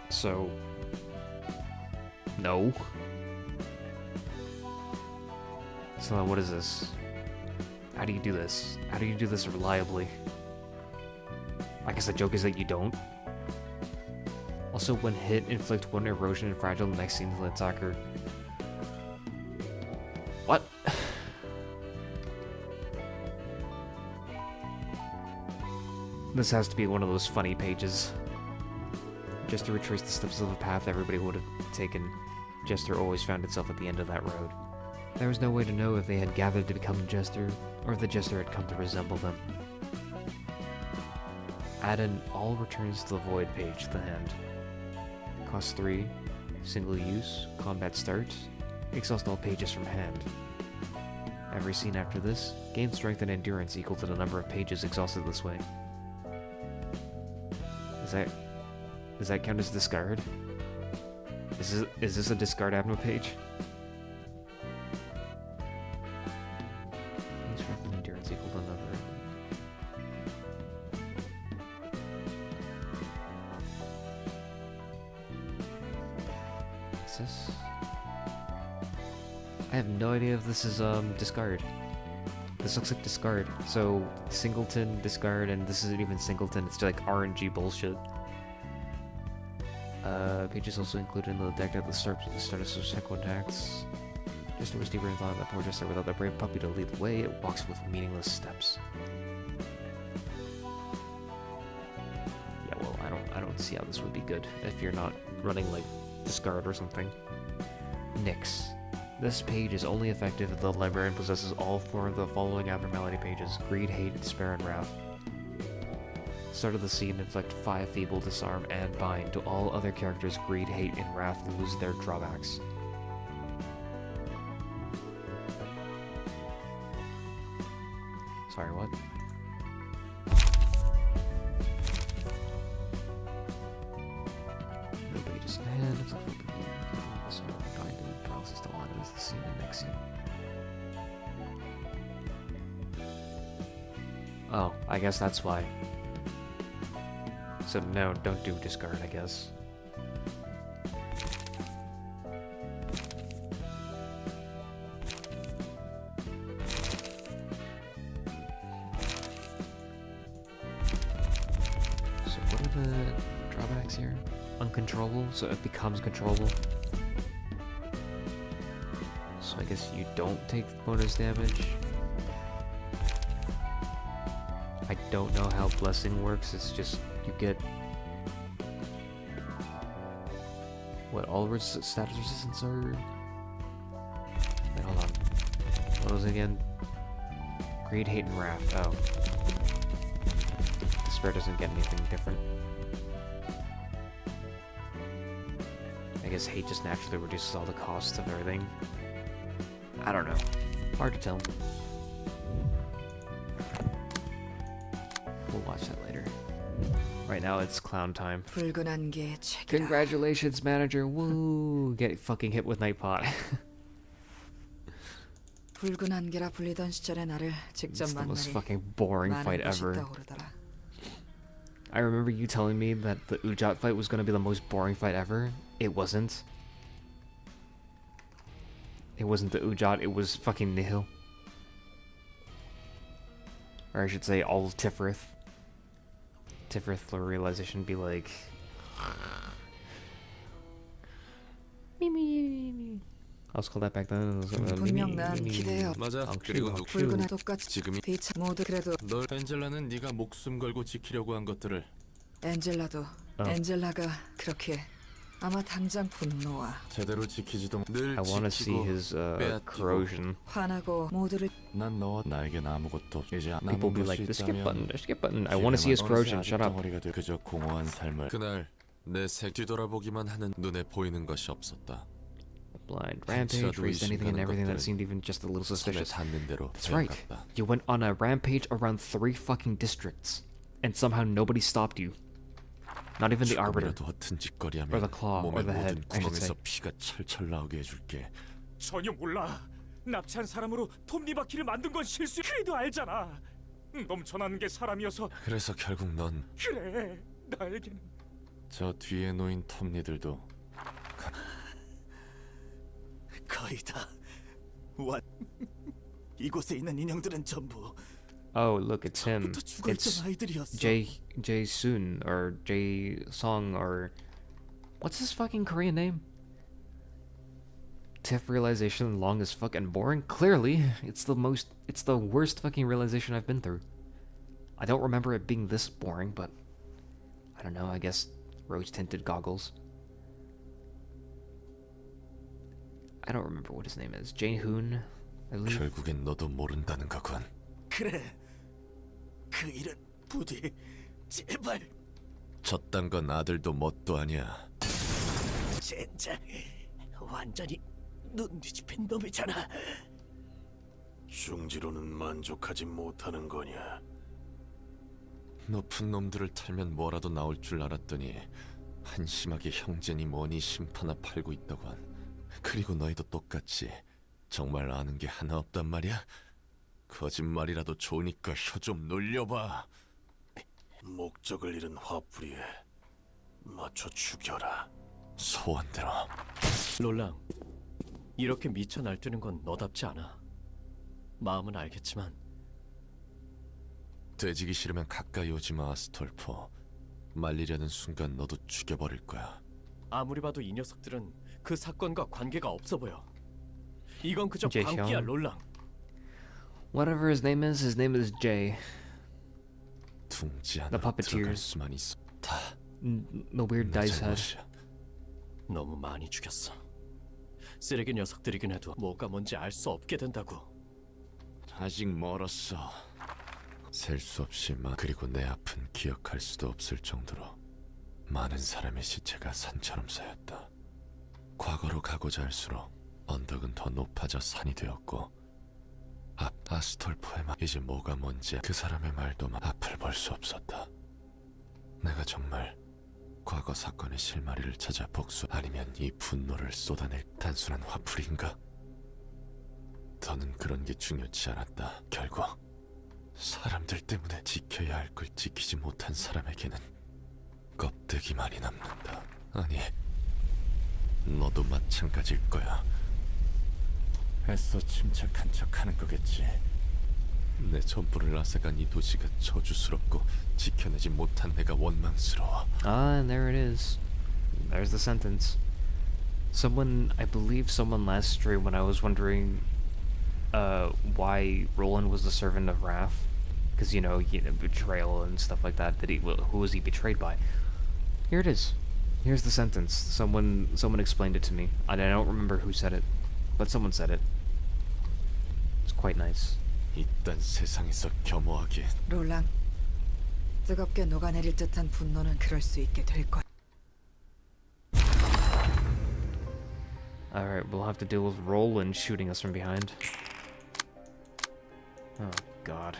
So... no. So what is this? How do you do this? How do you do this reliably? I guess the joke is that you don't. Also, when hit, inflict 1 erosion and fragile the next scene to the attacker. What? This has to be one of those funny pages. Just to retrace the steps of the path everybody would have taken, Jester always found itself at the end of that road. There was no way to know if they had gathered to become Jester, or if the Jester had come to resemble them. Add an all returns to the void page to the hand. Cost 3, single use, combat starts, exhaust all pages from hand. Every scene after this, gain strength and endurance equal to the number of pages exhausted this way. Does that count as discard? Is this a discard Abno page? Gain strength and endurance equal to the number. What's this? I have no idea if this is discard. This looks like discard. So singleton, discard, and this isn't even singleton. It's just like RNG bullshit. Pages also included in the deck at the start of subsequent attacks. Jester was deeper in thought that poor Jester without the brave puppy to lead the way, it walks with meaningless steps. Yeah, well, I don't see how this would be good if you're not running like discard or something. Nyx. This page is only effective if the librarian possesses all 4 of the following abnormality pages: Greed, Hate, Despair, and Wrath. Start of the scene, inflict 5 Feeble, Disarm, and Bind to all other characters. Greed, Hate, and Wrath lose their drawbacks. Sorry, what? No pages in hand, it's not so bind and paralysis still on as the scene and next scene. Oh, I guess that's why. So no, don't do discard, I guess. So what are the drawbacks here? Uncontrollable, so it becomes controllable. So I guess you don't take bonus damage. I don't know how Blessing works, it's just you get... what all status resistance are? Wait, hold on. What was it again? Greed, Hate, and Wrath. Oh. Despair doesn't get anything different. I guess hate just naturally reduces all the costs of everything. I don't know. Hard to tell. We'll watch that later. Right now it's clown time.
붉은 안개의 책이라.
Congratulations, manager. Woo! Get fucking hit with Nightpot.
붉은 안개라 불리던 시절의 나를 직접
It's the most
만나니
fucking boring fight
많은 것이
ever.
떠오르더라.
I remember you telling me that the Ujat fight was gonna be the most boring fight ever. It wasn't. It wasn't the Ujat, it was fucking Nihil. Or I should say all of Tifrith. Tifrith, the realization be like... I was called that back then.
분명 난 기대해.
맞아. 그리고
붉은 똑같이
지금이
비차 모두 그래도
널 엔젤라는 네가 목숨 걸고 지키려고 한 것들을
엔젤라도 엔젤라가 그렇게 아마 당장 분노와
제대로 지키지도 늘
I want to see
지키고
his
빼앗기고.
corrosion.
화나고 모두를
난 너와 나에겐 아무것도 이제
People
남은
be
것이
like, the skip button,
있다면
the skip button. I want to see his corrosion. Shut up.
덩어리가 돼 그저 공허한 삶을 그날 내 색 뒤돌아보기만 하는 눈에 보이는 것이 없었다.
Blind rampage, raised anything and everything that seemed even just a little
손에
suspicious.
닿는 대로
That's right.
되어갔다.
You went on a rampage around 3 fucking districts, and somehow nobody stopped you. Not even the Arbiter.
조금이라도 허튼 짓거리하면
Or the claw, or
몸의
the head,
모든
I should say.
구멍에서 피가 철철 나오게 해줄게.
전혀 몰라. 납치한 사람으로 톱니바퀴를 만든 건 실수. 그래도 알잖아. 넘쳐나는 게 사람이어서.
그래서 결국 넌
그래. 나에게는
저 뒤에 놓인 톱니들도
거의 다 왔. 이곳에 있는 인형들은 전부
Oh, look, it's him.
부터 죽어있던
It's
아이들이었어.
Jae Soon or Jae Song or what's his fucking Korean name? Tiff realization long as fuck and boring. Clearly, it's the worst fucking realization I've been through. I don't remember it being this boring, but I don't know. I guess rose-tinted goggles. I don't remember what his name is. Jae-hoon, I believe.
결국엔 너도 모른다는 거군.
그래. 그 일은 부디 제발.
저딴 건 아들도 뭣도 아니야.
젠장 완전히 눈 뒤집힌 놈이잖아.
흉지로는 만족하지 못하는 거냐?
높은 놈들을 탈면 뭐라도 나올 줄 알았더니 한심하게 형제니 뭐니 심파나 팔고 있다고 한. 그리고 너희도 똑같이 정말 아는 게 하나 없단 말이야? 거짓말이라도 좋으니까 혀 좀 놀려봐.
목적을 잃은 화풀이에 맞춰 죽여라.
소원대로.
롤랑, 이렇게 미쳐 날뛰는 건 너답지 않아. 마음은 알겠지만
돼지기 싫으면 가까이 오지 마, 아스톨포. 말리려는 순간 너도 죽여버릴 거야.
아무리 봐도 이 녀석들은 그 사건과 관계가 없어 보여. 이건 그저
제형.
광기야, 롤랑.
Whatever his name is Jay.
둥지
The
하나 들어갈
puppeteers.
수만 있어. 다
The weird
내
dice head.
잘못이야.
너무 많이 죽였어. 쓰레기 녀석들이긴 해도 뭐가 뭔지 알 수 없게 된다고.
아직 멀었어. 셀 수 없이 그리고 내 앞은 기억할 수도 없을 정도로 많은 사람의 시체가 산처럼 쌓였다. 과거로 가고자 할수록 언덕은 더 높아져 산이 되었고 앞 아스톨포의 말 이제 뭐가 뭔지 그 사람의 말도 앞을 볼 수 없었다. 내가 정말 과거 사건의 실마리를 찾아 복수 아니면 이 분노를 쏟아낼 단순한 화풀이인가? 더는 그런 게 중요치 않았다. 결국 사람들 때문에 지켜야 할 걸 지키지 못한 사람에게는 껍데기만이 남는다. 아니, 너도 마찬가지일 거야. 애써 침착한 척하는 거겠지. 내 전부를 앗아간 이 도시가 저주스럽고 지켜내지 못한 내가 원망스러워.
Ah, and there it is. There's the sentence. I believe someone last stream when I was wondering why Roland was the servant of Wrath. Because, betrayal and stuff like that. Who was he betrayed by? Here it is. Here's the sentence. Someone explained it to me. I don't remember who said it, but someone said it. It's quite nice.
이딴 세상에서 겸허하게.
롤랑 뜨겁게 녹아내릴 듯한 분노는 그럴 수 있게 될 거야.
Alright, we'll have to deal with Roland shooting us from behind. Oh, God.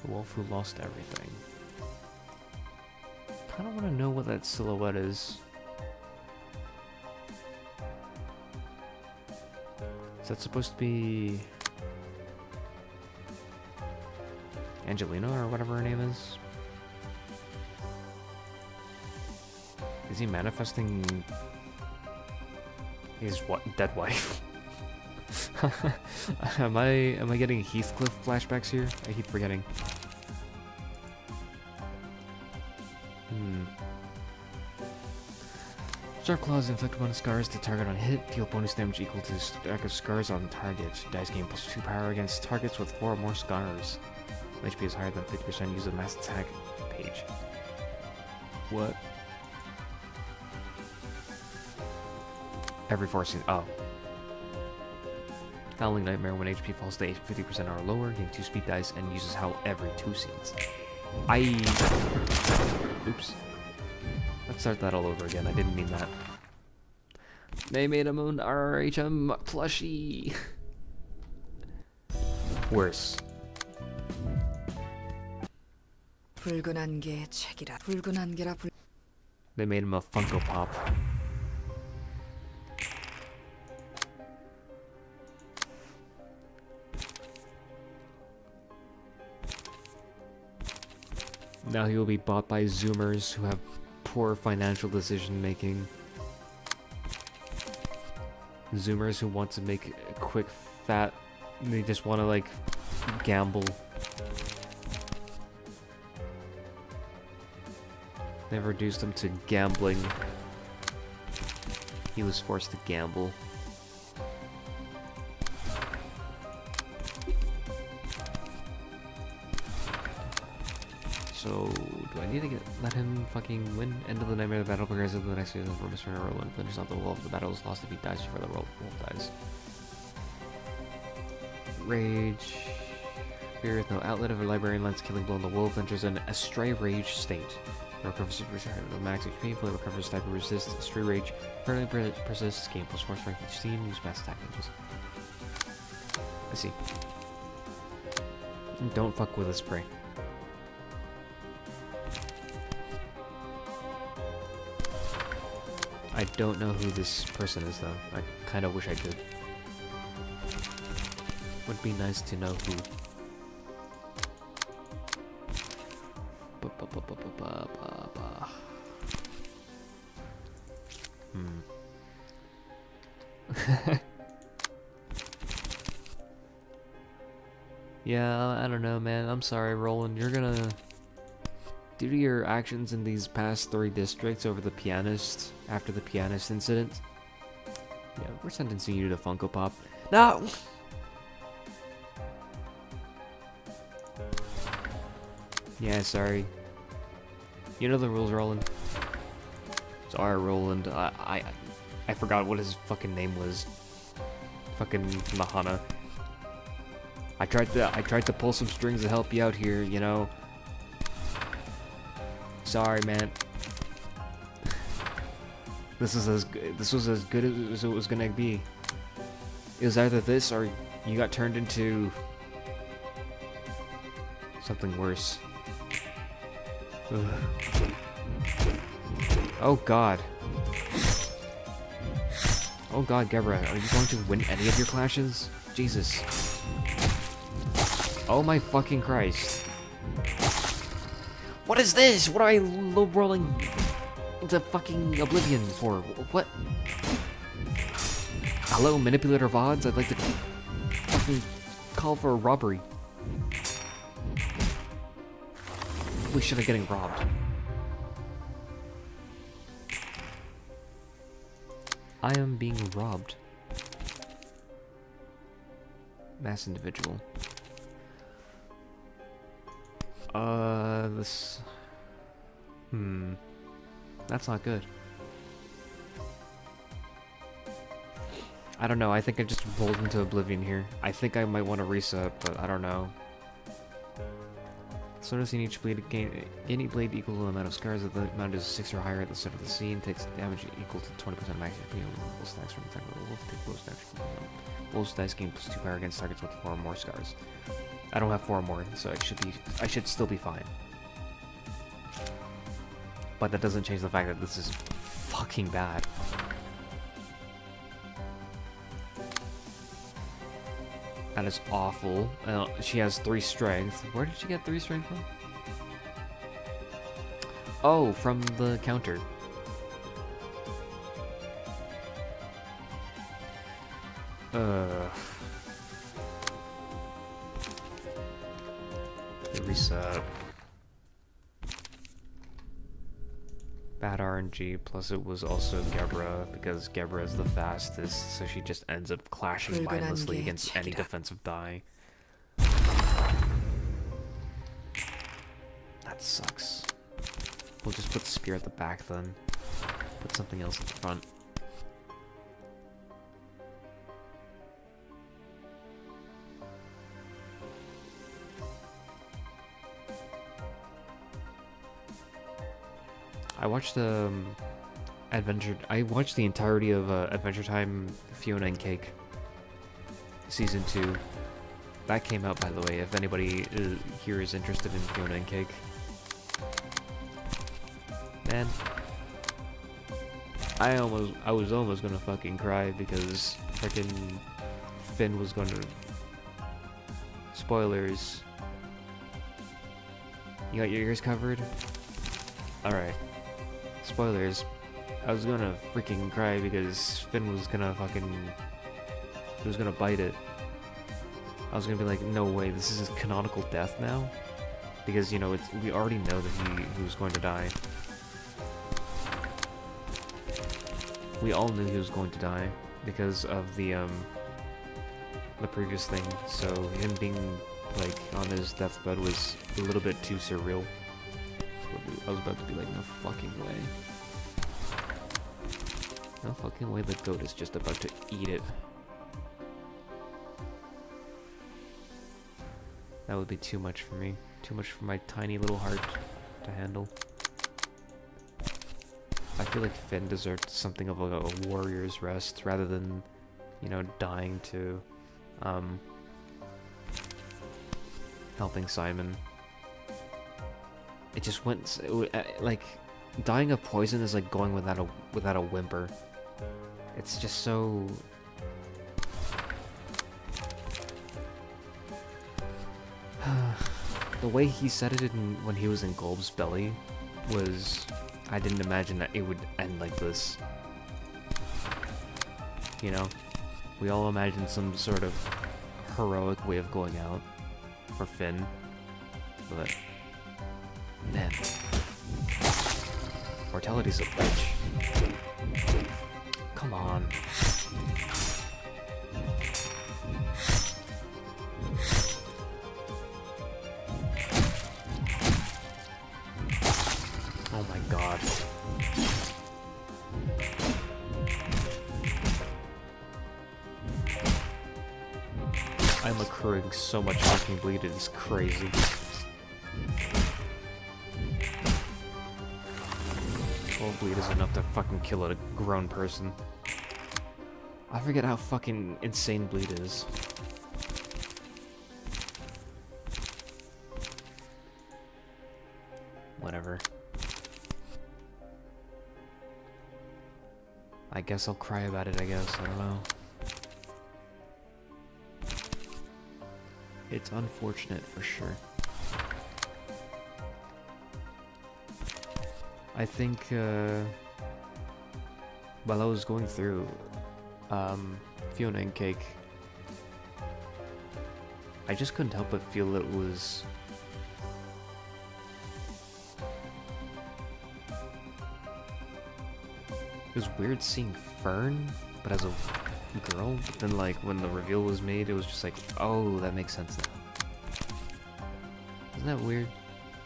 The wolf who lost everything. Kinda wanna know what that silhouette is. Is that supposed to be Angelina or whatever her name is? Is he manifesting his dead wife? am I getting Heathcliff flashbacks here? I keep forgetting. Sharp claws inflict 1 scars to target on hit, deal bonus damage equal to the stack of scars on target. Dice gain +2 power against targets with 4 or more scars. When HP is higher than 50%, use the mass attack page. What? Every 4 scenes. Oh. Howling Nightmare, when HP falls to 50% or lower, gain 2 speed dice and uses Howl every 2 scenes. Oops. Let's start that all over again. I didn't mean that. They made him an RHM plushie. Worse.
붉은 안개의 책이라. 붉은 안개라.
They made him a Funko Pop. Now he will be bought by Zoomers who have poor financial decision making. Zoomers who want to make a quick fat, they just want to like gamble. They've reduced him to gambling. He was forced to gamble. So, do I need to let him fucking win? End of the nightmare, the battle progresses to the next season for Mr. Roland. Finishes off the wolf. The battle is lost if he dies before the wolf dies. Rage. Fear with no outlet. If a librarian lets killing blow on the wolf, enters an astray rage state. The recovers the max HP, fully recovers type of resist. Astray rage permanently persists. Gain +4 strength each scene. Use mass attack ranges. I see. Don't fuck with a spray. I don't know who this person is though. I kind of wish I could. Would be nice to know who. Yeah, I don't know, man. I'm sorry, Roland. You're gonna... Due to your actions in these past 3 districts over the pianist, after the pianist incident, yeah, we're sentencing you to Funko Pop. No! Yeah, sorry. You know the rules, Roland. Sorry, Roland. I forgot what his fucking name was. Fucking Mahana. I tried to pull some strings to help you out here, you know. Sorry, man. This was as good as it was gonna be. It was either this or you got turned into something worse. Ugh. Oh God. Oh God, Gebra, are you going to win any of your clashes? Jesus. Oh my fucking Christ. What is this? What am I low-rolling into fucking oblivion for? What? Hello, manipulator of odds? I'd like to fucking call for a robbery. We should have getting robbed. I am being robbed. Mass individual. This... That's not good. I don't know, I think I just rolled into oblivion here. I think I might want to reset, but I don't know. So noticing each blade gain any blade equal to the amount of scars that the amount is 6 or higher at the start of the scene takes damage equal to 20% max HP on roll stacks from the time of the wolf. Take wolf stacks from the wolf dice gain plus 2 power against targets with 4 or more scars. I don't have 4 or more, so I should still be fine. But that doesn't change the fact that this is fucking bad. That is awful. She has 3 strength. Where did she get 3 strength from? Oh, from the counter. Reset. Bad RNG, plus it was also Gebra, because Gebra is the fastest, so she just ends up clashing mindlessly against any defensive die. That sucks. We'll just put Spear at the back then. Put something else at the front. I watched the I watched the entirety of Adventure Time Fiona and Cake Season 2. That came out, by the way, if anybody here is interested in Fiona and Cake. Man, I was almost gonna fucking cry because frickin' Finn was gonna... Spoilers. You got your ears covered? Alright. Spoilers. I was gonna freaking cry because Finn was gonna he was gonna bite it. I was gonna be like, no way, this is his canonical death now? Because, you know, we already know that he was going to die. We all knew he was going to die because of the previous thing, so him being, like, on his deathbed was a little bit too surreal. I was about to be like, no fucking way. No fucking way the goat is just about to eat it. That would be too much for me. Too much for my tiny little heart to handle. I feel like Finn deserved something of a warrior's rest rather than, you know, dying to, helping Simon. It just went, like, dying of poison is like going without a whimper. It's just so... The way he said it when he was in Golb's belly was... I didn't imagine that it would end like this. You know? We all imagined some sort of heroic way of going out for Finn. But... man. Mortality's a bitch. Come on. Oh my god. I'm accruing so much fucking bleed, it is crazy. Bleed is enough to fucking kill a grown person. I forget how fucking insane bleed is. Whatever. I guess I'll cry about it, I guess. I don't know. It's unfortunate for sure. I think, while I was going through, Fiona and Cake, I just couldn't help but feel it was... It was weird seeing Fern, but as a girl, but then, like, when the reveal was made, it was just like, oh, that makes sense now. Isn't that weird,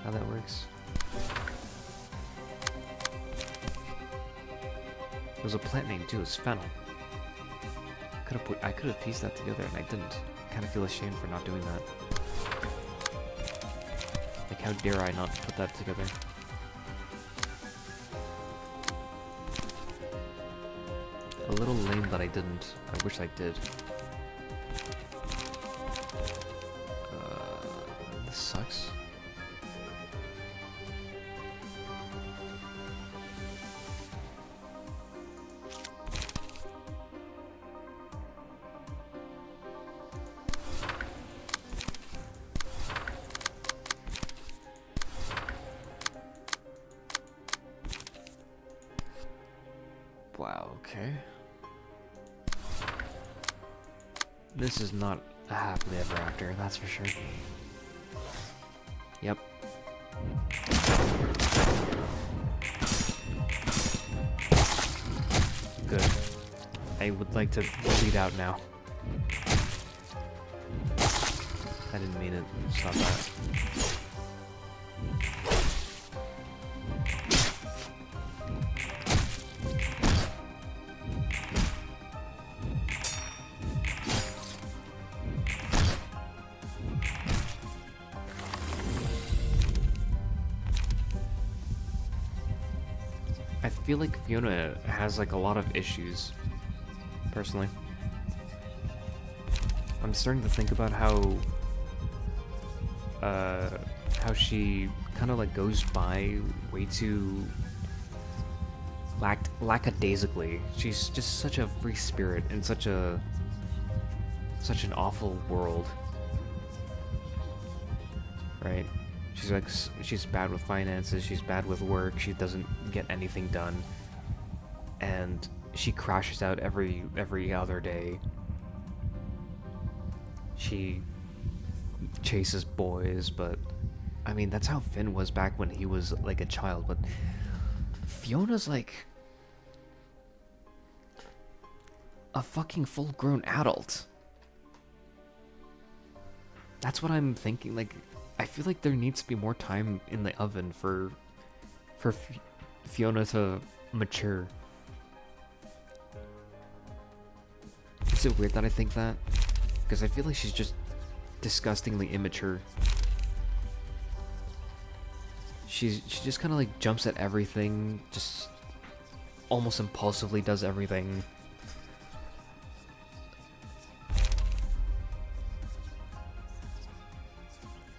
how that works? There's a plant name too, it's fennel. I could have pieced that together and I didn't. I kind of feel ashamed for not doing that. Like, how dare I not put that together? A little lame that I didn't. I wish I did. This sucks. Wow, okay. This is not a happily ever after, that's for sure. Yep. Good. I would like to bleed out now. I didn't mean it. Stop that. I feel like Fiona has like a lot of issues, personally. I'm starting to think about how she kind of like goes by way too lackadaisically. She's just such a free spirit in such an awful world, right? She's bad with finances, she's bad with work, she doesn't get anything done, and she crashes out every other day. She chases boys, but I mean, that's how Finn was back when he was like a child, but Fiona's like a fucking full-grown adult. That's what I'm thinking. Like, I feel like there needs to be more time in the oven for Fiona to mature. Is it weird that I think that? Because I feel like she's just disgustingly immature. She just kind of like jumps at everything, just almost impulsively does everything.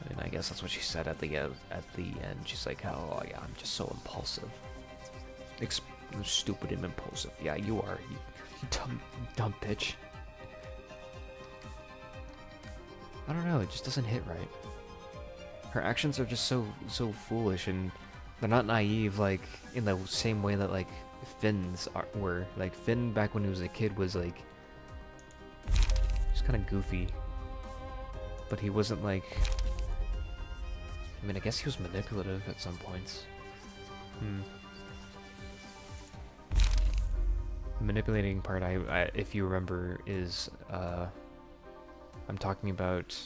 I mean, I guess that's what she said at the end. She's like, "Oh yeah, I'm just so impulsive, stupid and impulsive." Yeah, you are, you dumb bitch. I don't know, it just doesn't hit right. Her actions are just so foolish, and they're not naive like in the same way that like Finn's were. Like Finn back when he was a kid was like just kind of goofy, but he wasn't like. I mean, I guess he was manipulative at some points. The manipulating part, I if you remember, is I'm talking about,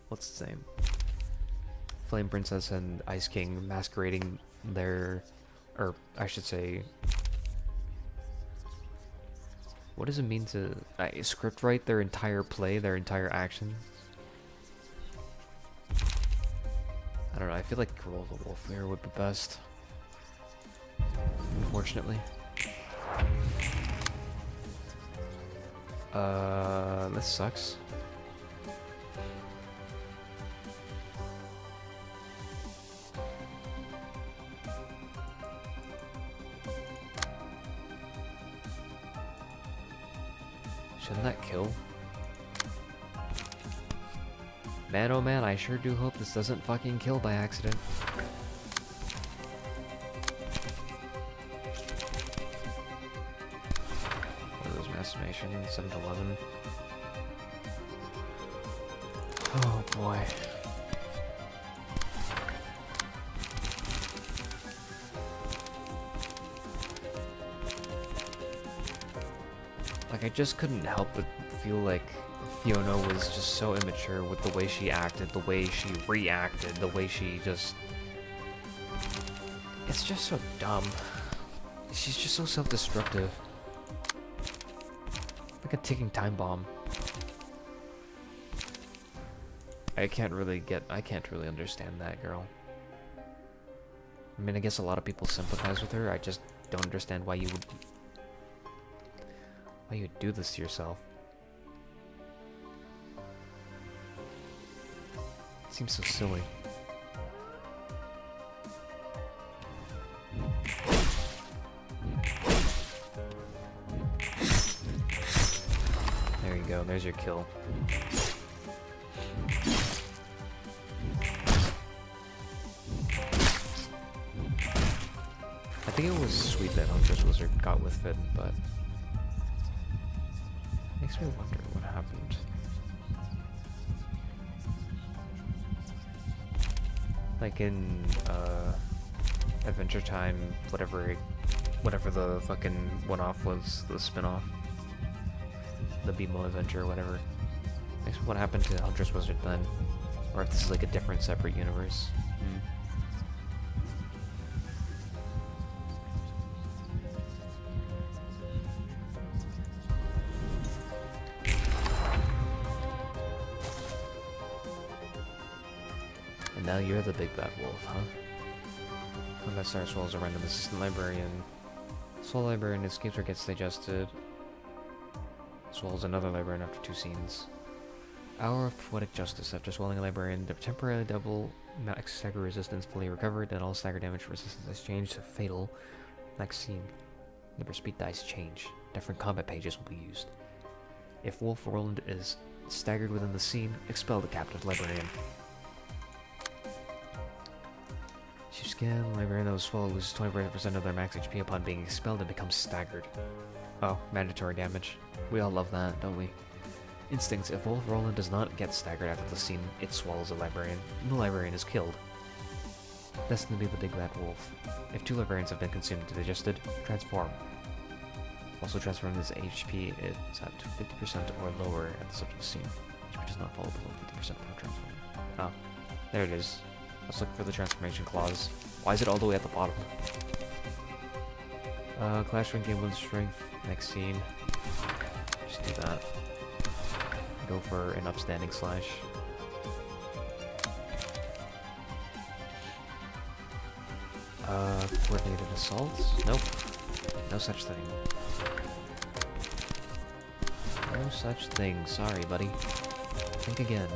what's his name? Flame Princess and Ice King masquerading their, or I should say, what does it mean to script write their entire play, their entire action? I don't know, I feel like Roll the Wolf there would be best. Unfortunately. This sucks. Shouldn't that kill? Man, oh man, I sure do hope this doesn't fucking kill by accident. What are those Machination? 7 to 11. Oh boy. Like, I just couldn't help but feel like Fiona was just so immature with the way she acted, the way she reacted, the way she just... It's just so dumb. She's just so self-destructive. like a ticking time bomb. I can't really understand that girl. I mean, I guess a lot of people sympathize with her. I just don't understand why you would do this to yourself. It seems so silly. There you go, there's your kill. I think it was sweet that Hunter's Wizard got with Finn, but makes me wonder what happened. Like in Adventure Time, whatever the fucking one-off was, the spin-off, the BMO Adventure or whatever. Makes me what happened to Hunter's Wizard then, or if this is like a different, separate universe. Now you're the big bad wolf, huh? Combat Star swallows a random assistant librarian. Swallow librarian escapes or gets digested. Swallows another librarian after 2 scenes. Hour of Poetic Justice. After swallowing a librarian, the temporarily double max stagger resistance fully recovered, and all stagger damage resistance has changed to fatal. Next scene. Number speed dice change. Different combat pages will be used. If Wolf Roland is staggered within the scene, expel the captive librarian. Chief Scan, librarian that was swallowed loses 20% of their max HP upon being expelled and becomes staggered. Oh, mandatory damage. We all love that, don't we? Instincts. If Wolf Roland does not get staggered after the scene, it swallows a librarian. The librarian is killed. Destined to be the big bad wolf. If 2 librarians have been consumed and digested, transform. Also transform this HP is at 50% or lower at the subject scene. HP does not fall below 50% per transform. Oh, there it is. Let's look for the transformation clause. Why is it all the way at the bottom? Clash rank gain 1 strength. Next scene. Just do that. Go for an upstanding slash. Coordinated assaults? Nope. No such thing. No such thing. Sorry, buddy. Think again.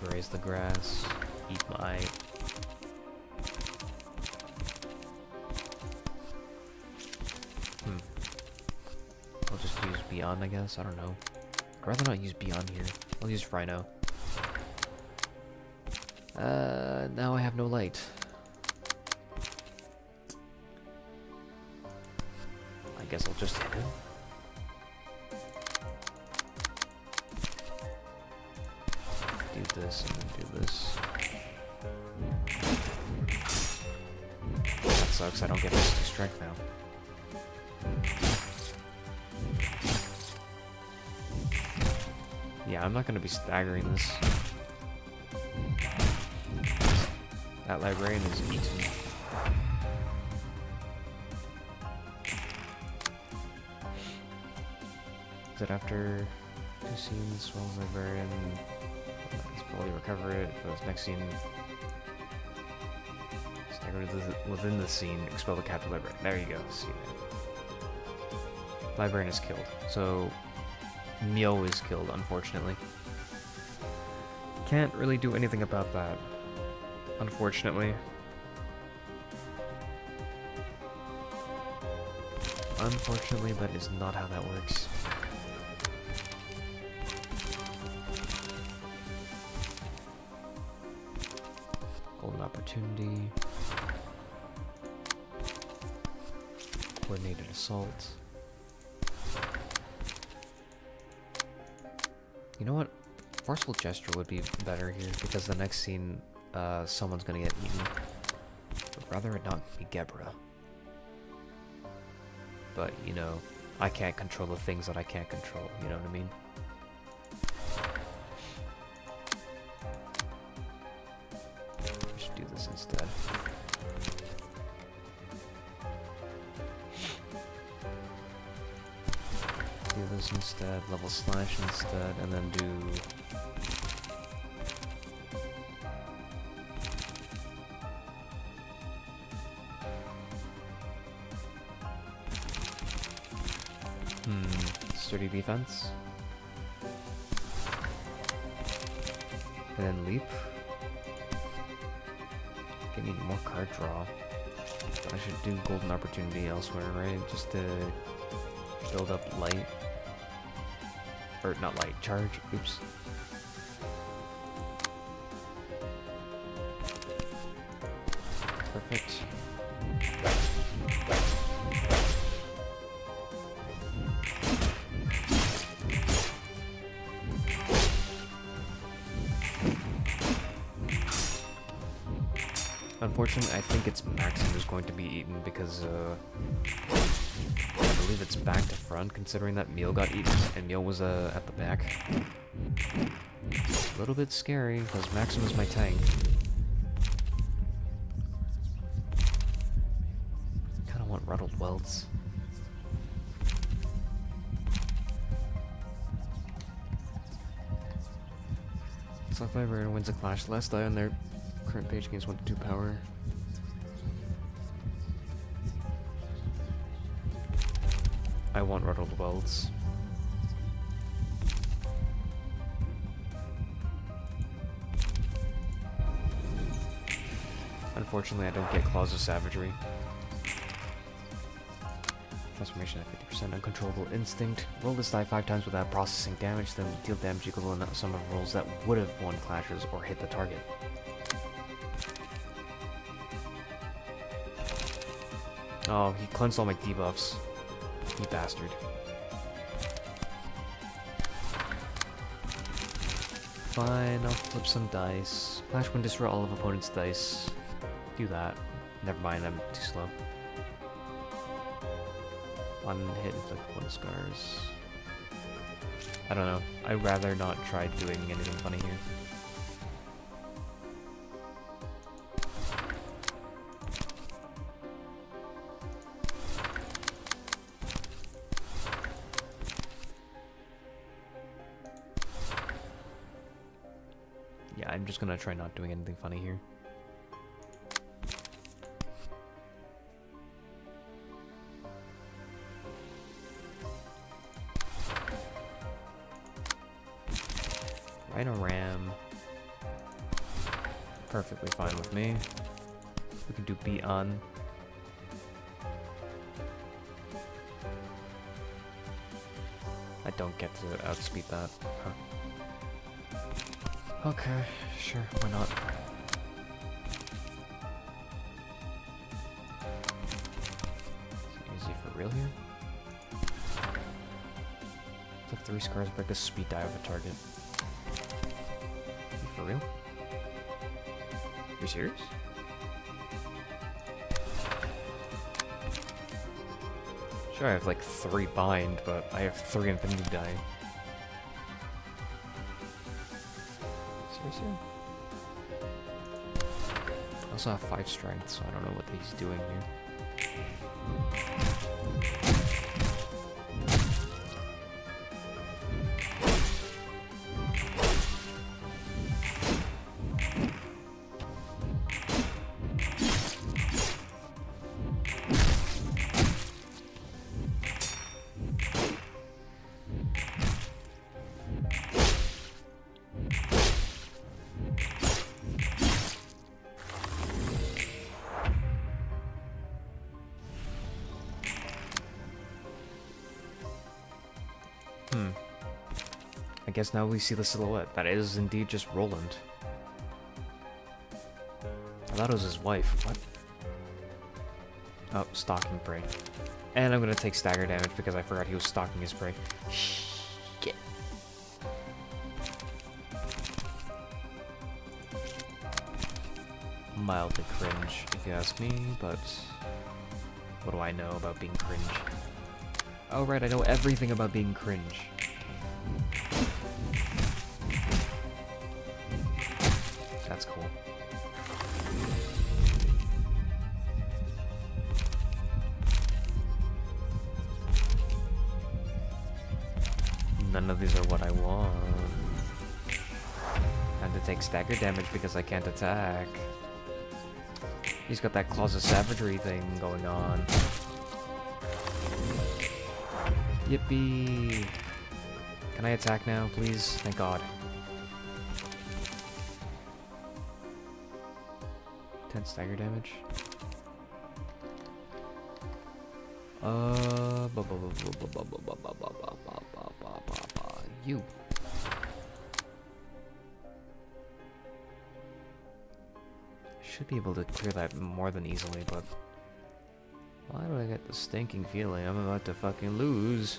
Graze the grass. Eat my... I'll just use Beyond, I guess. I don't know. I'd rather not use Beyond here. I'll use Rhino. Now I have no light. I guess I'll just hit him. Do this and then do this. That sucks, I don't get this strength now. Yeah, I'm not gonna be staggering this. That librarian is eaten. Is it after 2 scenes? Swallows librarian. Fully recover it for this next scene. Stagger within the scene. Expel the captive librarian. There you go. See that. Librarian is killed. So Mio is killed, unfortunately. Can't really do anything about that. Unfortunately. Unfortunately, that is not how that works. Golden opportunity. Coordinated assault. You know what? Forceful gesture would be better here because the next scene, someone's gonna get eaten. I'd rather it not be Gebra. But, you know, I can't control the things that I can't control, you know what I mean? I should do this instead. this instead, level slash instead, and then do... sturdy defense. And then leap. Give me more card draw. But I should do golden opportunity elsewhere, right? Just to build up light. Or not light, charge. Oops. Perfect. Unfortunately, I think it's Maxim who's going to be eaten because, I believe it's back to front, considering that Meal got eaten and Meal was, at the back. A little bit scary, because Maxim is my tank. Kinda want Ruddled Welts. So if ever wins a clash, last die on their current page gains 1-2 power. I want Ruddled Welts. Unfortunately, I don't get Claws of Savagery. Transformation at 50%. Uncontrollable Instinct. Roll this die 5 times without processing damage, then deal damage equal to the sum of rolls that would have won clashes or hit the target. Oh, he cleansed all my debuffs. You bastard. Fine, I'll flip some dice. Clash when destroy all of opponent's dice. Do that. Never mind, I'm too slow. One hit inflict 1 scars. I don't know. I'd rather not try doing anything funny here. Yeah, I'm just gonna try not doing anything funny here. Rhino Ram. Perfectly fine with me. We can do beat on. I don't get to outspeed that. Huh. Okay, sure, why not? Is he for real here? Took 3 scars, break a speed die of a target. Is he for real? You serious? Sure, I have like 3 bind, but I have 3 infinity die. Seriously? I also have 5 strength, so I don't know what he's doing here. I guess now we see the silhouette. That is indeed just Roland. I thought it was his wife. What? Oh, stalking prey. And I'm gonna take stagger damage because I forgot he was stalking his prey. Shit. Mildly cringe, if you ask me, but what do I know about being cringe? Oh right, I know everything about being cringe. That's cool. of these are what I want. And to take stagger damage because I can't attack. He's got that Claws of Savagery thing going on. Yippee! Can I attack now, please? Thank God. 10 stagger damage. You. Should be able to clear that more than easily, but why do I get the stinking feeling I'm about to fucking lose?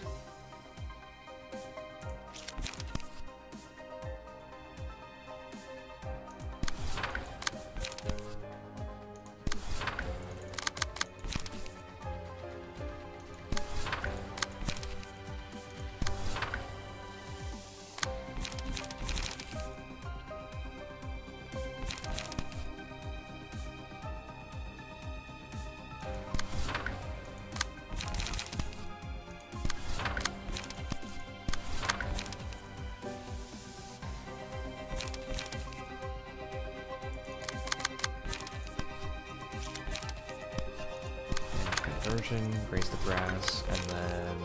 Raise the grass, and then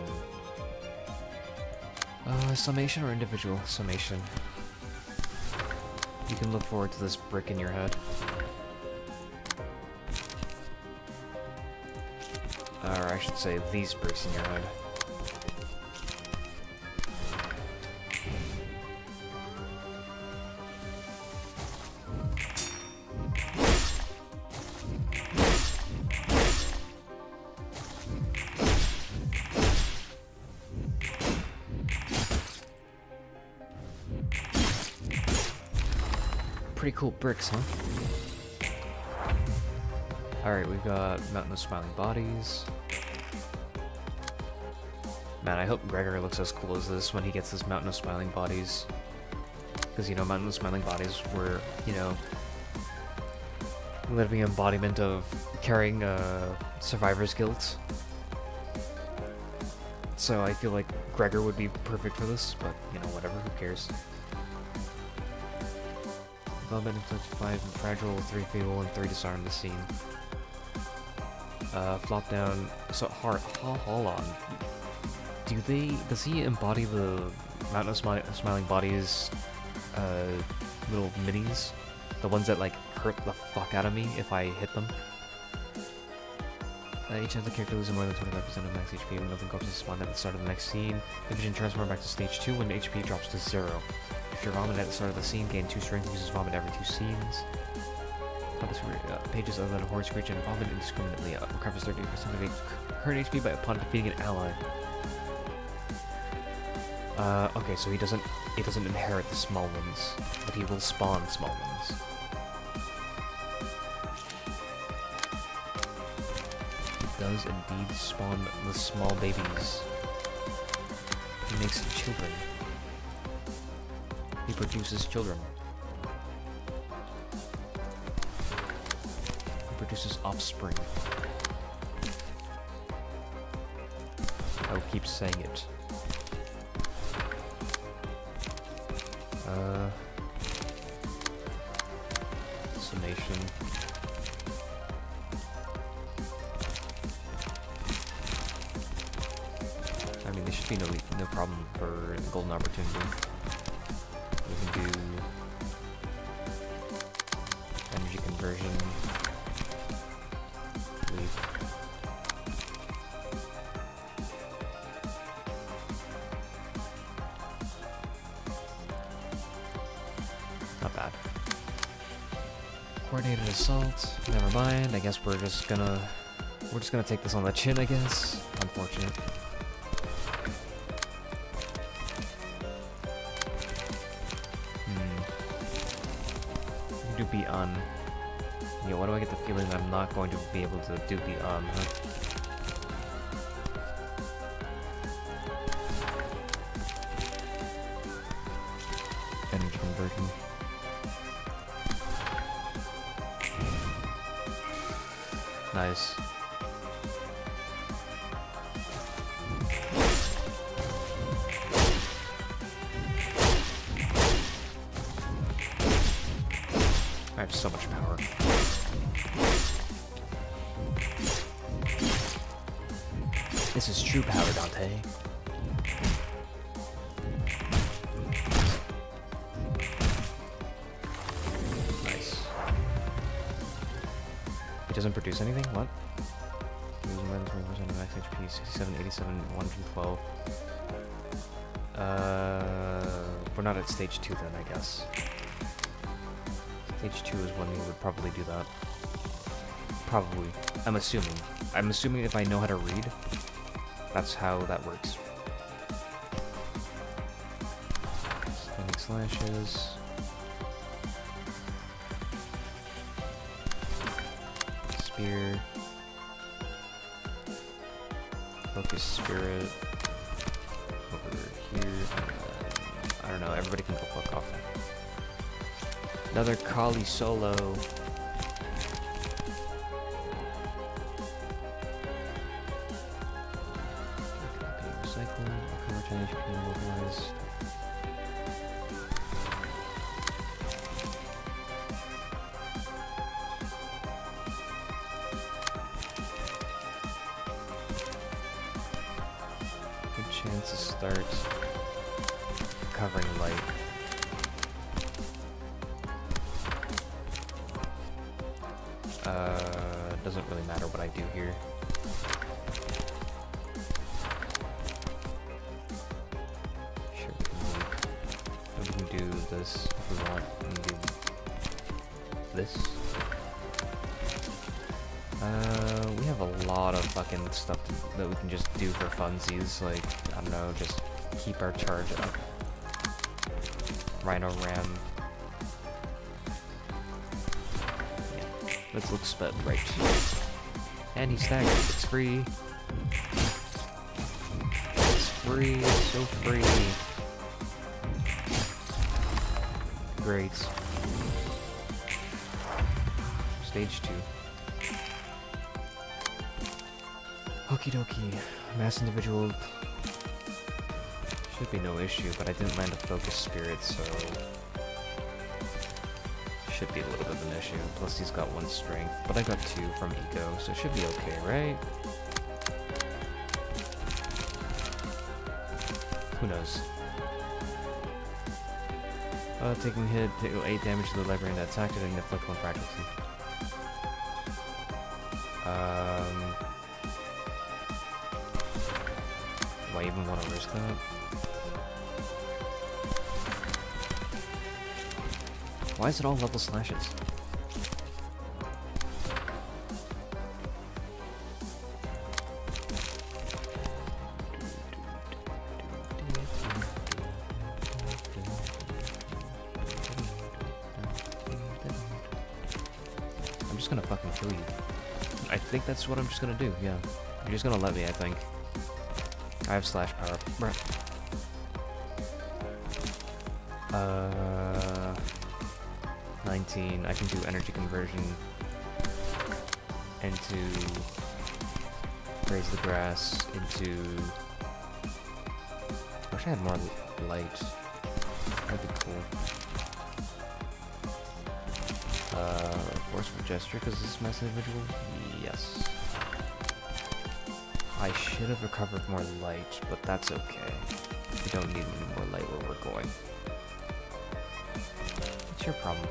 summation or individual summation. You can look forward to this brick in your head. Or I should say these bricks in your head. Pretty cool bricks, huh? Alright, we've got Mountain of Smiling Bodies. Man, I hope Gregor looks as cool as this when he gets his Mountain of Smiling Bodies. Because, you know, Mountain of Smiling Bodies were, you know, living embodiment of carrying survivor's guilt. So I feel like Gregor would be perfect for this, but, you know, whatever, who cares. Development inflicts 5 fragile, 3 fatal, and 3 disarm the scene. Flop down. So hard. Hold on. Does he embody the Mountain of Smiling Bodies little minis? The ones that like hurt the fuck out of me if I hit them? Each time the character loses more than 25% of max HP when nothing corpses spawn at the start of the next scene. The vision transforms back to stage 2 when HP drops to 0. If you're vomit at the start of the scene, gain 2 strength, uses vomit every 2 scenes. Pages other than Horde Screech and vomit indiscriminately. Recovers 30% of current HP upon defeating an ally. Okay, so he doesn't inherit the small ones, but he will spawn small ones. He does indeed spawn the small babies. He makes children. He produces children. He produces offspring. I will keep saying it. Summation. I mean, there should be no problem for golden opportunity. We can do energy conversion. Leave. Not bad. Coordinated assault. Never mind. I guess we're just gonna take this on the chin, I guess. Unfortunate. Do be on. Yeah, why do I get the feeling I'm not going to be able to do be on, huh? Energy conversion. Nice. have so much power. This is true power, Dante. Nice. It doesn't produce anything? What? Losing more than 20% of max HP, 67, 87, 112. We're not at stage 2 then, I guess. Stage 2 is when we would probably do that. Probably. I'm assuming. I'm assuming if I know how to read, that's how that works. Stunning slashes. Spear. Focus spirit. Over here. I don't know, everybody can go fuck off. Another Kali solo. Recycle, recover 10 HP, mobilize. Good chance to start covering light. Doesn't really matter what I do here. Sure, we can do this if we want. We can do this. We have a lot of fucking stuff that we can just do for funsies. Like, I don't know, just keep our charge up. Rhino Ram. Let's look sped right. And he's staggered. It's free. It's free. It's so free. Great. Stage 2. Okie dokie. Mass individual. Should be no issue, but I didn't land a focus spirit, so should be a little bit of an issue. Plus he's got 1 strength, but I got 2 from Eco, so it should be okay, right? Who knows? Taking hit, deal 8 damage to the librarian that attacked it and inflict 1 fragility. Do I even want to risk that? Why is it all level slashes? I'm just gonna fucking kill you. I think that's what I'm just gonna do, yeah. You're just gonna let me, I think. I have slash power. Right. 19, I can do energy conversion into raise the grass into. I wish I had more light. That'd be cool. Forceful gesture because this is mass individual? Yes. I should have recovered more light, but that's okay. We don't need any more light where we're going. What's your problem?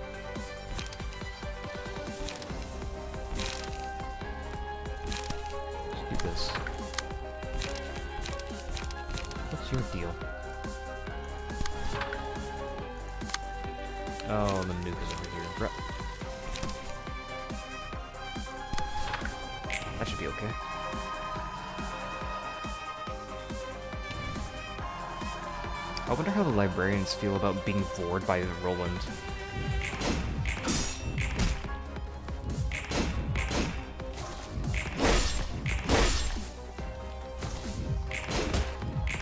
Let's do this. What's your deal? Oh, the nuke is over here. That should be okay. I wonder how the librarians feel about being bored by Roland.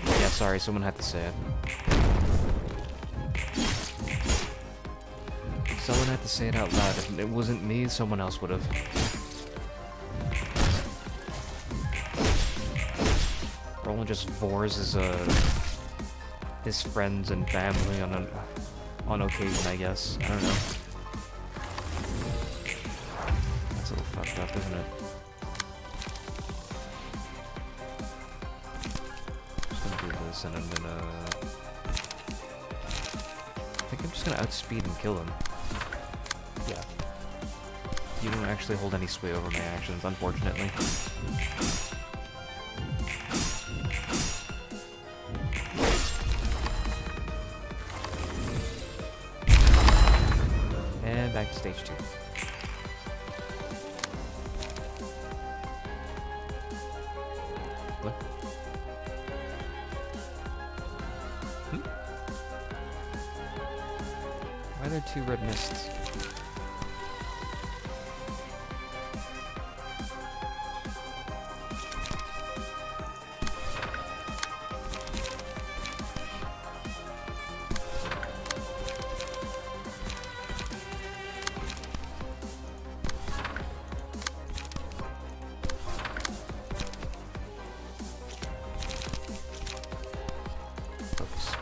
Yeah, sorry, someone had to say it. Someone had to say it out loud. If it wasn't me, someone else would have. Roland just vores his friends and family on occasion, I guess. I don't know. fucked up, isn't it? Just gonna do this, and I'm gonna... I think I'm just gonna outspeed and kill him. Yeah. You don't actually hold any sway over my actions, unfortunately. And back to stage 2. What? Why are there 2 red mists?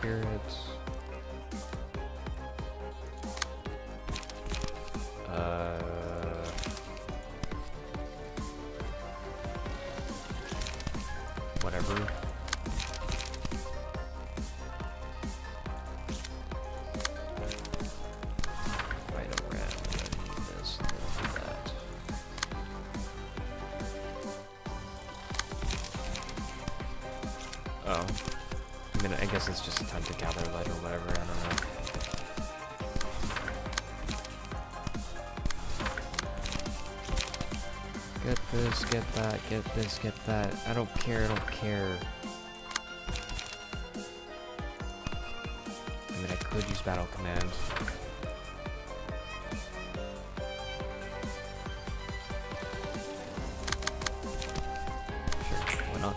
Spirits. Whatever. Right around this and do that. Oh. I mean, I guess it's just time to gather light or whatever, I don't know. Get this, get that, get this, get that. I don't care, I don't care. I mean, I could use battle command. Sure, why not?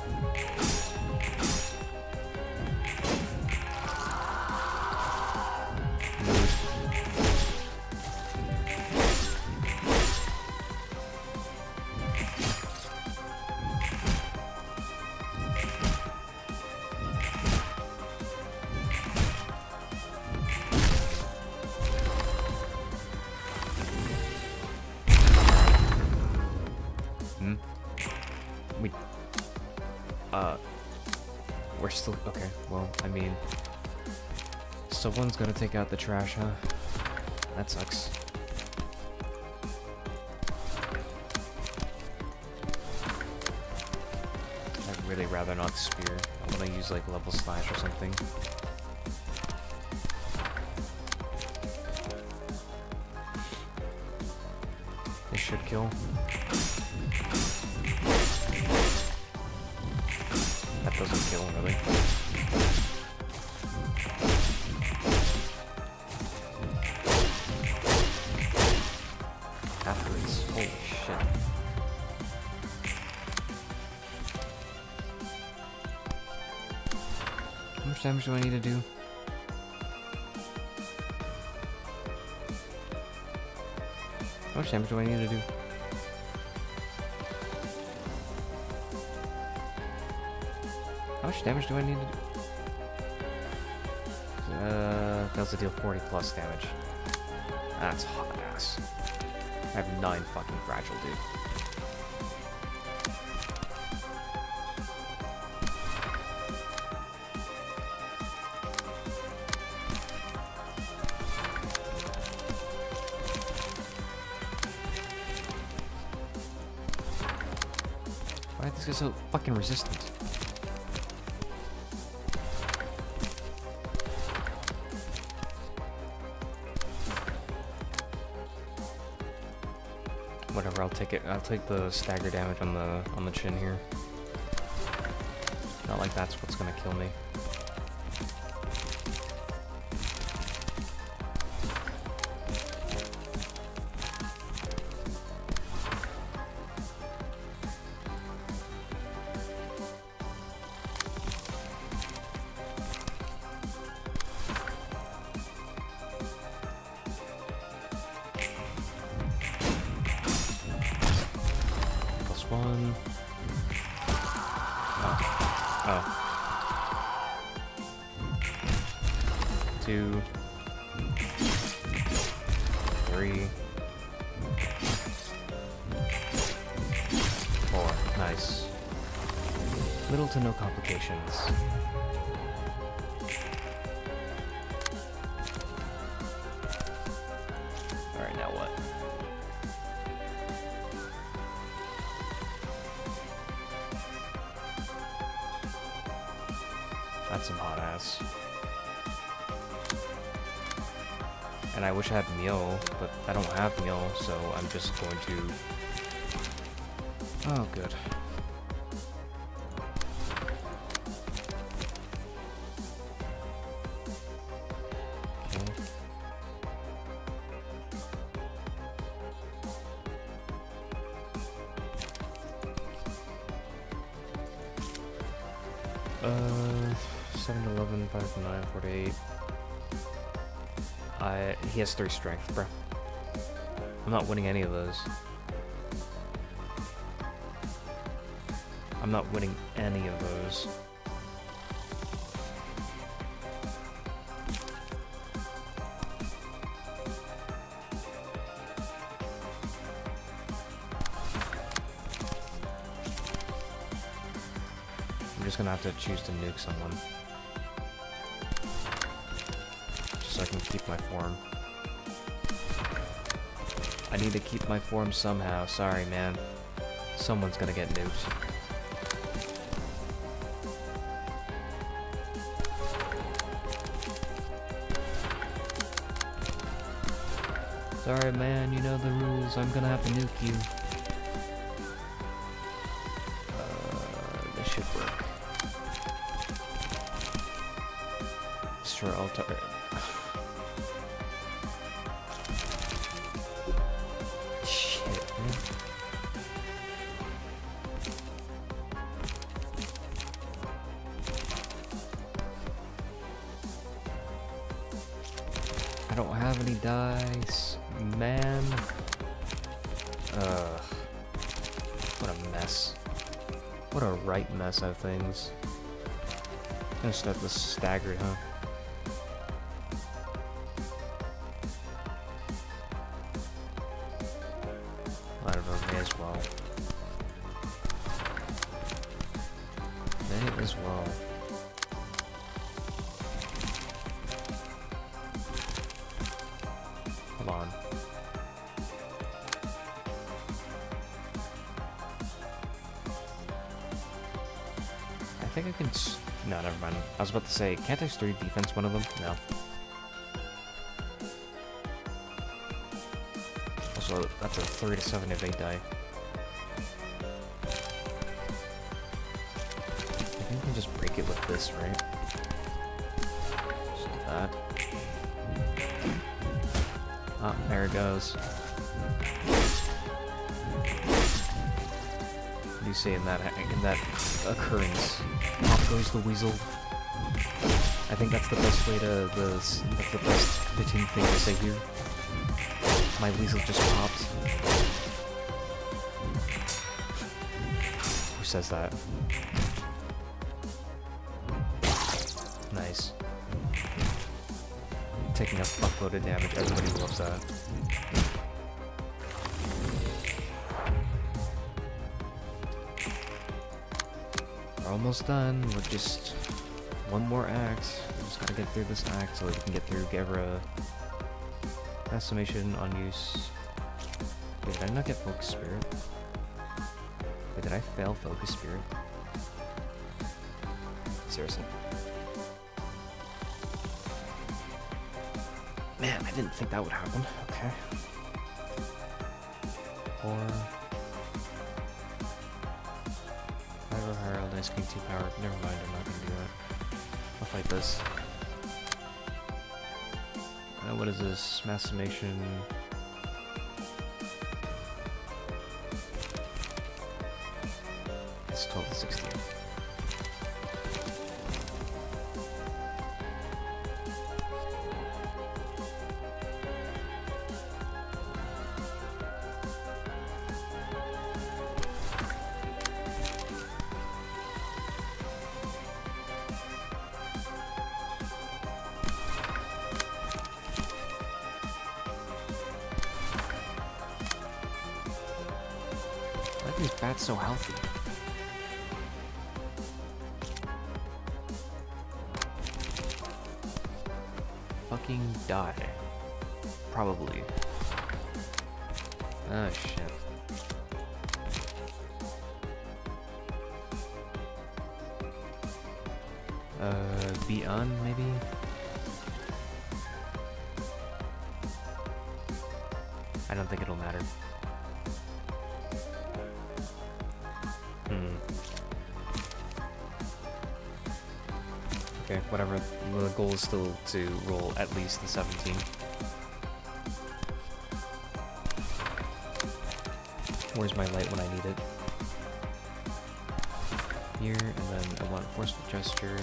We're still... Okay, well, I mean... Someone's gonna take out the trash, huh? That sucks. I'd really rather not spear. I wanna use, like, level slash or something. This should kill. That doesn't kill, really. Afterwards, holy shit. How much damage do I need to do? How much damage do I need to do? How much damage do I need to do? Does it deal 40 plus damage? That's hot ass. I have 9 fucking fragile, dude. Why is this guy so fucking resistant? Whatever, I'll take it. I'll take the stagger damage on the chin here. Not like that's what's gonna kill me. One. Oh. 2. 3. Little to no complications. Alright, now what? That's some hot ass. And I wish I had meal, but I don't have meal, so I'm just going to... Oh, good. Okay. 7, 11, 5, 9, 48. He has 3 strength, bruh. I'm not winning any of those. I'm not winning any of those. I'm just gonna have to choose to nuke someone. Just so I can keep my form. I need to keep my form somehow. Sorry, man. Someone's gonna get nuked. Sorry, man. You know the rules. I'm gonna have to nuke you. This should work. Destroy all target. I don't have any dice, man. What a mess. What a right mess of things. I'm gonna start this staggered, huh? I don't know, may as well. May as well. Hold on. I think I can no, never mind. I was about to say, can't I 3 defense one of them? No. Also, that's a 3 to 7 evade die. I think I can just break it with this, right? Just do that. Ah, there it goes. What do you say in that occurrence? Off goes the weasel. I think that's the best way to that's the best fitting thing to say here. My weasel just popped. Who says that? Nice. Taking a fuckload of damage. Everybody loves that. We're almost done. We're just one more act. We just gotta get through this act so we can get through Gevra. Estimation on use. Wait, did I not get Focus Spirit? Wait, did I fail Focus Spirit? Seriously. Man, I didn't think that would happen. Okay. 4. 5 or higher, all dice gain 2 power. Never mind, I'm not gonna do that. I'll fight this. What is this? Mass summation. It's 12 to 16. Why are these bats so healthy? fucking die. Probably. Oh shit. Be on maybe? I don't think it'll matter. Okay, whatever. The goal is still to roll at least the 17. Where's my light when I need it? Here, and then I want forceful gesture.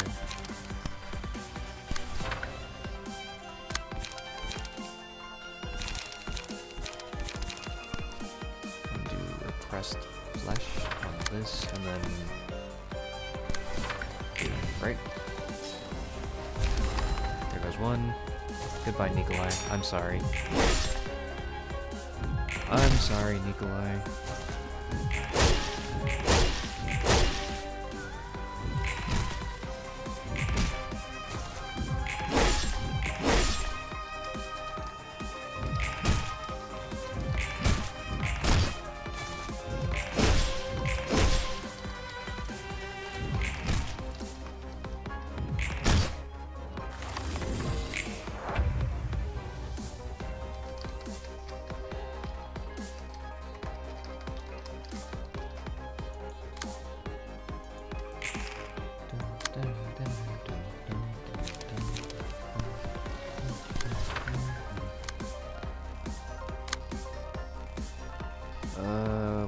And do repressed flesh on this, and then right. There goes one. Goodbye, Nikolai. I'm sorry. I'm sorry, Nikolai.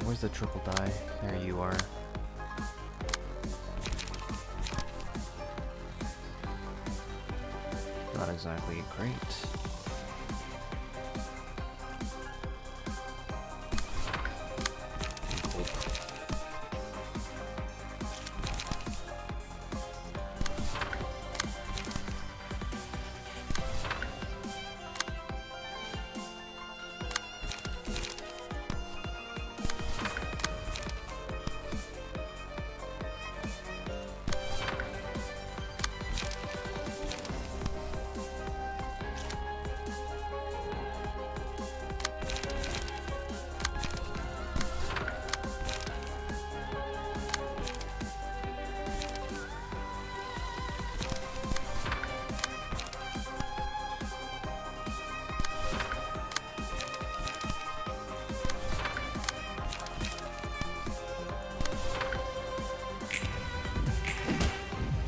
Where's the triple die? There you are. Not exactly great.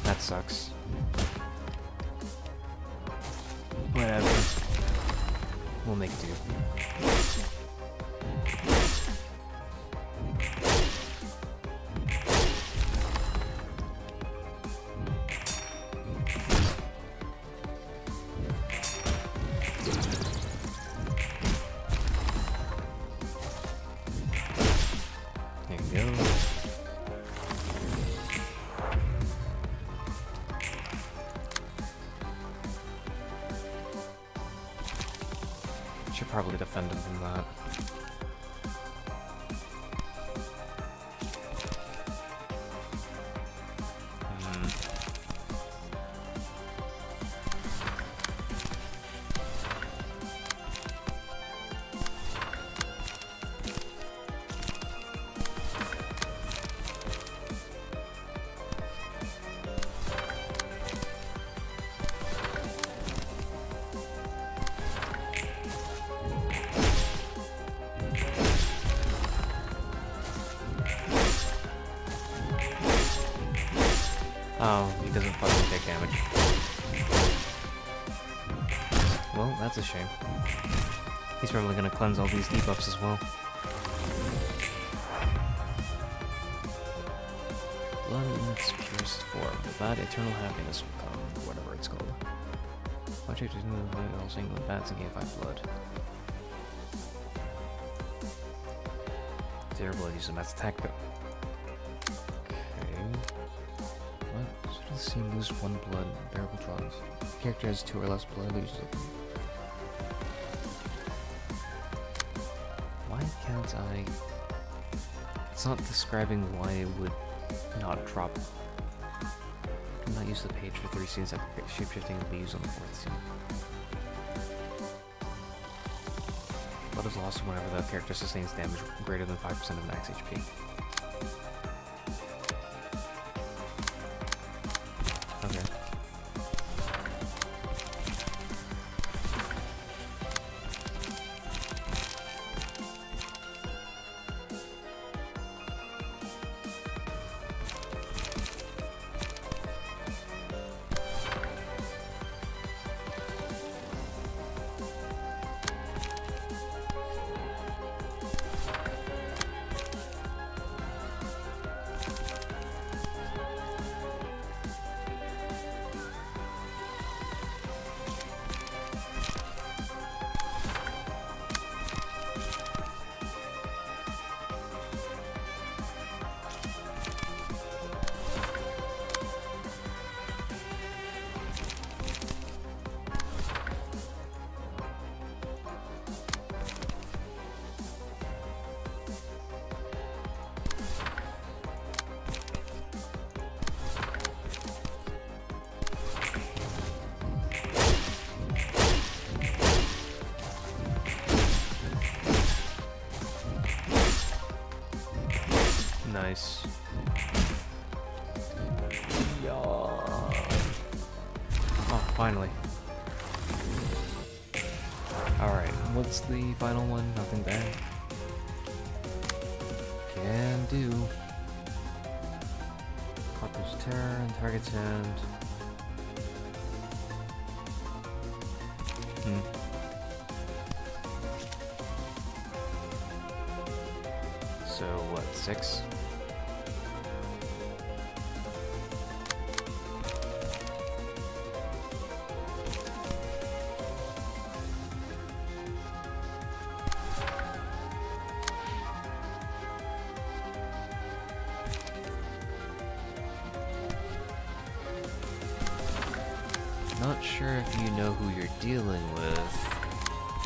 That sucks. Whatever. We'll make do. There you go. Should probably defend him from that. Oh, he doesn't fucking take damage. Well, that's a shame. He's probably gonna cleanse all these debuffs as well. Blood in its purest form. With that, eternal happiness will come, or whatever it's called. Watch it into the blood, all single bats and gain 5 blood. Zero blood uses mass attack. Okay. What? Should the scene lose 1 blood? Bearable draws. Character has 2 or less blood, loses it. Why can't I? It's not describing why it would not drop. Do not use the page for 3 scenes after shapeshifting will be used on the 4th scene. Blood is lost whenever the character sustains damage greater than 5% of max HP. Okay. Nice. Yeah. Oh, finally. Alright, what's the final one? Nothing there. Can do. Copper's Terror and Target's Hand. So, what, 6? Not sure if you know who you're dealing with,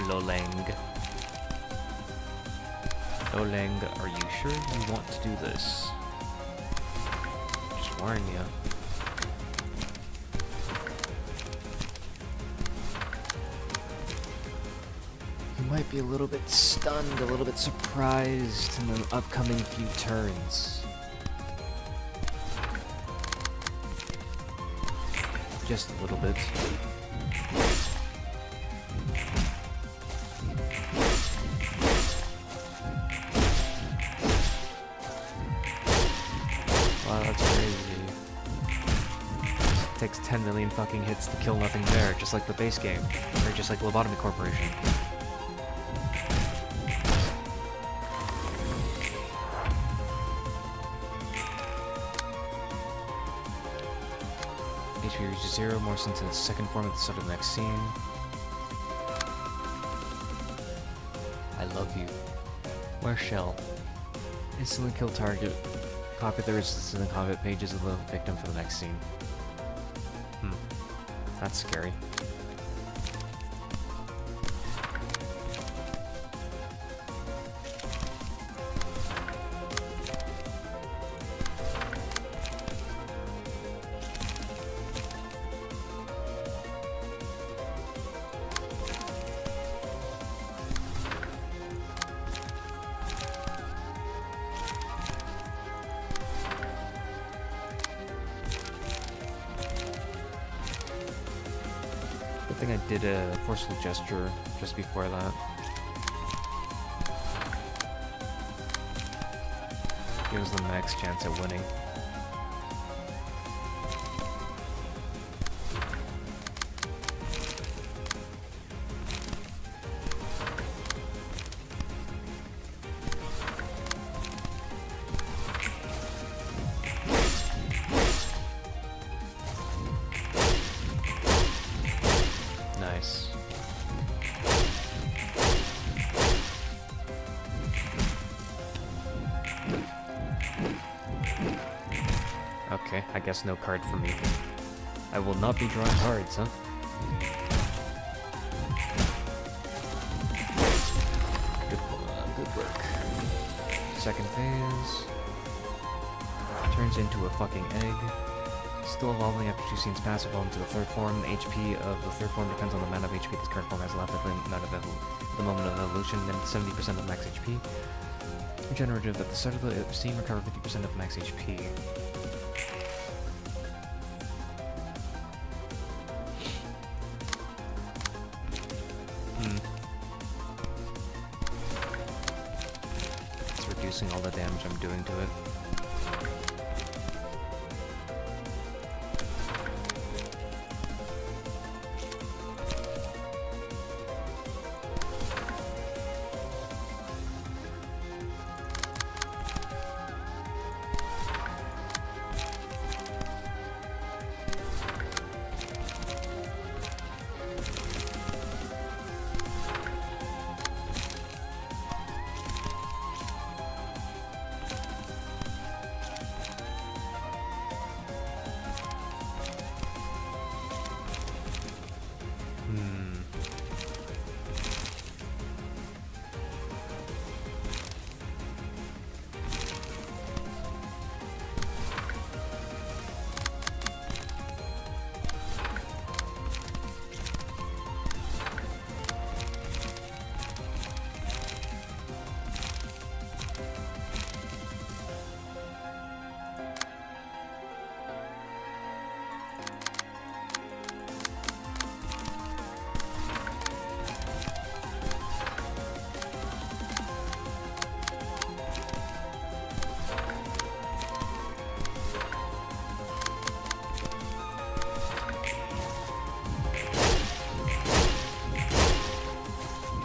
Loleng. Loleng, are you sure you want to do this? Just warn ya. You might be a little bit stunned, a little bit surprised in the upcoming few turns. Just a little bit. Wow, that's crazy. It takes 10 million fucking hits to kill nothing there, just like the base game. Or just like Lobotomy Corporation. HP reaches 0, morphs into the second form at the start of the next scene. I love you. Where's Shell? Instantly kill target. Copy the resistance in the combat pages of the victim for the next scene. That's scary. I think I did a forceful gesture just before that. Gives them the next chance at winning. Nice. Okay, I guess no card for me. I will not be drawing cards, huh? Good work. Second phase. Turns into a fucking egg. Still evolving after 2 scenes pass, evolving to the third form. The HP of the third form depends on the amount of HP this current form has left at the moment of evolution, then 70% of max HP. Regenerative at the start of the scene, recover 50% of max HP. It's reducing all the damage I'm doing to it.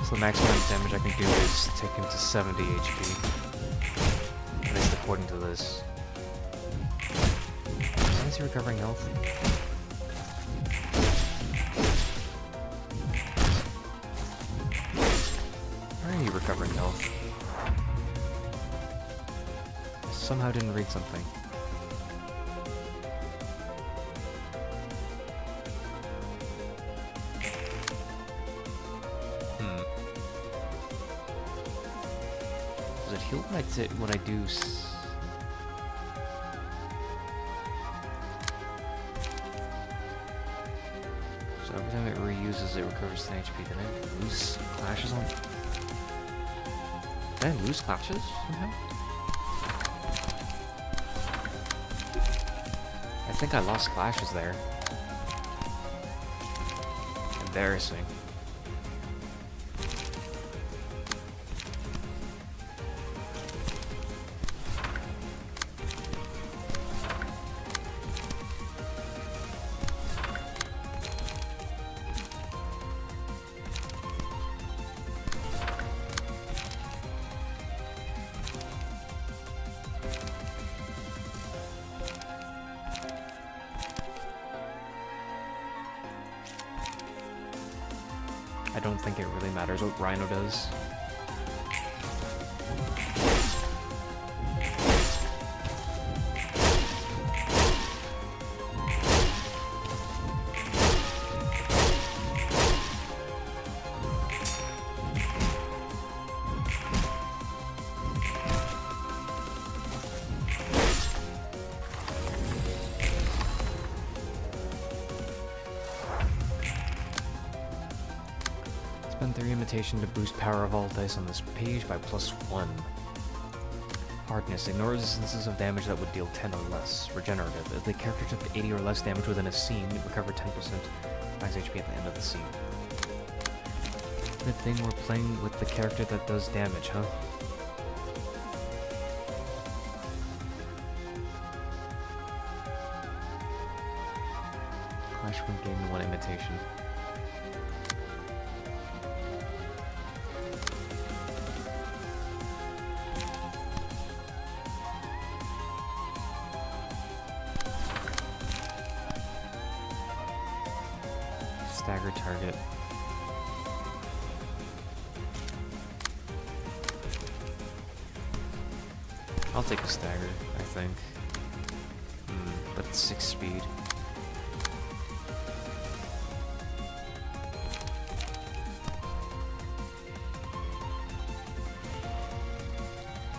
So the maximum damage I can do is take him to 70 HP. At least according to this. Why is he recovering health? Why are you recovering health? I somehow didn't read something. Does it heal when I do so every time it reuses, it recovers 10 HP. Did I lose clashes on? Did I lose clashes somehow? I think I lost clashes there. Embarrassing. I don't think it really matters what Rhino does. Spend 3 imitation to boost power of all dice on this page by +1. Hardness. Ignore resistances of damage that would deal 10 or less. Regenerative. If the character took 80 or less damage within a scene, recover 10% max HP at the end of the scene. Good thing we're playing with the character that does damage, huh? Clash when gain 1 imitation. Stagger target. I'll take a stagger, I think. But it's 6 speed.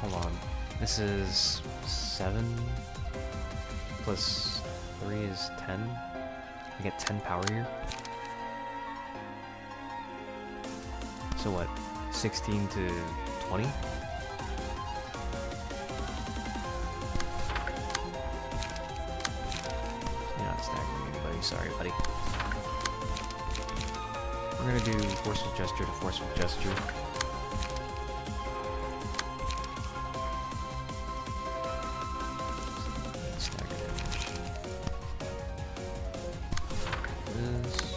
Hold on. This is 7 plus 3 is 10. I get 10 power here. So what? 16 to 20? You're not staggering anybody, sorry buddy. We're gonna do forceful gesture to forceful gesture. Stagger damage. This.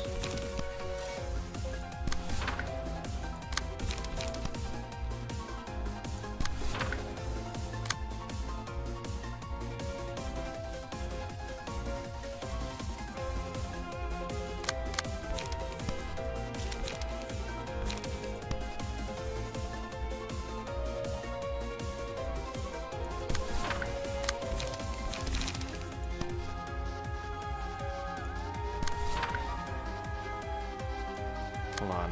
Hold on.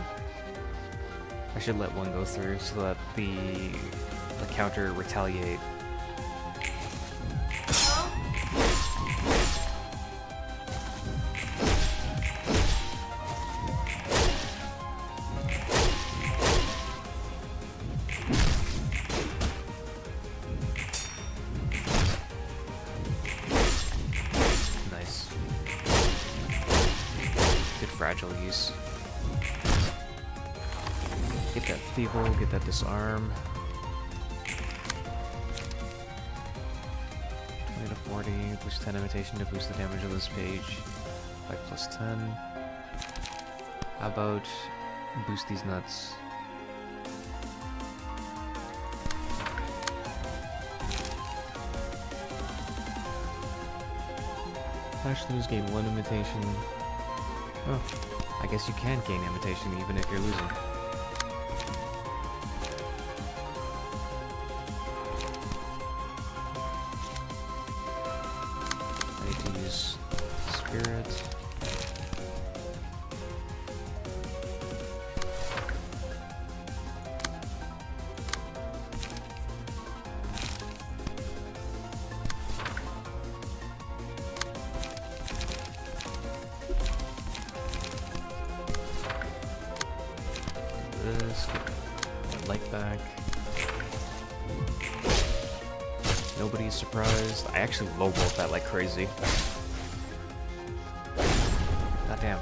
I should let one go through so that the counter retaliate. Nice. Good fragile use. Get that feeble, get that disarm. 20 to 40, boost 10 imitation to boost the damage of this page by plus 10. How about boost these nuts? Flash lose, gain 1 imitation. Oh, I guess you can gain imitation even if you're losing. Spirit. This, get my light back. Nobody's surprised. I actually lowballed that like crazy. God damn.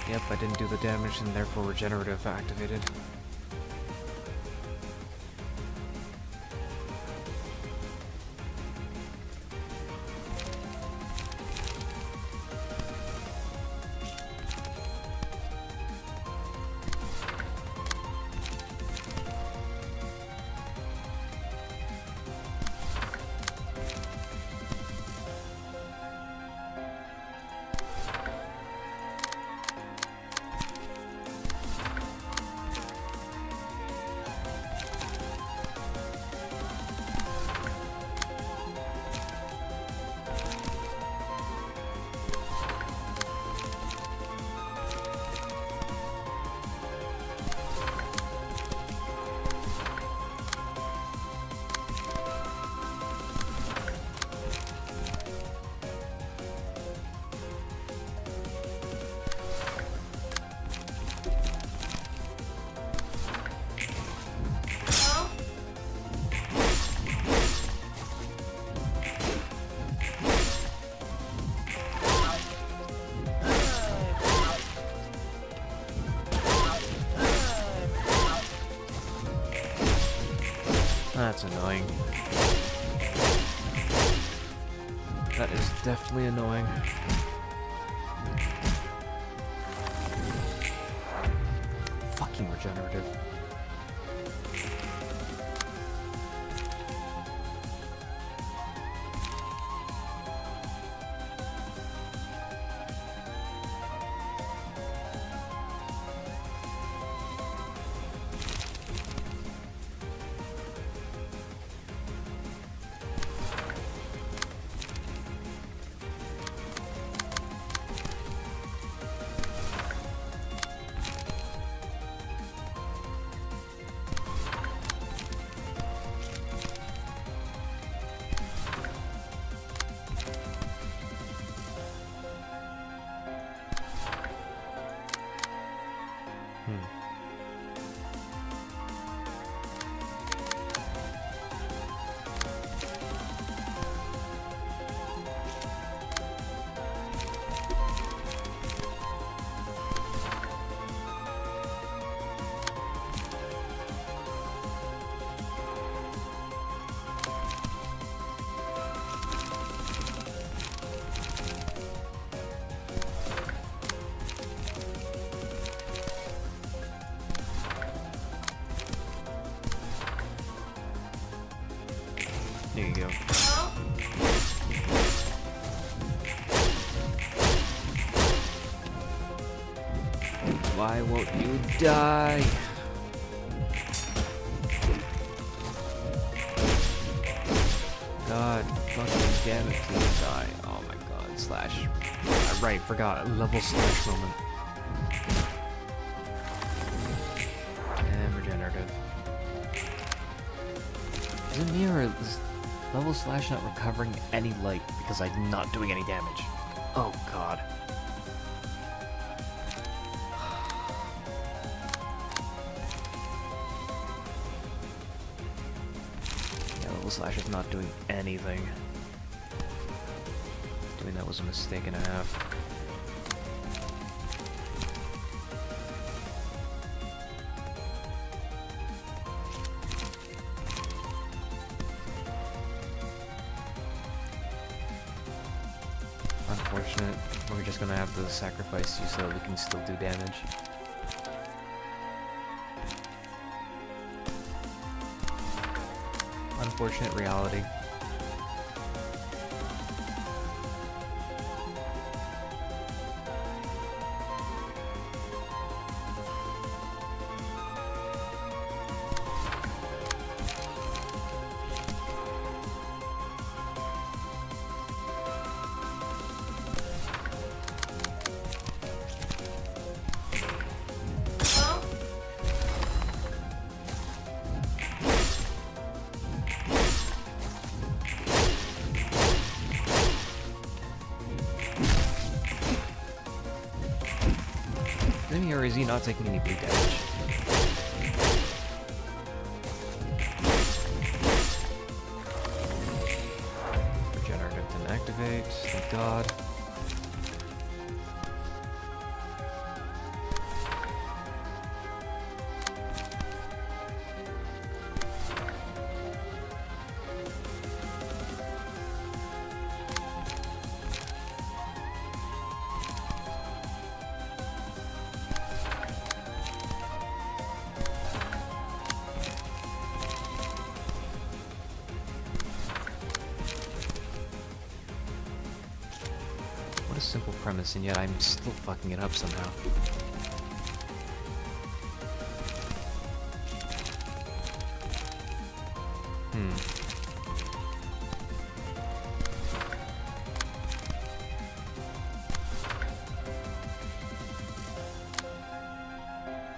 Yep, I didn't do the damage and therefore regenerative activated. That's annoying. That is definitely annoying. Fucking regenerative. There you go. Why won't you die? God fucking damn it, please die. Oh my god, slash. Right, forgot. Level slash moment. And regenerative. Is it me or is level slash not recovering any light because I'm not doing any damage? Oh god. Yeah, level slash is not doing anything. Doing that was a mistake and a half. Unfortunate. We're just gonna have to sacrifice you so that we can still do damage. Unfortunate reality. Or is he not taking any bleed damage? Regenerative didn't activate, thank god. A simple premise, and yet I'm still fucking it up somehow.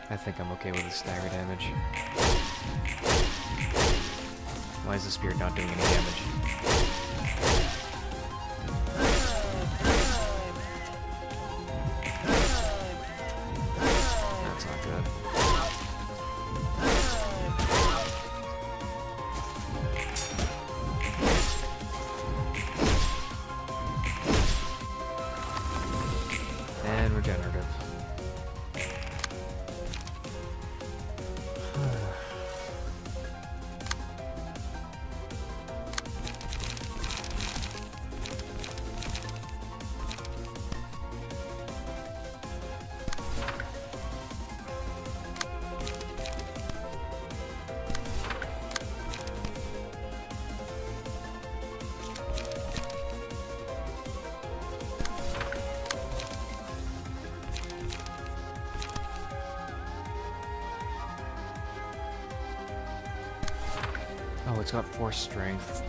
I think I'm okay with the stagger damage. Why is the spirit not doing any damage? Regenerative. Oh, it's got 4 strength.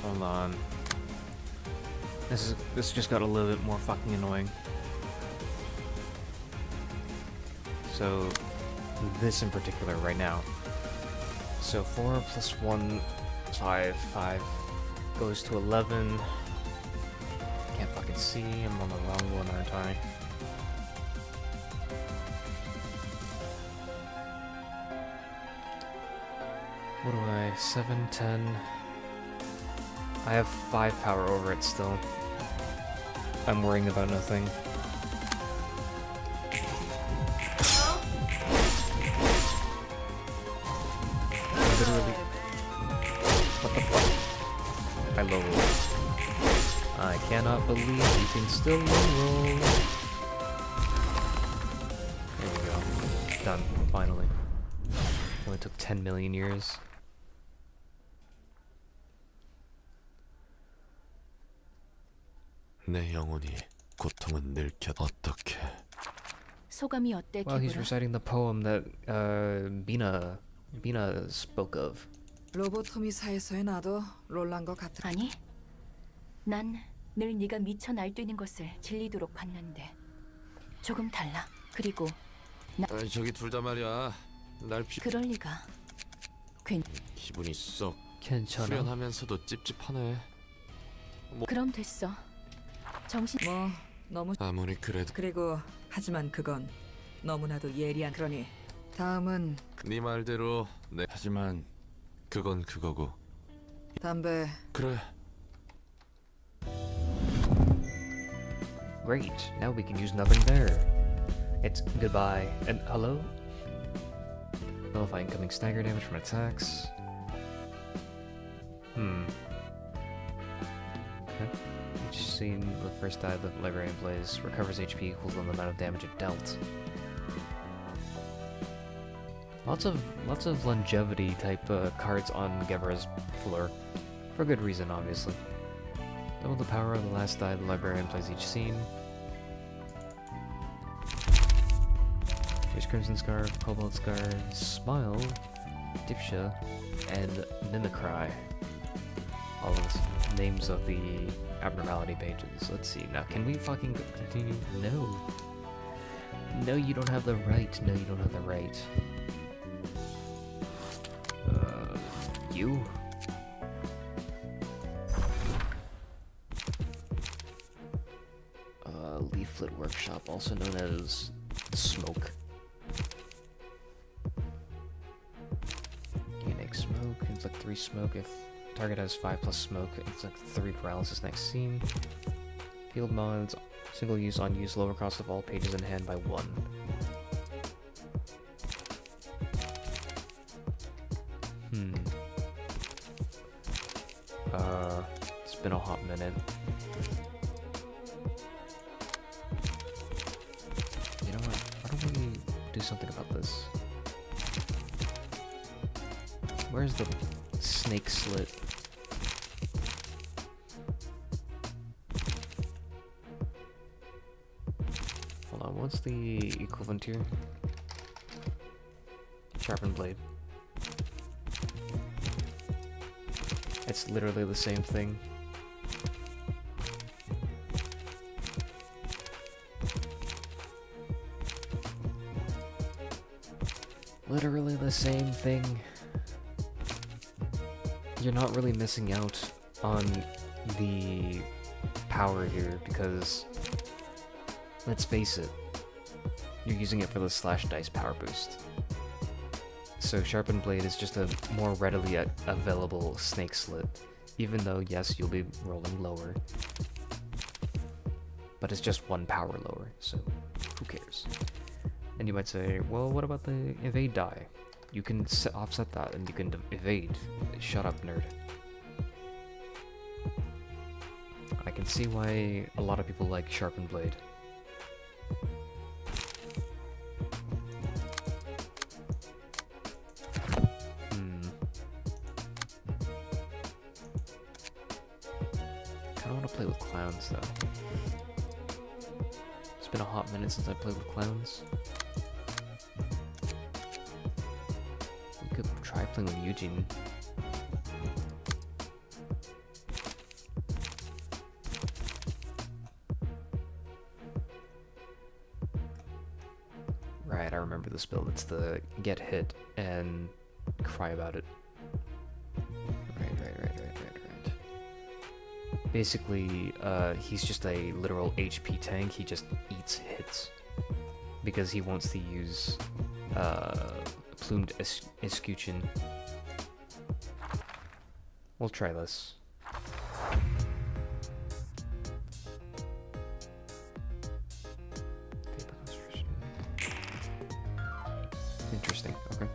Hold on. This just got a little bit more fucking annoying. So this in particular right now. So 4 plus 1 is 5. 5 goes to 11. Can't fucking see. I'm on the wrong one, aren't I? What do I... 7, 10... I have 5 power over it still. I'm worrying about nothing. Literally... What the fuck? I low roll. I cannot believe you can still low roll. There we go. Done. Finally. Only took 10 million years.
내 영혼이 고통은 늙혀 어떻게?
소감이 어때,
Well, he's
기브라?
reciting the poem that Bina spoke of.
로보토미사에서의 나도 롤란 것 같아.
아니, 난 늘 네가 미쳐 날뛰는 것을 질리도록 봤는데 조금 달라. 그리고
아니 저기 둘 다 말이야. 날
그럴 리가.
기분이 썩
괜찮아.
후련하면서도 찝찝하네.
그럼 됐어. 정신.
뭐 너무
아무리 그래도
그리고 하지만 그건 너무나도 예리한. 그러니 다음은
네 말대로 네. 하지만 그건 그거고.
담배.
그래.
Great. Now we can use nothing there. It's goodbye and hello. Nullify incoming stagger damage from attacks. Okay. Each scene, the first die the librarian plays recovers HP equal to the amount of damage it dealt. Lots of longevity type cards on Gebera's floor, for good reason, obviously. Double the power of the last die the librarian plays each scene. Here's Crimson Scarf, Cobalt Scarf, Smile, Dipsha, and Mimicry. All of the names of the abnormality pages. Let's see, now can we fucking continue? No. No, you don't have the right. No, you don't have the right. You? Leaflet Workshop, also known as Smoke. Unique Smoke, it's like 3 smoke. If target has 5 plus smoke, it's like 3 paralysis next scene. Field mods, single use on use, lower cost of all pages in hand by 1. It's been a hot minute. You know what? Why don't we do something about this? Where's the snake slit? Hold on, what's the equivalent here? Sharpened blade. It's literally the same thing. Literally the same thing. You're not really missing out on the power here because, let's face it, you're using it for the slash dice power boost. So Sharpened Blade is just a more readily available snake slit, even though yes, you'll be rolling lower, but it's just 1 power lower, so who cares? And you might say, well, what about the evade die? You can offset that and you can evade. Shut up, nerd. I can see why a lot of people like Sharpened Blade. Kinda wanna play with clowns though. It's been a hot minute since I played with clowns. We could try playing with Eugene. Right, I remember this build. It's the get hit and cry about it. Right. Basically, he's just a literal HP tank. He just eats hits because he wants to use plumed escutcheon. We'll try this. Interesting, okay.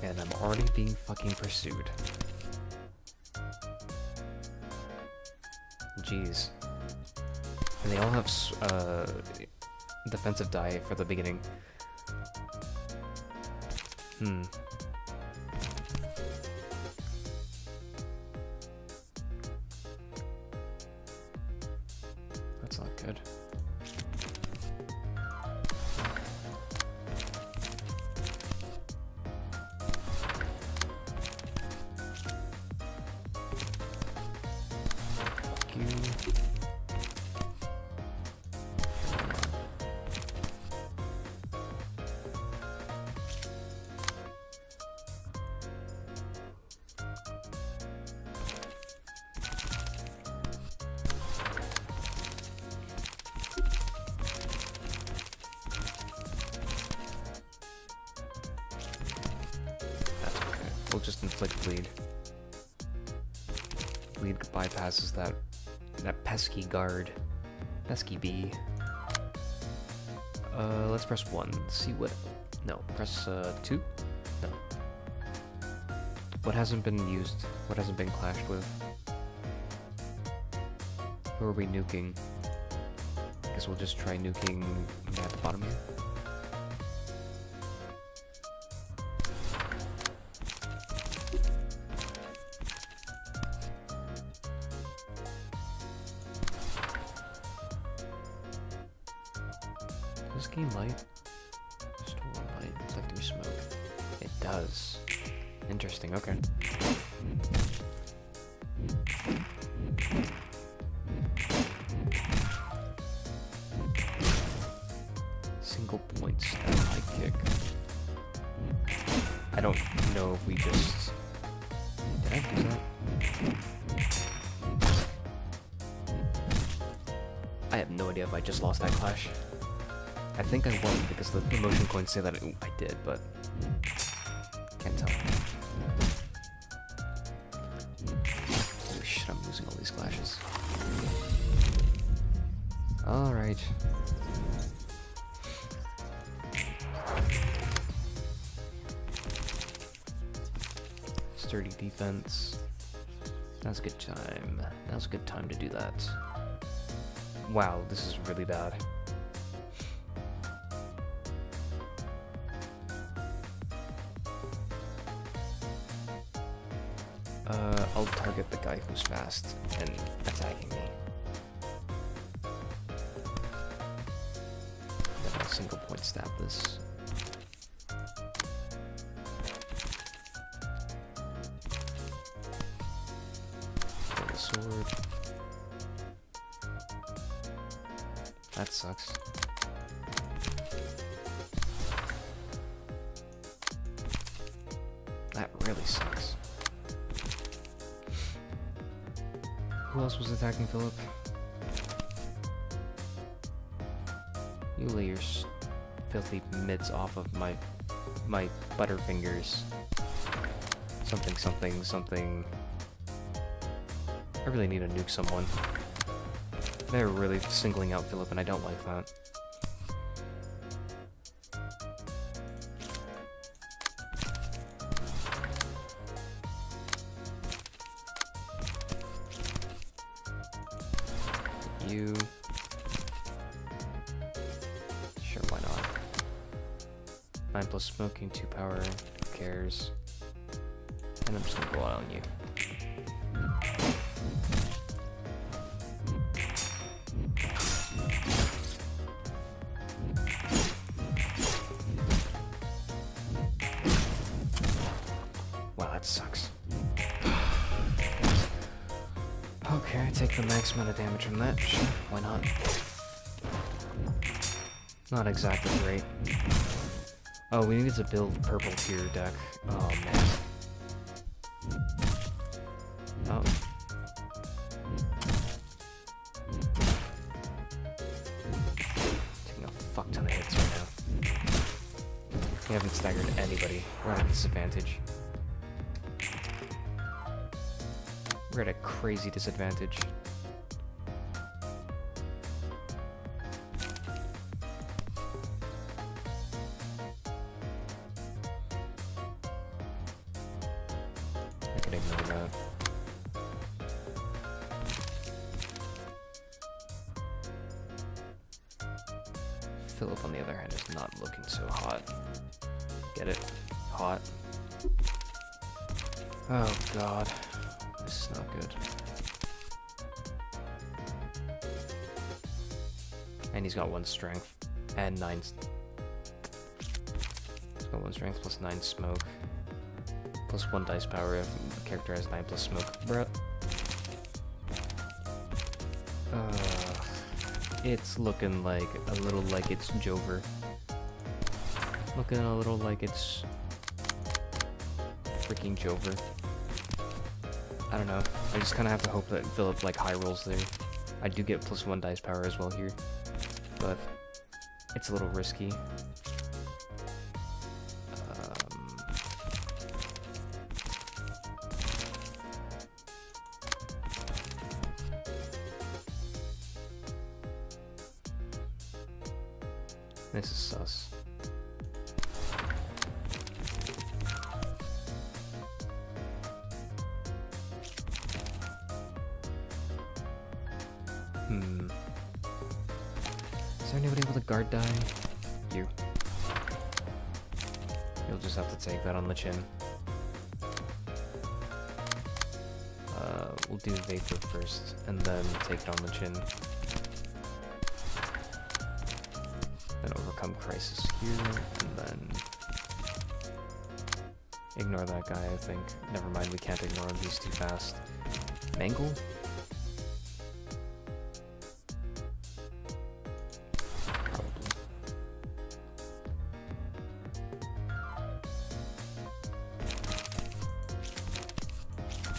And I'm already being fucking pursued. Jeez. And they all have defensive die for the beginning. That's not good. Fuck you. We'll just inflict bleed. Bleed bypasses that pesky guard. Pesky bee. Let's press 1. See what... No, press 2? No. What hasn't been used? What hasn't been clashed with? Who are we nuking? I guess we'll just try nuking at the bottom here. Does this game light? Storm light. It's like through smoke. It does. Interesting, okay. Single point stab high kick. I don't know if we just... Did I do that? I have no idea if I just lost that clash. I think I won because the emotion coins say that I did, but can't tell. Holy shit, I'm losing all these clashes. Alright. Sturdy defense. Now's a good time. Now's a good time to do that. Wow, this is really bad. I'll target the guy who's fast and attacking me. Then I'll single point stab this. Pull the sword. That sucks. That really sucks. Who else was attacking Philip? You lay your filthy mitts off of my butterfingers. Something. I really need to nuke someone. They're really singling out Philip, and I don't like that. You... Sure, why not? 9 plus smoking, 2 power, who cares? And I'm just gonna go out on you. that sucks. Okay, take the max amount of damage from that. Sure, why not? Not exactly great. Oh, we needed to build purple tier deck. Oh man. Oh. Taking a fuck ton of hits right now. We haven't staggered anybody. We're at a disadvantage. We're at a crazy disadvantage. I can ignore that. Philip, on the other hand, is not looking so hot. Get it? Hot. Oh god. This is not good. And he's got 1 strength. And 9... He's got 1 strength plus 9 smoke. Plus 1 dice power if the character has 9 plus smoke. Bruh. It's looking like a little like it's Jover. Looking a little like it's freaking Jover. I don't know. I just kind of have to hope that Philip like high rolls there. I do get plus 1 dice power as well here, but it's a little risky. This is sus. Is there anybody with a guard die? You. You'll just have to take that on the chin. We'll do Vapor first, and then take it on the chin. Then overcome Crisis here, and then ignore that guy, I think. Never mind, we can't ignore him, he's too fast. Mangle? Probably.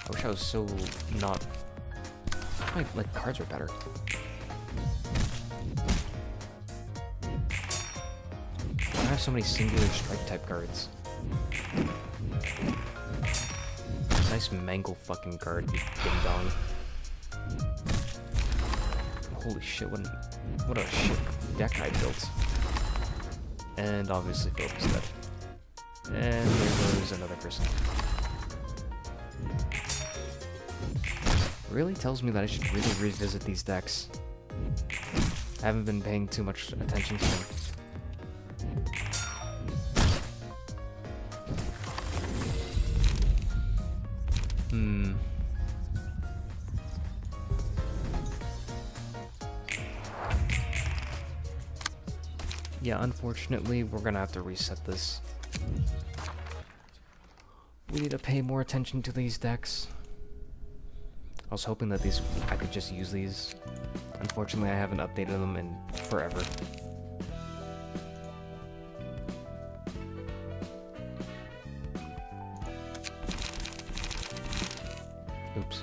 I wish I was so not... My, like, cards are better. I have so many singular strike type cards. Nice mangle fucking card, you ding dong. Holy shit, what a shit deck I built. And obviously Philip is dead. And there goes another person. Really tells me that I should really revisit these decks. I haven't been paying too much attention to them. Yeah, unfortunately, we're gonna have to reset this. We need to pay more attention to these decks. I was hoping that I could just use these. Unfortunately, I haven't updated them in forever. Oops.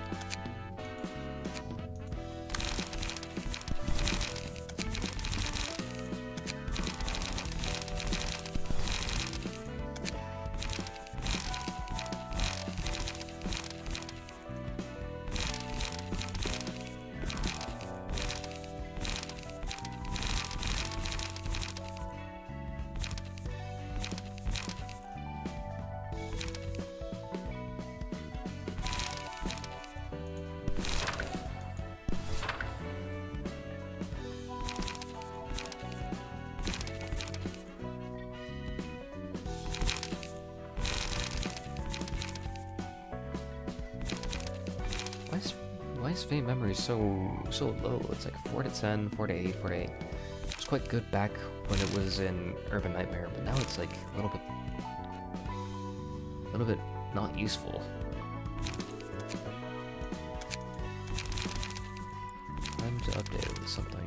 Why is Faint Memory so low? It's like 4 to 10, 4 to 8, 4 to 8. It was quite good back when it was in Urban Nightmare, but now it's like a little bit not useful. Time to update it with something.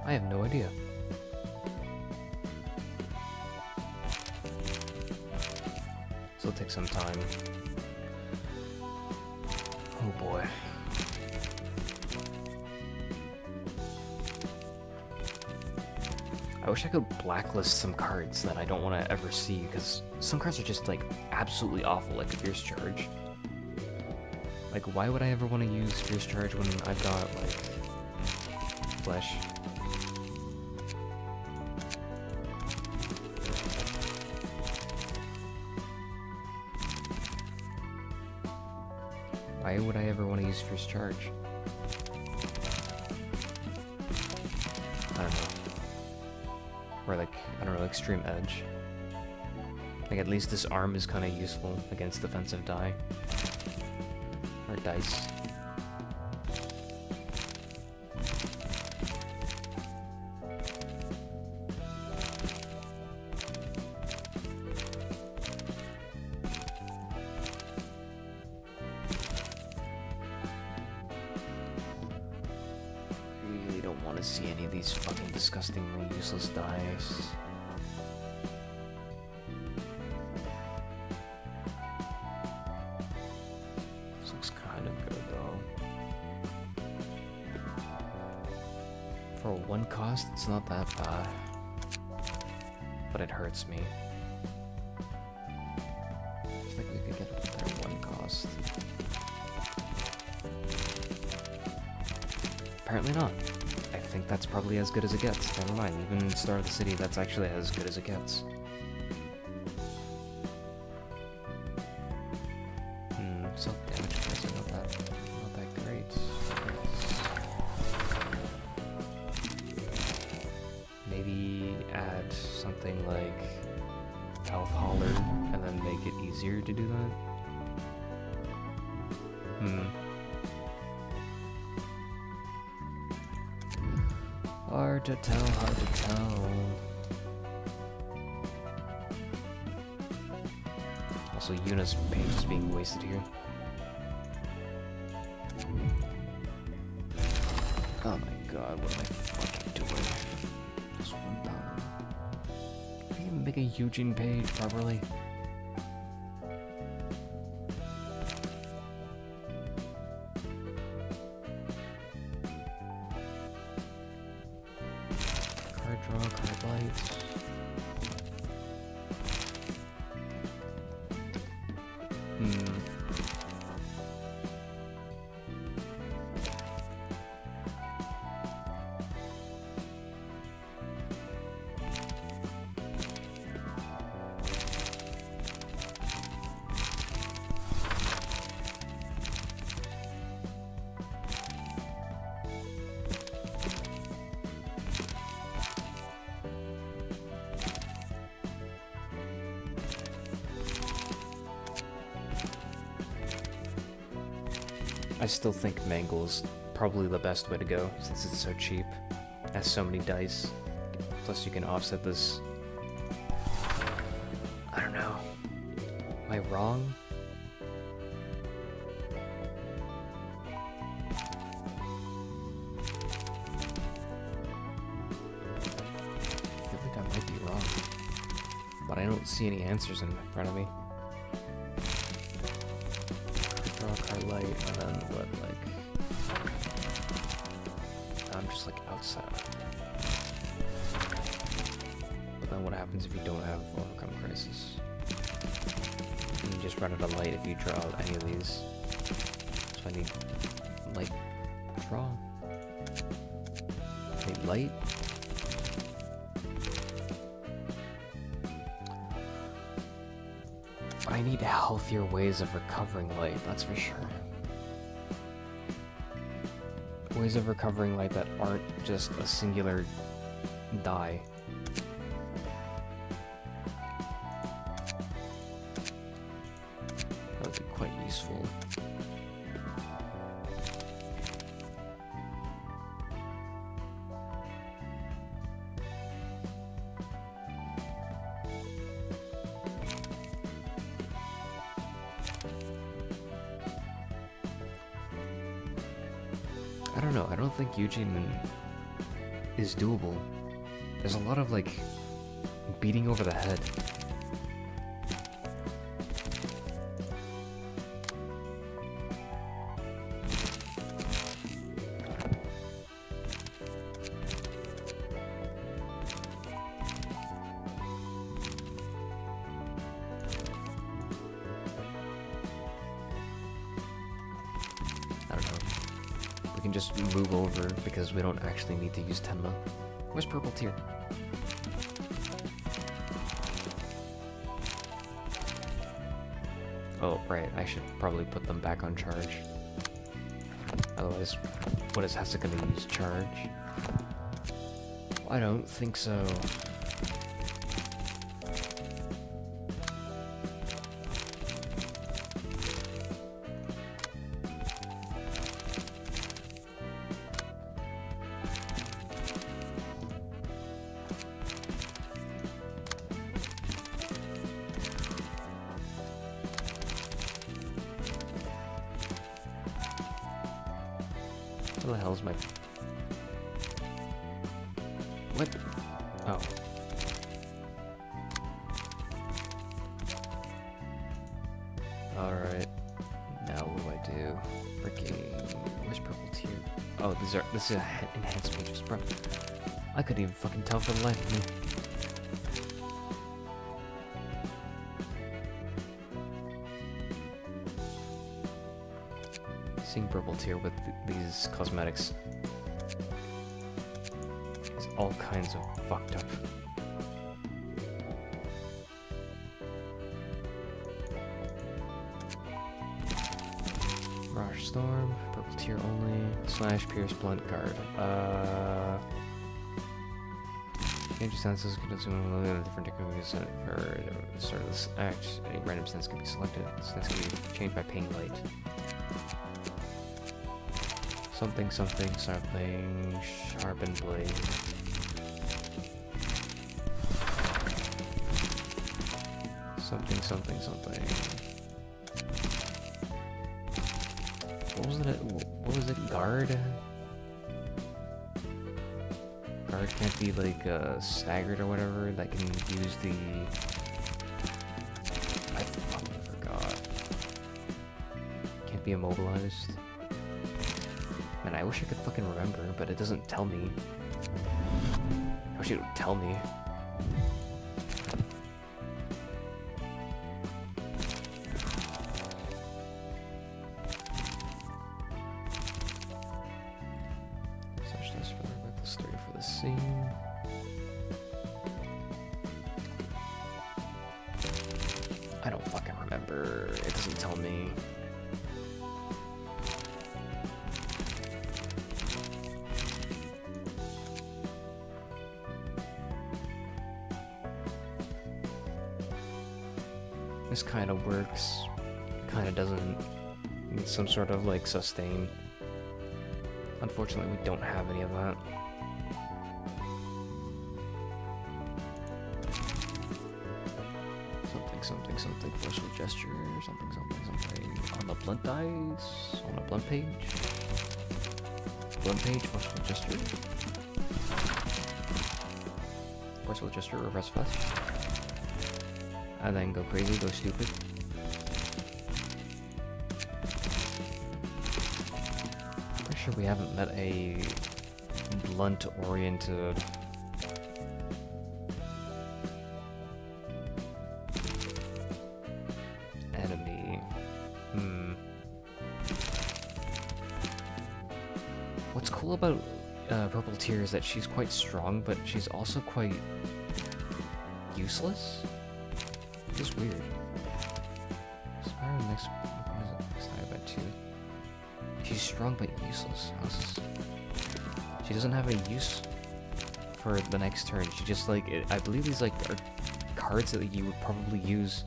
I have no idea. So it'll take some time. Oh boy. I wish I could blacklist some cards that I don't want to ever see, because some cards are just like absolutely awful, like the Fierce Charge. Like, why would I ever want to use Fierce Charge when I've got like Flesh? Why would I ever want to use Fierce Charge? I don't know. Or like, I don't know, Extreme Edge. Like, at least this arm is kind of useful against defensive die. Or dice. Really don't want to see any of these fucking disgustingly useless dice. This looks kind of good though. For one cost, it's not that bad. But it hurts me. I feel like we could get a better one cost. Apparently not. I think that's probably as good as it gets. Never mind, even Star of the City, that's actually as good as it gets. Self-damage cards are not that great. Maybe add something like Health Hauler and then make it easier to do that? Hard to tell, hard to tell. Also, Yuna's page is being wasted here. Oh my god, what am I fucking doing? Just 1 power. Can I even make a Eugene page properly? Card draw, card lights. I still think Mangle's probably the best way to go, since it's so cheap. It has so many dice. Plus you can offset this. I don't know. Am I wrong? I feel like I might be wrong. But I don't see any answers in front of me. Card draw, card fire light, and then what, like... I'm just like outside. But then what happens if you don't have Overcome Crisis? And you just run out of light if you draw out any of these. So I need light draw. I need light. I need healthier ways of recovering light, that's for sure. Ways of recovering light that aren't just a singular die. That would be quite useful. I don't know, I don't think Eugene is doable. There's a lot of, like, beating over the head. Just move over because we don't actually need to use Tenma. Where's purple tier? Oh, right, I should probably put them back on charge. Otherwise, what is Hessa gonna use? Charge? I don't think so. What the hell is my... What? Oh. Alright. Now what do I do? Freaking... Where's purple tier? Oh, this is enhanced pages, bro. I couldn't even fucking tell for the life of me. Seeing purple tier with these cosmetics is all kinds of fucked up. Mirage Storm, purple tier only, slash Pierce Blunt Guard. Change of senses can assume a different techniques for the start of this act. A random sense can be selected. The sense can be changed by paying light. Something, something, something, sharpened blade. Something, something, something. What was it? What was it? Guard? Guard can't be like staggered or whatever. That can use the... I fucking forgot. Can't be immobilized. Man, I wish I could fucking remember, but it doesn't tell me. I wish it would tell me. Search this for reckless 30 for the scene. I don't fucking remember. It doesn't tell me. This kind of works, kind of doesn't. Need some sort of like sustain. Unfortunately, we don't have any of that. Something, something, something, forceful gesture, something, something, something. On the blunt dice, on a blunt page. Blunt page, forceful gesture. Forceful gesture, reverse fast. And then go crazy, go stupid. sure we haven't met a blunt-oriented enemy. What's cool about Purple Tear is that she's quite strong, but she's also quite useless. It's weird. Spiral next event 2. She's strong but useless. How's this? She doesn't have a use for the next turn. She just like I believe these like are cards that you would probably use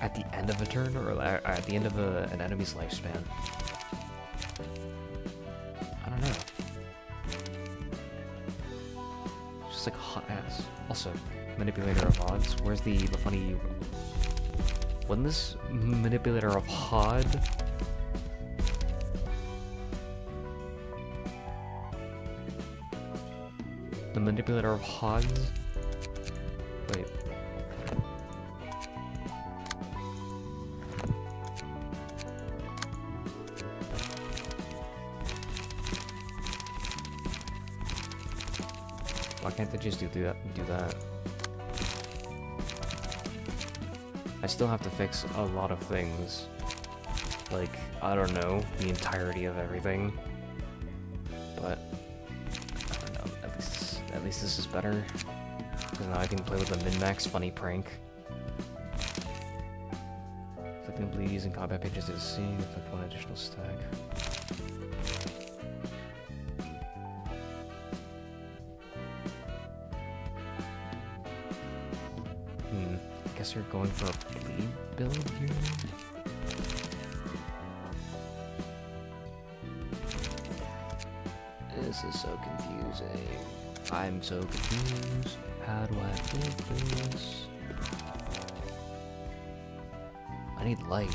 at the end of a turn or at the end of an enemy's lifespan. I don't know. Just like hot ass. Also, Manipulator of Odds. Where's the funny? Wasn't this Manipulator of Hod? The Manipulator of Hods? Wait. Why can't they just do that? I still have to fix a lot of things. Like, I don't know, the entirety of everything. But I don't know, at least this is better. Because now I can play with the min-max funny prank. Flipping bleed using combat pages to see, inflict 1 additional stack. I guess you're going for a bleed build here? This is so confusing. I'm so confused. How do I build this? I need light.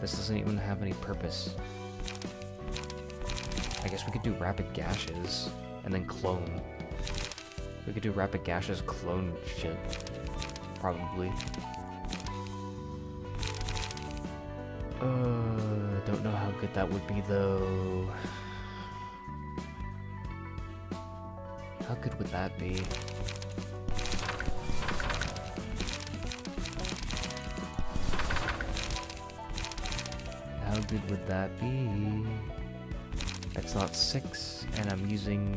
This doesn't even have any purpose. I guess we could do rapid gashes and then clone. We could do rapid gashes, clone shit. Probably. Don't know how good that would be though. How good would that be? How good would that be? That's not 6, and I'm using...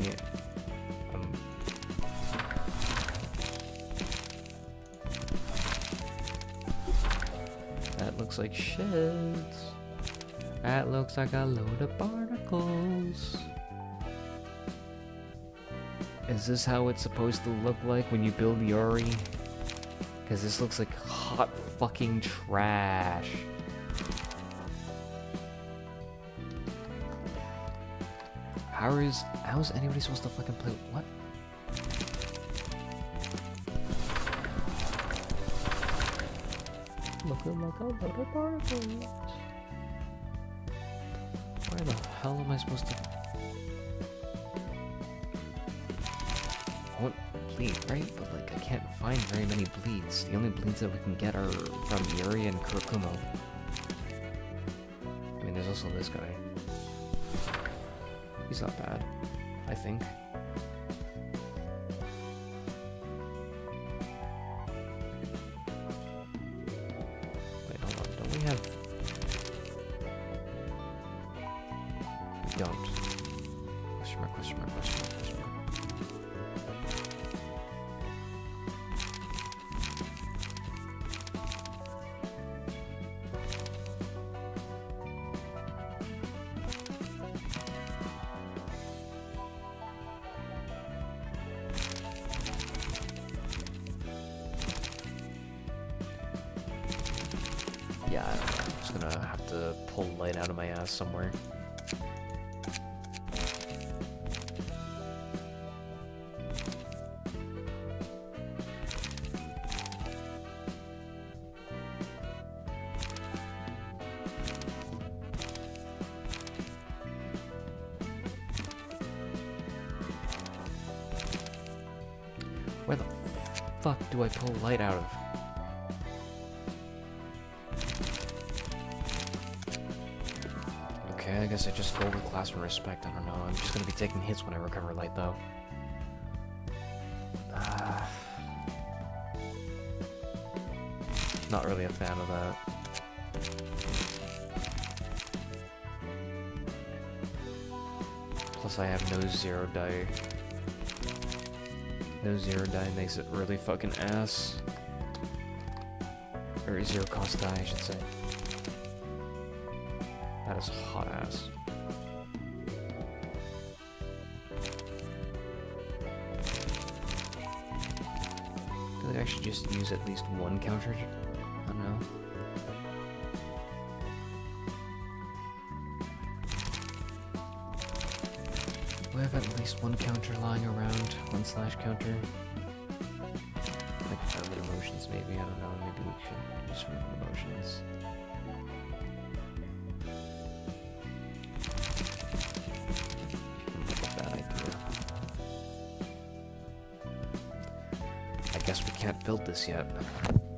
that looks like shit. That looks like a load of barnacles. Is this how it's supposed to look like when you build the Ori? Because this looks like hot fucking trash. How is anybody supposed to fucking play? What? Looking like a load of particles. Where the hell am I supposed to? I want bleed, right? But like, I can't find very many bleeds. The only bleeds that we can get are from Yuri and Kurokumo. I mean, there's also this guy. He's not bad, I think. Wait, hold on. Don't we have... We don't. Question mark, question mark, question mark, question mark. Yeah, I'm just gonna have to pull light out of my ass somewhere. Where the fuck do I pull light out of? Okay, I guess I just go with class and respect. I don't know. I'm just gonna be taking hits when I recover light, though. Not really a fan of that. Plus, I have no zero die. No zero die makes it really fucking ass. Or zero cost die, I should say. That is hot ass. I feel like I should just use at least one counter. I don't know. We have at least one counter lying around. One slash counter. Like fervent emotions, maybe. I don't know. Maybe we should use fervent emotions. Bad idea. I guess we can't build this yet.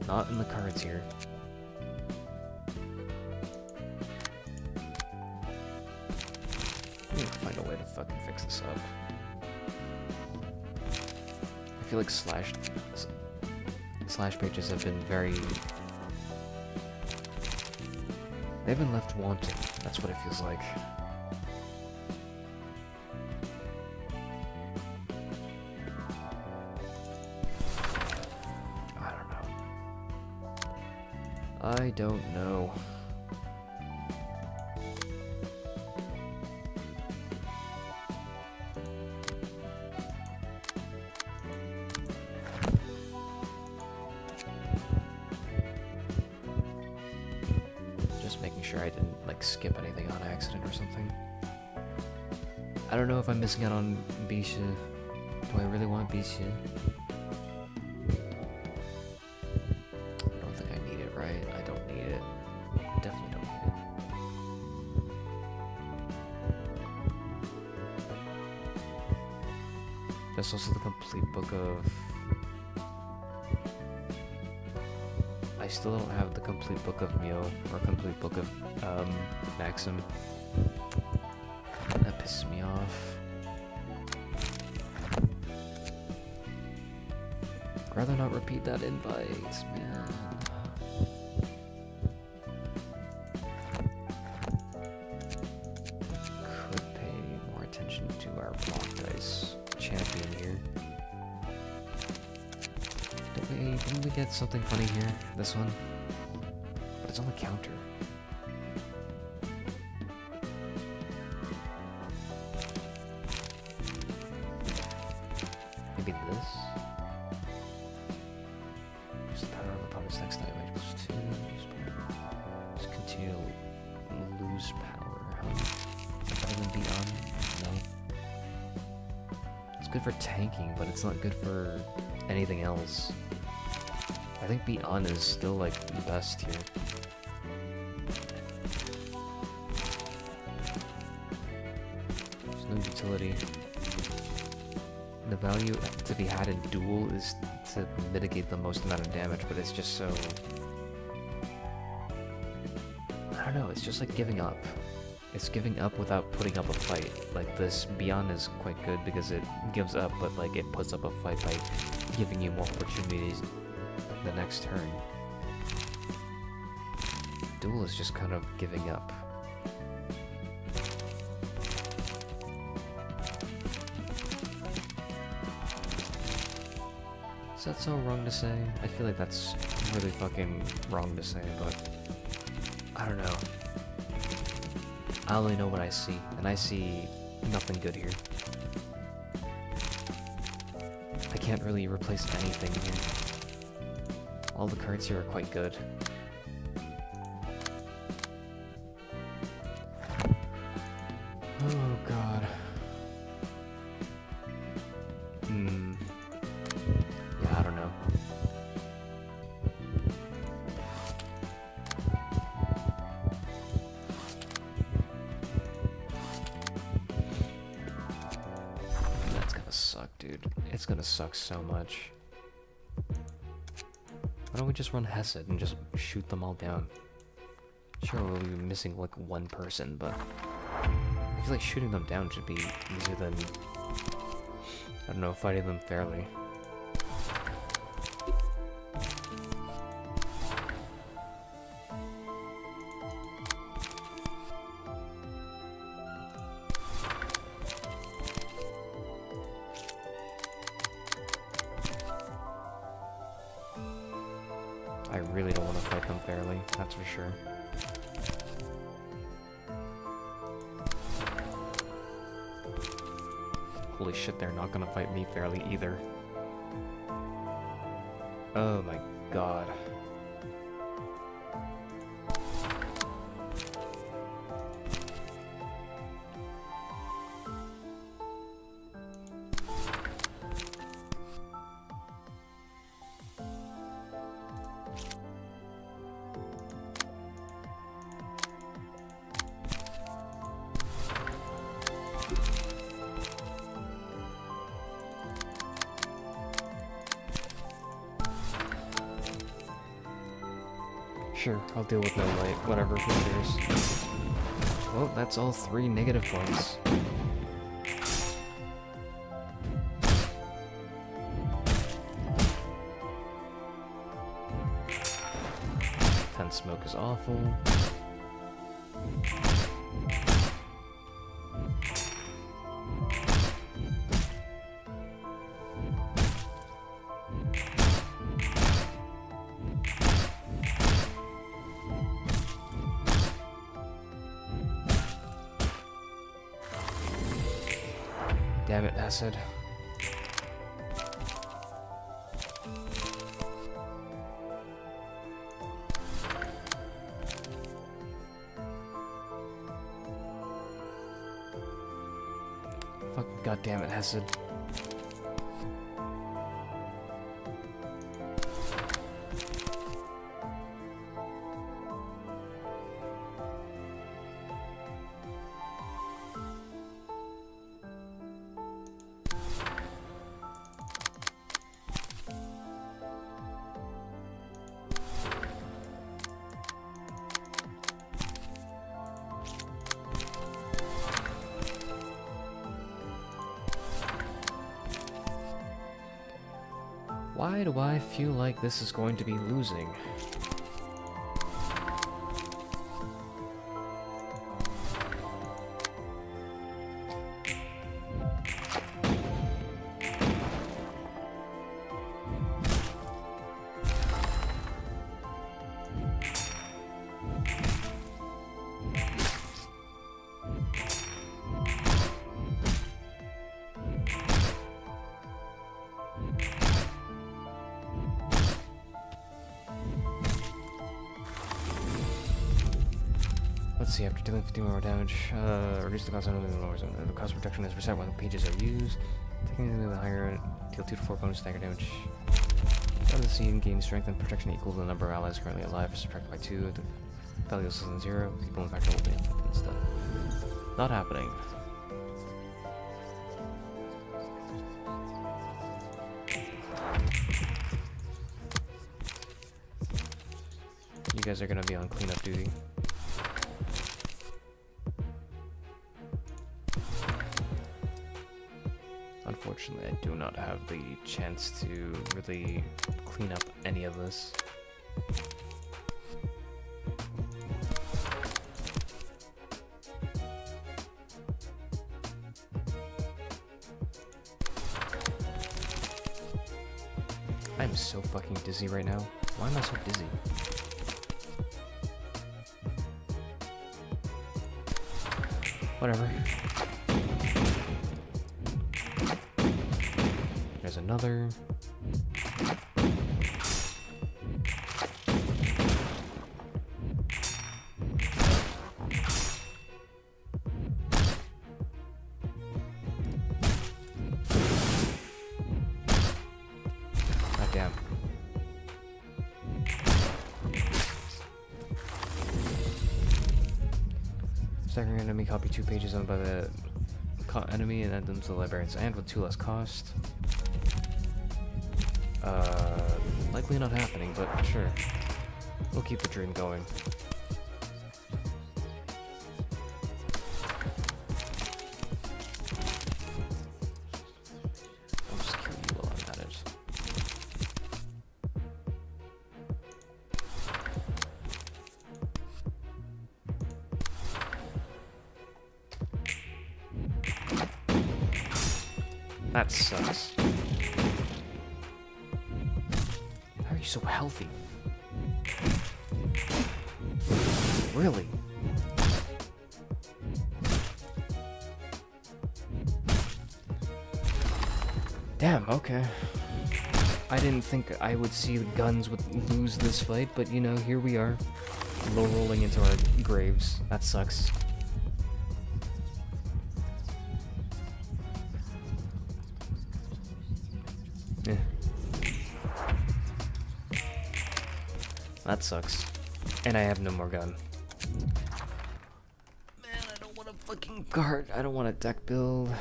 Not in the cards here. We need to find a way to fucking fix this up. I feel like slash pages have been very... They've been left wanting. That's what it feels like. I don't know. Just making sure I didn't, like, skip anything on accident or something. I don't know if I'm missing out on Bisha. Do I really want Bisha? There's also the complete book of... I still don't have the complete book of Mio, or complete book of, Maxim. That pisses me off. I'd rather not repeat that invite, man. Could pay more attention to our block dice champion here. Didn't we get something funny here? This one? But it's on the counter. Maybe this? Increase the power of opponent's next die by +2. Just continue to lose power. Better than Beyond? No. It's good for tanking, but it's not good for anything else. I think Beyond is still, like, best here. There's no utility. The value to be had in duel is to mitigate the most amount of damage, but it's just so... I don't know, it's just like giving up. It's giving up without putting up a fight. Like, this Beyond is quite good because it gives up, but, like, it puts up a fight by giving you more opportunities the next turn. Duel is just kind of giving up. Is that so wrong to say? I feel like that's really fucking wrong to say, but I don't know. I only know what I see, and I see nothing good here. I can't really replace anything here. All the cards here are quite good. Oh god. Yeah, I don't know. That's gonna suck, dude. It's gonna suck so much. don't we just run Hesed and just shoot them all down? Sure, we'll be missing like one person, but I feel like shooting them down should be easier than, I don't know, fighting them fairly. I really don't want to fight them fairly, that's for sure. Holy shit, they're not gonna fight me fairly either. Oh my god. Sure, I'll deal with no light, whatever, who cares. Well, that's all 3 negative points. Tent smoke is awful. Damn it, Acid. Fucking goddamn it, Acid. Why do I feel like this is going to be losing? Let's see, after dealing 50 more damage, reduce the cost of the lower zone. The cost of protection is percent when the pages are used. Taking the higher, deal 2 to 4 bonus stagger damage. Out of the scene, gain strength and protection equal to the number of allies currently alive, subtracted by 2. The value is less than 0. People impacted will be inflicted instead. Not happening. You guys are gonna be on cleanup duty. Unfortunately, I do not have the chance to really clean up any of this. I'm so fucking dizzy right now. Why am I so dizzy? Whatever. There's another. Goddamn. Staggering enemy, copy 2 pages owned by the enemy and add them to the librarian's hand with 2 less cost. Likely not happening, but sure. We'll keep the dream going. I'll just kill you while I'm at it. That sucks. How are you so healthy? Really? Damn, okay. I didn't think I would see the guns would lose this fight, but you know, here we are. Low rolling into our graves. That sucks. Eh. That sucks. And I have no more gun. Man, I don't want to fucking guard. I don't want to deck build.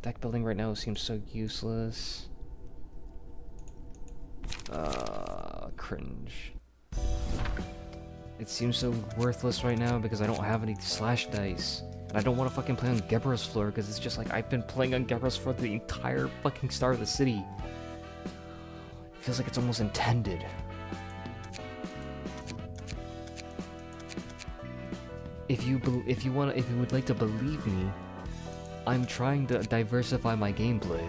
Deck building right now seems so useless. Cringe. It seems so worthless right now because I don't have any slash dice. And I don't want to fucking play on Gebra's floor because it's just like I've been playing on Gebra's floor the entire fucking start of the city. It feels like it's almost intended. If you would like to believe me, I'm trying to diversify my gameplay,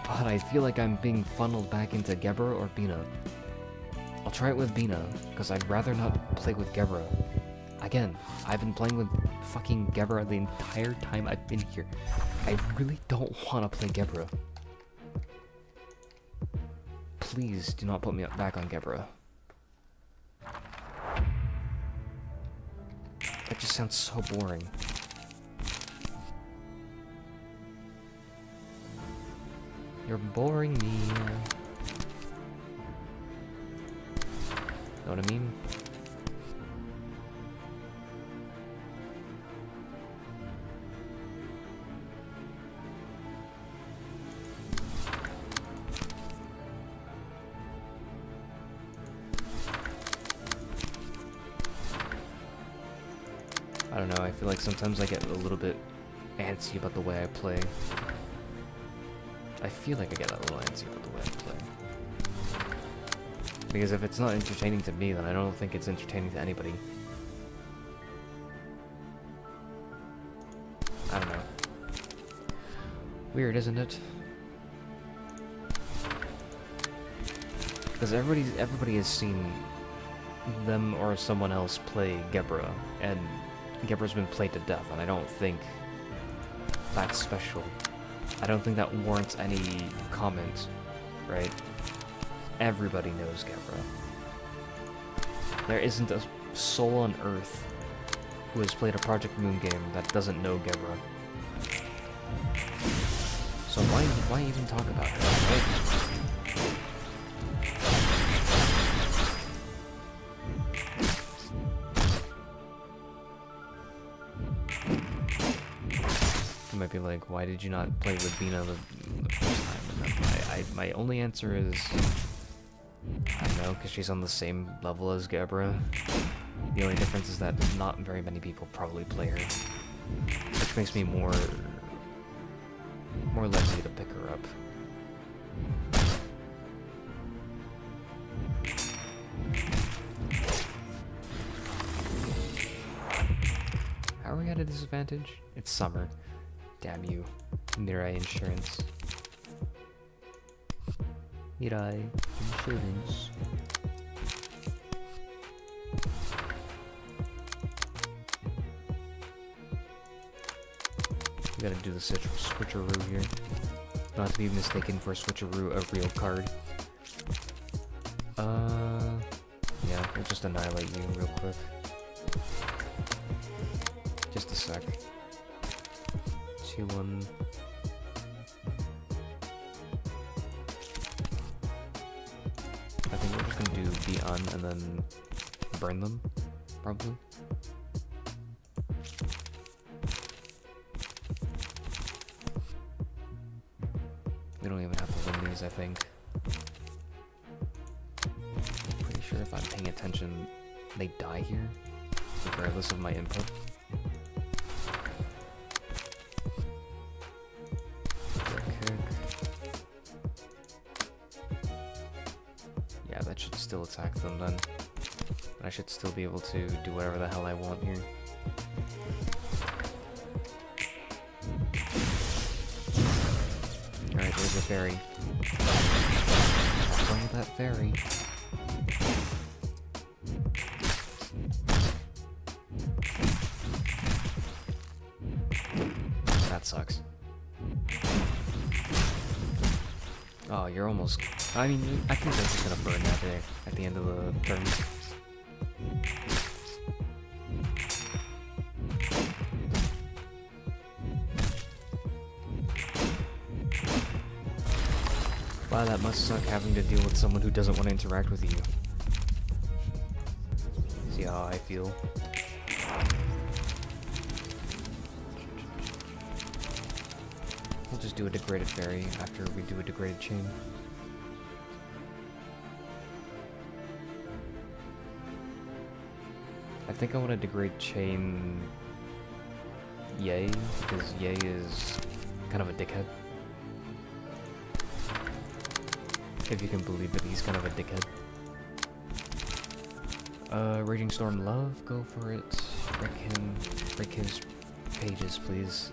but I feel like I'm being funneled back into Gebra or Bina. I'll try it with Bina, because I'd rather not play with Gebra. Again, I've been playing with fucking Gebra the entire time I've been here. I really don't want to play Gebra. Please do not put me back on Gebra. That just sounds so boring. You're boring me. Know what I mean? I don't know, I feel like sometimes I get a little bit antsy about the way I play. I feel like I get a little antsy about the way I play. Because if it's not entertaining to me, then I don't think it's entertaining to anybody. I don't know. Weird, isn't it? Because everybody has seen them or someone else play Gebra, and Gebra's been played to death, and I don't think that's special. I don't think that warrants any comment, right? Everybody knows Gebra. There isn't a soul on Earth who has played a Project Moon game that doesn't know Gebra. So why even talk about it, right? You might be like, why did you not play with Bina the first time? And my only answer is, I don't know, because she's on the same level as Gebra. The only difference is that not very many people probably play her, which makes me more likely to pick her up. How are we at a disadvantage? It's summer. Damn you, Mirai Insurance. Mirai Insurance. We gotta do the switcheroo here. Not to be mistaken for switcheroo, a real card. Yeah, we'll just annihilate you real quick. Just a sec. 2-1. I think we're just gonna do be on and then burn them, probably. We don't even have to win these, I think. Pretty sure if I'm paying attention, they die here, regardless of my input. Yeah, that should still attack them then. I should still be able to do whatever the hell I want here. Alright, there's a fairy. Follow that fairy. That sucks. Oh, you're almost... I mean, I think this is gonna burn that there at the end of the turn. Wow, that must suck having to deal with someone who doesn't want to interact with you. See how I feel? We'll just do a degraded fairy after we do a degraded chain. I think I want to degrade chain Yay, because Yay is kind of a dickhead. If you can believe it, he's kind of a dickhead. Raging Storm Love, go for it. Break his pages, please.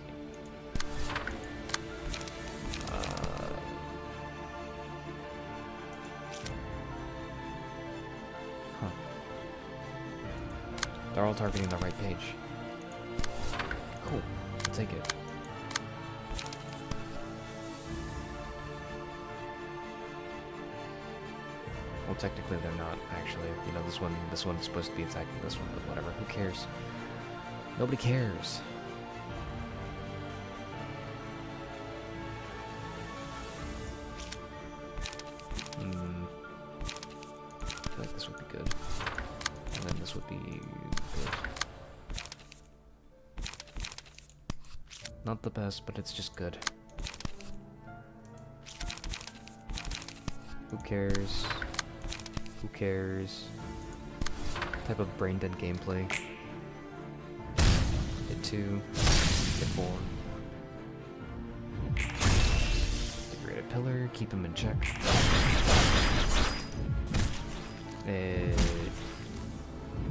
They're all targeting the right page. Cool, I'll take it. Well, technically they're not, actually. You know, this one's supposed to be attacking this one, but whatever, who cares? Nobody cares. I feel like this would be good. And then this would be good. Not the best, but it's just good. Who cares? Who cares? Type of brain dead gameplay. Hit 2, hit 4. Degraded pillar, keep him in check.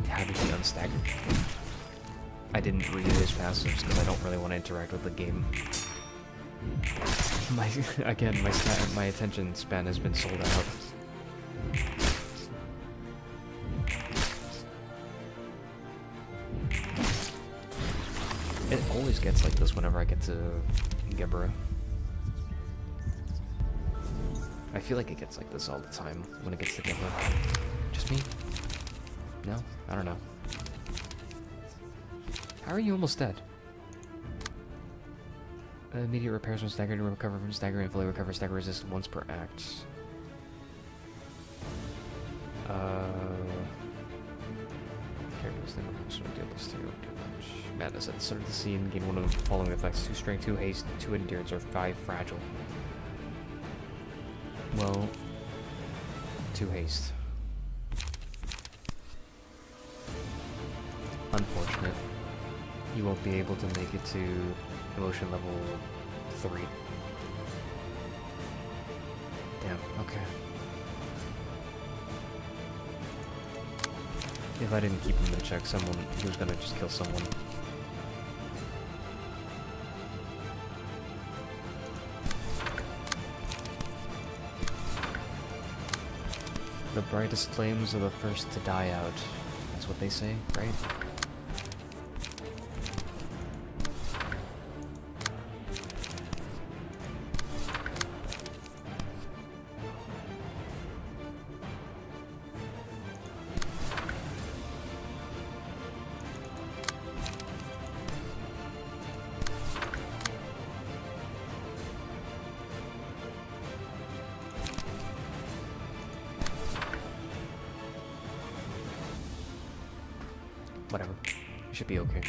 How did he unstagger? I didn't read his passives because I don't really want to interact with the game. My attention span has been sold out. It always gets like this whenever I get to Gebra. I feel like it gets like this all the time when it gets to Gebra. Just me? No? I don't know. How are you almost dead? Immediate repairs when staggered and recover from stagger and fully recover stagger resist once per act. Characters Madness at the start of the scene, gain one of the following effects: 2 strength, 2 haste, 2 endurance, or 5 fragile. Well, 2 haste. Unfortunate. You won't be able to make it to emotion level 3. Damn, okay. If I didn't keep him in check, he was gonna just kill someone. The brightest flames are the first to die out. That's what they say, right? Whatever. You should be okay.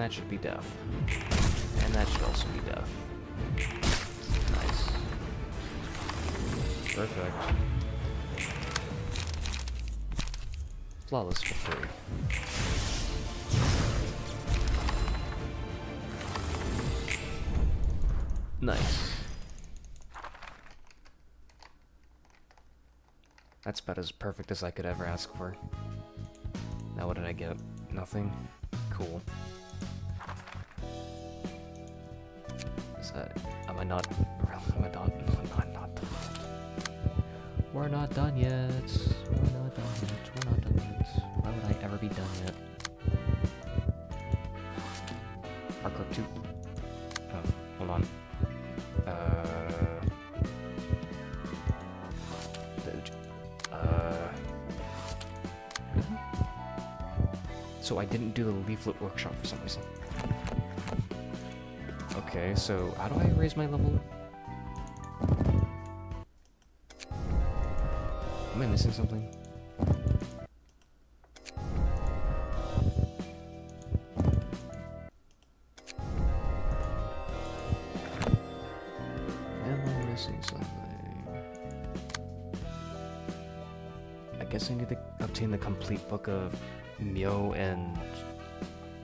that should be deaf. And that should also be deaf. Nice. Perfect. Flawless victory. Nice. That's about as perfect as I could ever ask for. Now what did I get? Nothing? Cool. Is that... am I not... am I not... I'm not done yet. We're not done yet. We're not done yet. We're not done yet. Why would I ever be done yet? Hardcore 2. Oh, hold on. So I didn't do the leaflet workshop for some reason. Okay, so how do I raise my level? Am I missing something? Am I missing something? I guess I need to obtain the complete book of Myo and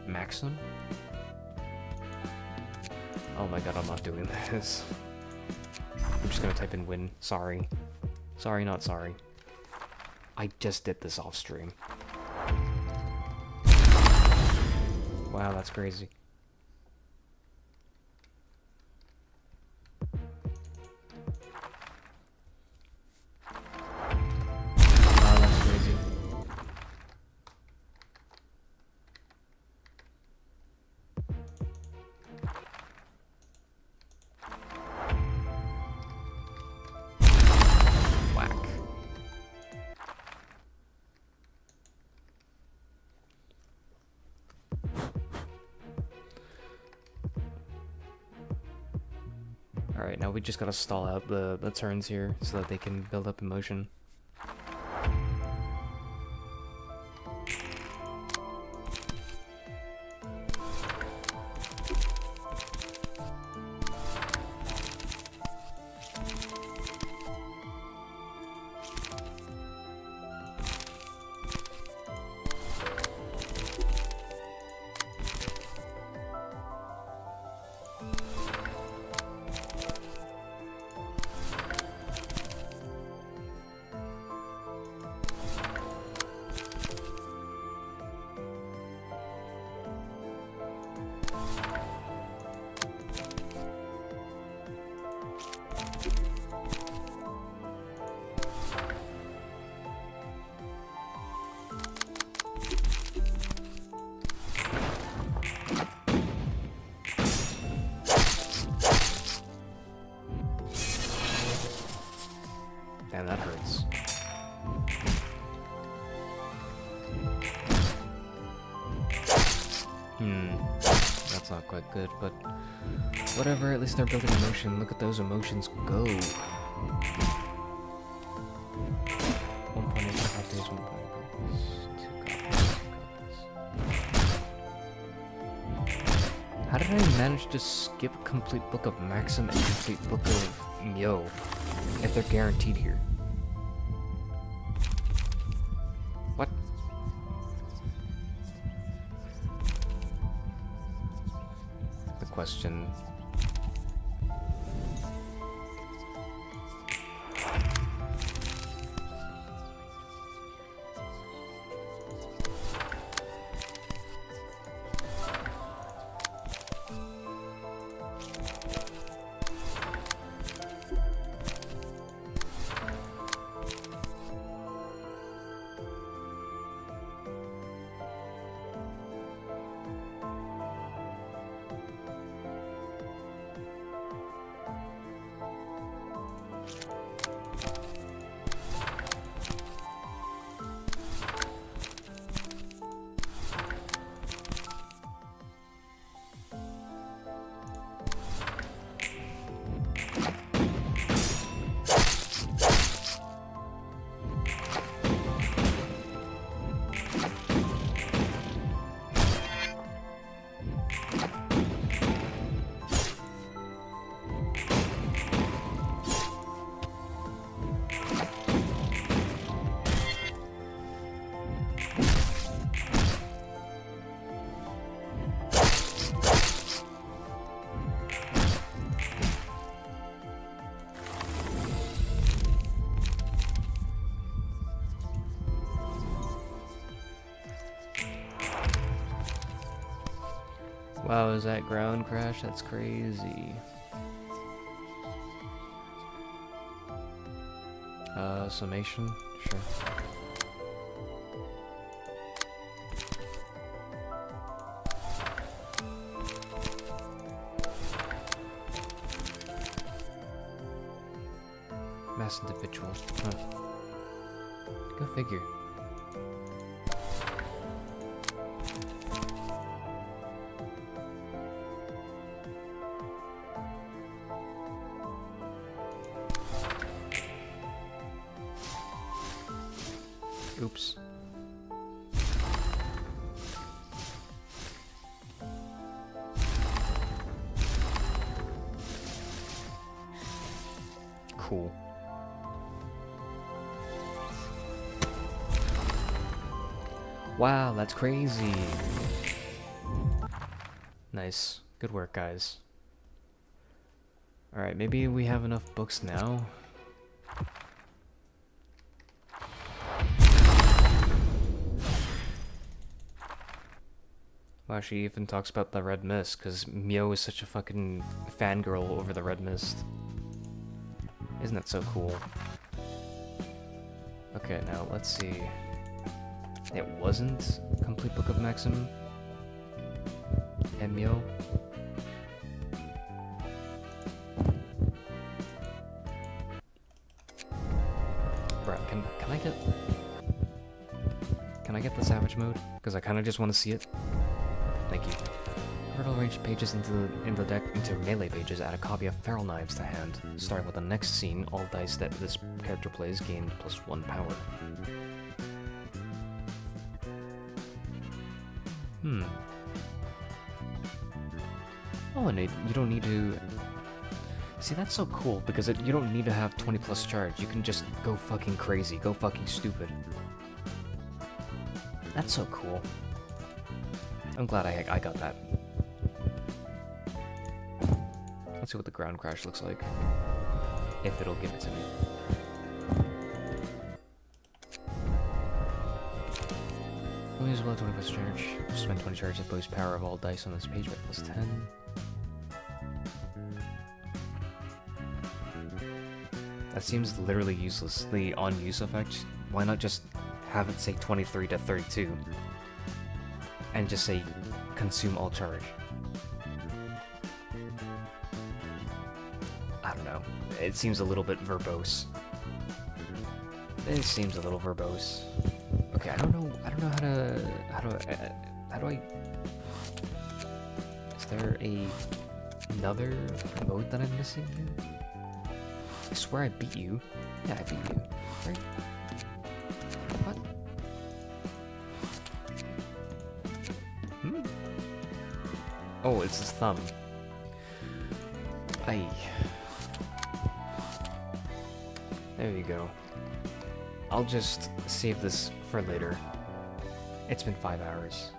Maxim? Oh my god, I'm not doing this. I'm just gonna type in win. Sorry. Sorry, not sorry. I just did this off stream. Wow, that's crazy. Wow, that's crazy. Alright, now we just gotta stall out the turns here so that they can build up emotion. Damn, that hurts. That's not quite good, but whatever, at least they're building emotion. Look at those emotions go. 1.8 copies, 1.8 copies, 2 copies. How did I manage to skip a complete book of Maxim and complete book of Myo if they're guaranteed here? What? The question. Wow, is that ground crash? That's crazy. Summation? Sure. Mass individual. Huh. Go figure. Oops. Cool. Wow, that's crazy. Nice. Good work, guys. Alright, maybe we have enough books now. Wow, she even talks about the red mist, because Mio is such a fucking fangirl over the red mist. Isn't that so cool? Okay, now let's see. It wasn't Complete Book of Maxim and Mio. Bruh, can I get the Savage mode? Because I kind of just want to see it. Thank you. Convert all ranged pages in the deck into melee pages. Add a copy of Feral Knives to hand. Starting with the next scene, all dice that this character plays gain +1 power. Oh, and you don't need to... See, that's so cool, because you don't need to have 20+ charge. You can just go fucking crazy, go fucking stupid. That's so cool. I'm glad I got that. Let's see what the ground crash looks like. If it'll give it to me. Only use 20+ charge. Spend 20 charge to boost power of all dice on this page by +10. That seems literally useless. The on-use effect. Why not just have it say 23 to 32? And just say, consume all charge. I don't know. It seems a little bit verbose. It seems a little verbose. Okay, I don't know how do I... Is there another mode that I'm missing here? I swear I beat you. Yeah, I beat you. Right? What? Oh, it's his thumb. Aye. There you go. I'll just save this for later. It's been 5 hours.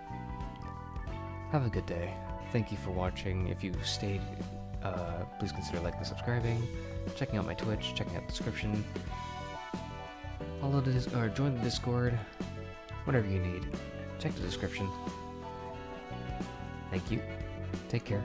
Have a good day. Thank you for watching. If you stayed, please consider liking and subscribing, checking out my Twitch, checking out the description. Follow this or join the Discord. Whatever you need. Check the description. Thank you. Take care.